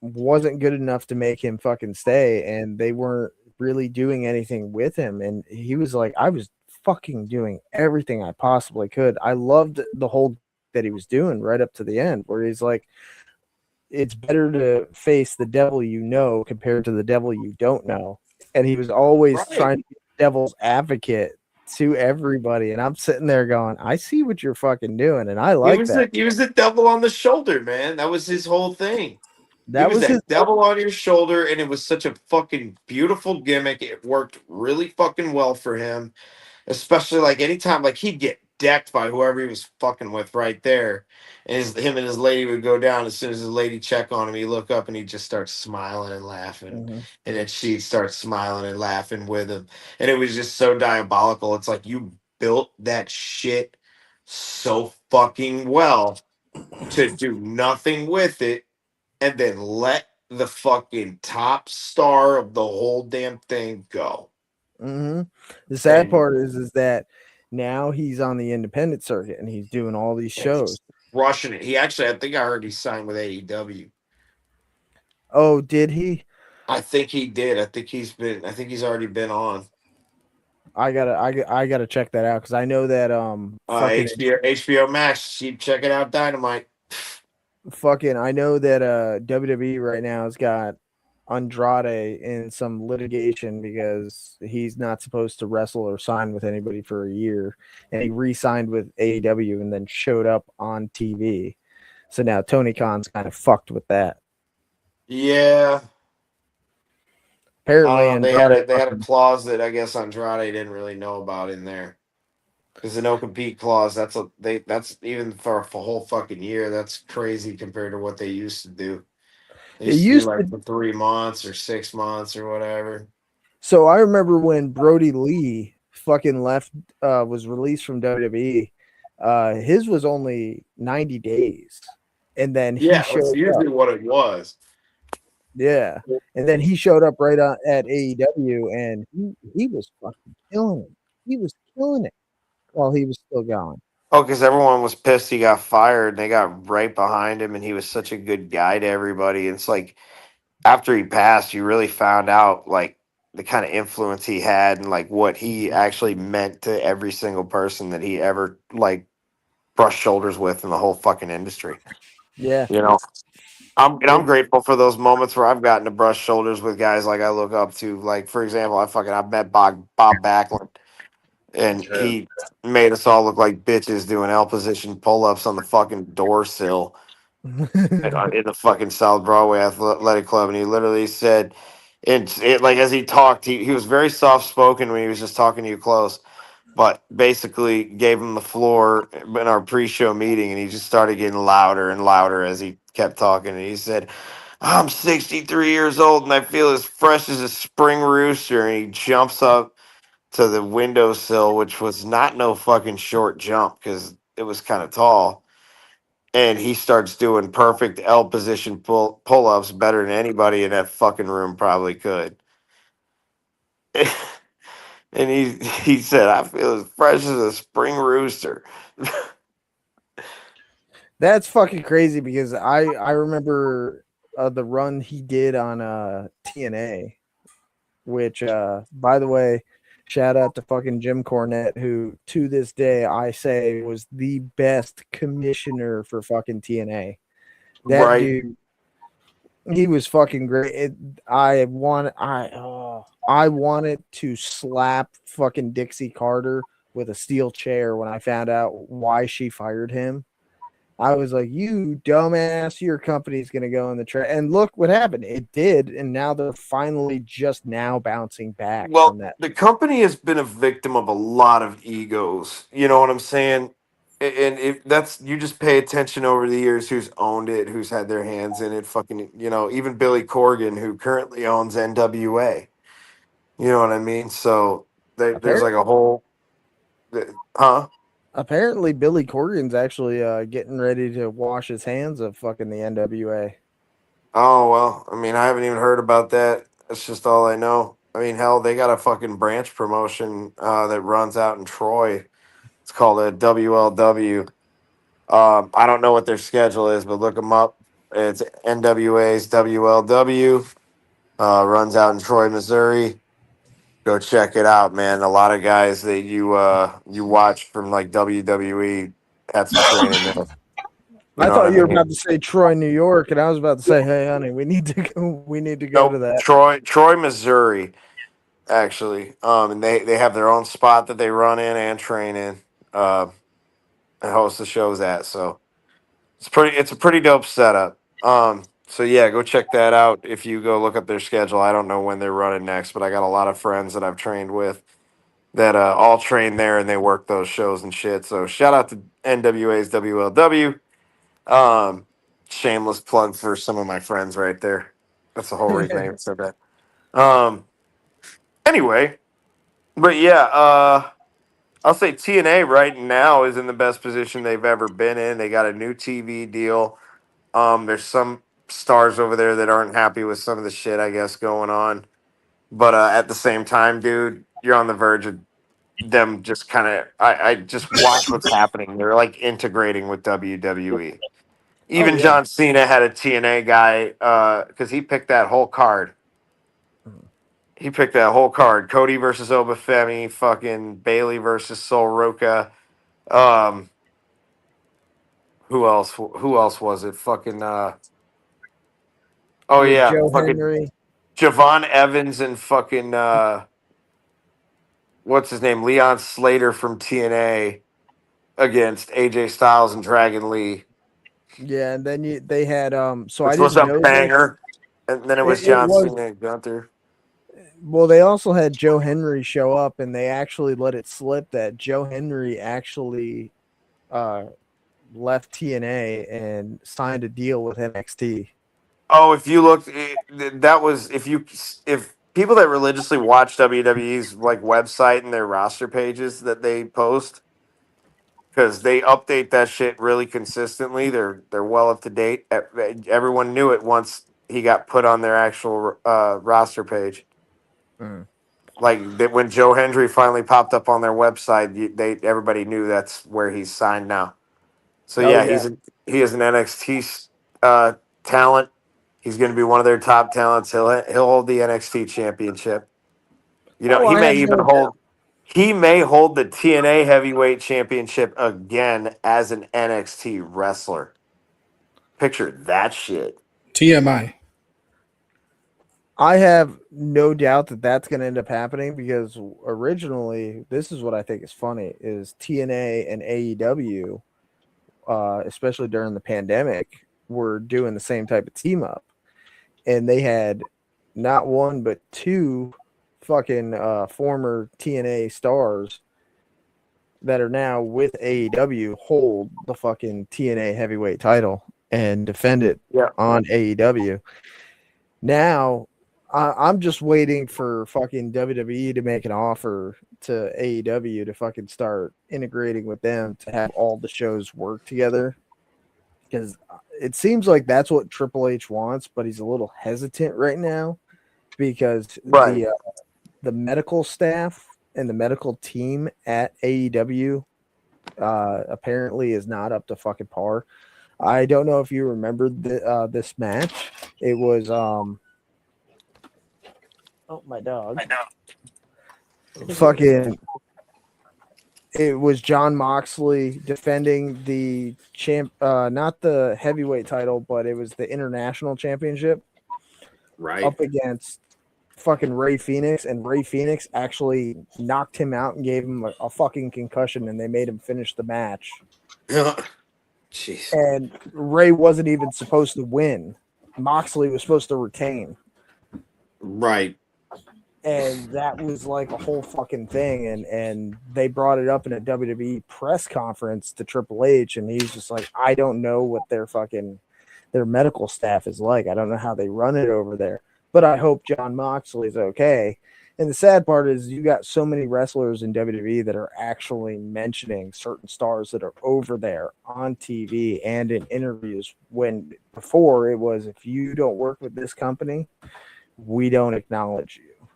wasn't good enough to make him fucking stay, and they weren't really doing anything with him. And he was like, I was fucking doing everything I possibly could. I loved the whole that he was doing right up to the end, where he's like, it's better to face the devil you know compared to the devil you don't know. And he was always Right. trying to be the devil's advocate to everybody. And I'm sitting there going, I see what you're fucking doing, and I like that. He was the devil on the shoulder, man. That was his whole thing. He That was was his that devil on your shoulder, and it was such a fucking beautiful gimmick. It worked really fucking well for him, especially like anytime like he'd get decked by whoever he was fucking with right there, and him and his lady would go down. As soon as his lady check on him, he'd look up and he'd just start smiling and laughing, Mhm. and then she'd start smiling and laughing with him, and it was just so diabolical. It's like you built that shit so fucking well to do nothing with it, and then let the fucking top star of the whole damn thing go. The sad And part is that now he's on the independent circuit and he's doing all these shows. rushing it. He actually, I think I heard he signed with AEW. Oh, did he? I think he did. I think he's already been on. I gotta check that out, because I know that fucking HBO Max. Check it out, Dynamite. I know that WWE right now has got Andrade in some litigation because he's not supposed to wrestle or sign with anybody for a year, and he re-signed with AEW and then showed up on TV. So now Tony Khan's kind of fucked with that. Yeah. Apparently, They had a clause that I guess Andrade didn't really know about in there. Because the no compete clause, that's even for a whole fucking year. That's crazy compared to what they used to do. They It used to used do like to- for 3 months or 6 months or whatever. So I remember when Brody Lee fucking left, was released from WWE. His was only 90 days, and then he Yeah, showed that's up. usually what it was. Yeah, and then he showed up right on at AEW, and he was fucking killing it. He was killing it while he was still going. Oh, because everyone was pissed he got fired, and they got right behind him, and he was such a good guy to everybody. And it's like after he passed, you really found out like the kind of influence he had and like what he actually meant to every single person that he ever like brushed shoulders with in the whole fucking industry. Yeah, You know, I'm grateful for those moments where I've gotten to brush shoulders with guys like I look up to. Like for example, I've met Bob Backlund. and Okay. he made us all look like bitches doing L position pull ups on the fucking door sill in the fucking South Broadway Athletic Club, and he literally said, it like as he talked, he was very soft spoken when he was just talking to you close, but basically gave him the floor in our pre-show meeting, and he just started getting louder and louder as he kept talking, and he said, "I'm 63 years old and I feel as fresh as a spring rooster," and he jumps up to the windowsill, which was not no fucking short jump because it was kind of tall, and he starts doing perfect L position pull-ups better than anybody in that fucking room probably could. And he said, "I feel as fresh as a spring rooster." That's fucking crazy because I remember the run he did on TNA, which by the way, shout out to fucking Jim Cornette, who to this day I say was the best commissioner for fucking TNA. That Right. dude, he was fucking great. I wanted to slap fucking Dixie Carter with a steel chair when I found out why she fired him. I was like, "You dumbass, your company's gonna go in the trash." And look what happened. It did, and now they're finally just now bouncing back from Well, that. the company has been a victim of a lot of egos. You know what I'm saying? And if that's you just pay attention over the years who's owned it, who's had their hands in it. Fucking, even Billy Corgan, who currently owns NWA. You know what I mean? So there's like Apparently, a whole, huh? apparently Billy Corgan's actually getting ready to wash his hands of fucking the NWA. Oh well, I mean, I haven't even heard about that. That's just all I know. I mean, hell, they got a fucking branch promotion that runs out in Troy. It's called a WLW. I don't know what their schedule is, but look them up. It's NWA's WLW. Runs out in Troy, Missouri. Go check it out, man. A lot of guys that you watch from like WWE had some training there. You I know what I thought you were mean? about to say Troy, New York, and I was about to say, "Hey, honey, we need to go. We need to go to Nope, that." Troy, Missouri. Actually, and they have their own spot that they run in and train in, and host the shows at. So it's a pretty dope setup. So yeah, go check that out if you go look up their schedule. I don't know when they're running next, but I got a lot of friends that I've trained with that all train there and they work those shows and shit. So shout out to NWA's WLW. Um, Shameless plug for some of my friends right there. That's the whole reason I even said that. Anyway, but yeah, I'll say TNA right now is in the best position they've ever been in. They got a new TV deal. There's some stars over there that aren't happy with some of the shit I guess going on, but at the same time, dude, you're on the verge of them just kind of. I just watch what's happening. They're like integrating with WWE. Oh Even yeah, John Cena had a TNA guy because he picked that whole card. He picked that whole card. Cody versus Obafemi, fucking Bailey versus Sol Roca. Um, who else? Who else was it? Fucking oh with yeah, Joe fucking Henry. Javon Evans and fucking what's his name? Leon Slater from TNA against AJ Styles and Dragon Lee, Yeah, and then they had So I which was didn't a know this. banger. And then it was It John was Cena and Gunther. Well, they also had Joe Henry show up, and they actually let it slip that Joe Henry actually uh, left TNA and signed a deal with NXT. Oh, if you looked, that was if people that religiously watch WWE's like website and their roster pages that they post because they update that shit really consistently. They're well up to date. Everyone knew it once he got put on their actual roster page. Mm. Like that when Joe Hendry finally popped up on their website, everybody knew that's where he's signed now. So Oh yeah, yeah. he is an NXT talent. He's going to be one of their top talents. He'll hold the NXT championship. Oh, He I may have even no doubt. hold the TNA Heavyweight Championship again as an NXT wrestler. Picture that shit. TMI. I have no doubt that that's going to end up happening because originally, this is what I think is funny: is TNA and AEW, especially during the pandemic, were doing the same type of team up, and they had not one but two fucking former TNA stars that are now with AEW hold the fucking TNA heavyweight title and defend it on AEW. Now, I'm just waiting for fucking WWE to make an offer to AEW to fucking start integrating with them to have all the shows work together. Because it seems like that's what Triple H wants, but he's a little hesitant right now because the medical staff and the medical team at AEW apparently is not up to fucking par. I don't know if you remember this match. It was oh, my dog. Fucking. It was John Moxley defending the not the heavyweight title, but it was the international championship. Right. Up against fucking Ray Phoenix, and Ray Phoenix actually knocked him out and gave him a fucking concussion, and they made him finish the match. Jeez. And Ray wasn't even supposed to win. Moxley was supposed to retain. Right. And that was like a whole fucking thing. And they brought it up in a WWE press conference to Triple H, and he's just like, I don't know what their medical staff is like. I don't know how they run it over there. But I hope John Moxley's okay. And the sad part is you got so many wrestlers in WWE that are actually mentioning certain stars that are over there on TV and in interviews, when before it was, if you don't work with this company, we don't acknowledge you.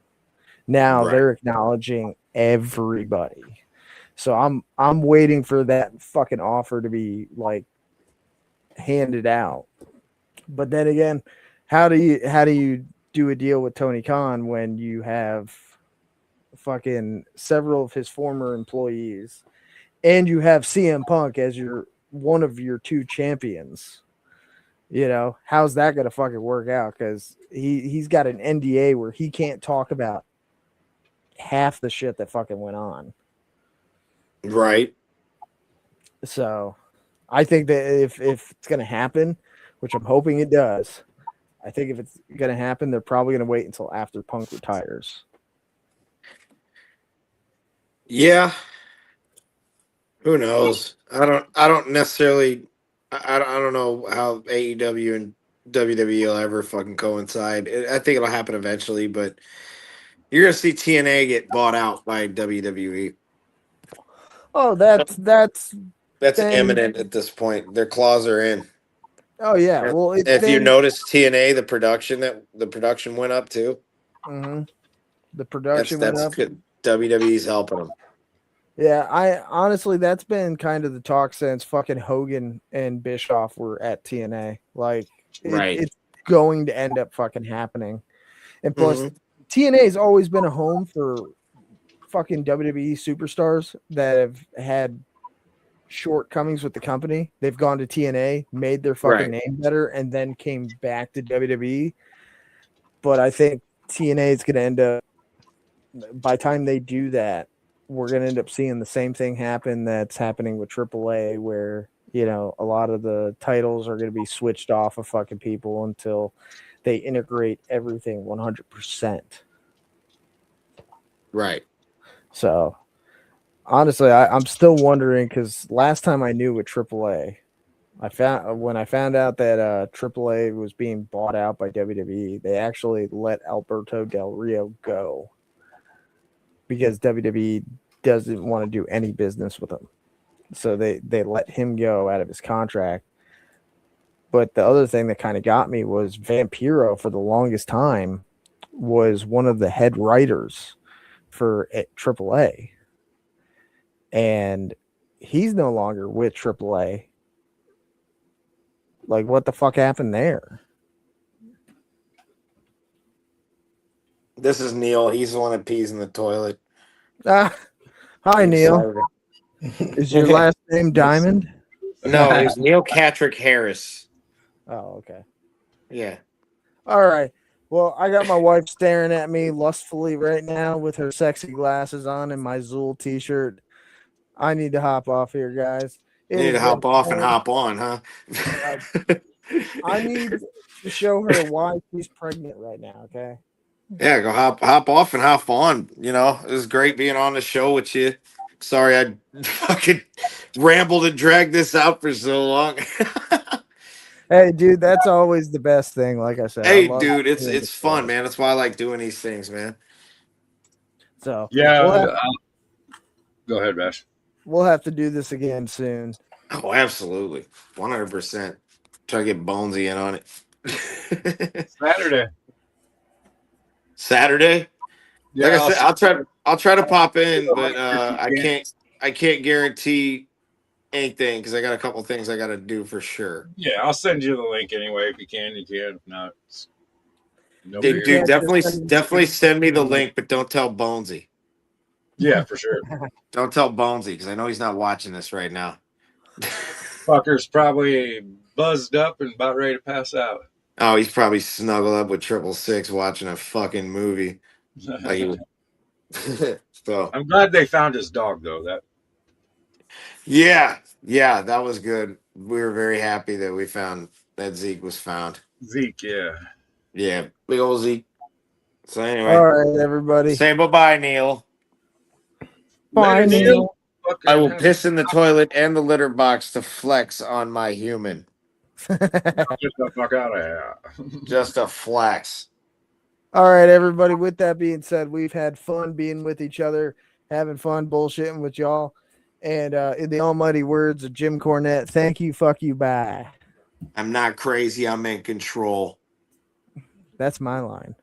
Now they're acknowledging everybody. So I'm waiting for that fucking offer to be like handed out. But then again, how do you do a deal with Tony Khan when you have fucking several of his former employees and you have CM Punk as one of your two champions? You know, how's that going to fucking work out? Because he's got an NDA where he can't talk about half the shit that fucking went on. Right. So I think that if it's going to happen, which I'm hoping it does, I think if it's going to happen, they're probably going to wait until after Punk retires. Yeah. Who knows? I don't necessarily. I don't know how AEW and WWE will ever fucking coincide. I think it'll happen eventually, but you're gonna see TNA get bought out by WWE. Oh, that's imminent at this point. Their claws are in. Oh yeah. Well, if you notice TNA, the production went up too. Mm-hmm. The production went up. Good. WWE's helping them. Yeah, I honestly, that's been kind of the talk since fucking Hogan and Bischoff were at TNA. Like, it's going to end up fucking happening. And plus, TNA has always been a home for fucking WWE superstars that have had shortcomings with the company. They've gone to TNA, made their fucking name better, and then came back to WWE. But I think TNA is going to end up, by the time they do that, we're going to end up seeing the same thing happen that's happening with AAA, where, you know, a lot of the titles are going to be switched off of fucking people until they integrate everything 100%. Right. So, honestly, I'm still wondering, because last time I knew with AAA, when I found out that AAA was being bought out by WWE, they actually let Alberto Del Rio go because WWE doesn't want to do any business with him. So they let him go out of his contract. But the other thing that kind of got me was Vampiro, for the longest time, was one of the head writers for AAA. And he's no longer with AAA. Like, what the fuck happened there? This is Neil. He's the one that pees in the toilet. Hi, Neil. Is your last name Diamond? No, it's Neil Catrick Harris. Oh, okay. Yeah. All right. Well, I got my wife staring at me lustfully right now with her sexy glasses on and my Zool t-shirt. I need to hop off here, guys. You It need has to been hop off and fun. hop on, huh? I need to show her why she's pregnant right now, okay? Yeah, go hop off and hop on. You know, it was great being on the show with you. Sorry I fucking rambled and dragged this out for so long. Hey, dude, that's always the best thing. Like I said, I Hey, love dude, doing the it's fun, show. man. That's why I like doing these things, man. So Yeah. we'll Go ahead, Bash. have to do this again soon. Oh, absolutely, 100%. Try to get Bonesy in on it. Saturday. Saturday. Yeah, Like I said, I'll try to pop in, but Yeah. I can't guarantee anything because I got a couple things I got to do for sure. Yeah, I'll send you the link anyway. If you can, you can. If not, no Dude, big Yeah, deal. just definitely send me the link, but don't tell Bonesy. Yeah, for sure. Don't tell Bonesy because I know he's not watching this right now. Fucker's probably buzzed up and about ready to pass out. Oh, he's probably snuggled up with 666 watching a fucking movie. Like he was. So I'm glad they found his dog though. That yeah, that was good. We were very happy that we found that Zeke was found. Zeke, yeah. Yeah, big old Zeke. So anyway, all right, everybody. say bye, Neil. Bye, Later, Neil. Fucker, I will have- piss in the toilet and the litter box to flex on my human. Get the fuck out of here. Just a flex. All right, everybody. With that being said, we've had fun being with each other, having fun bullshitting with y'all. And in the almighty words of Jim Cornette, thank you, fuck you, bye. I'm not crazy. I'm in control. That's my line.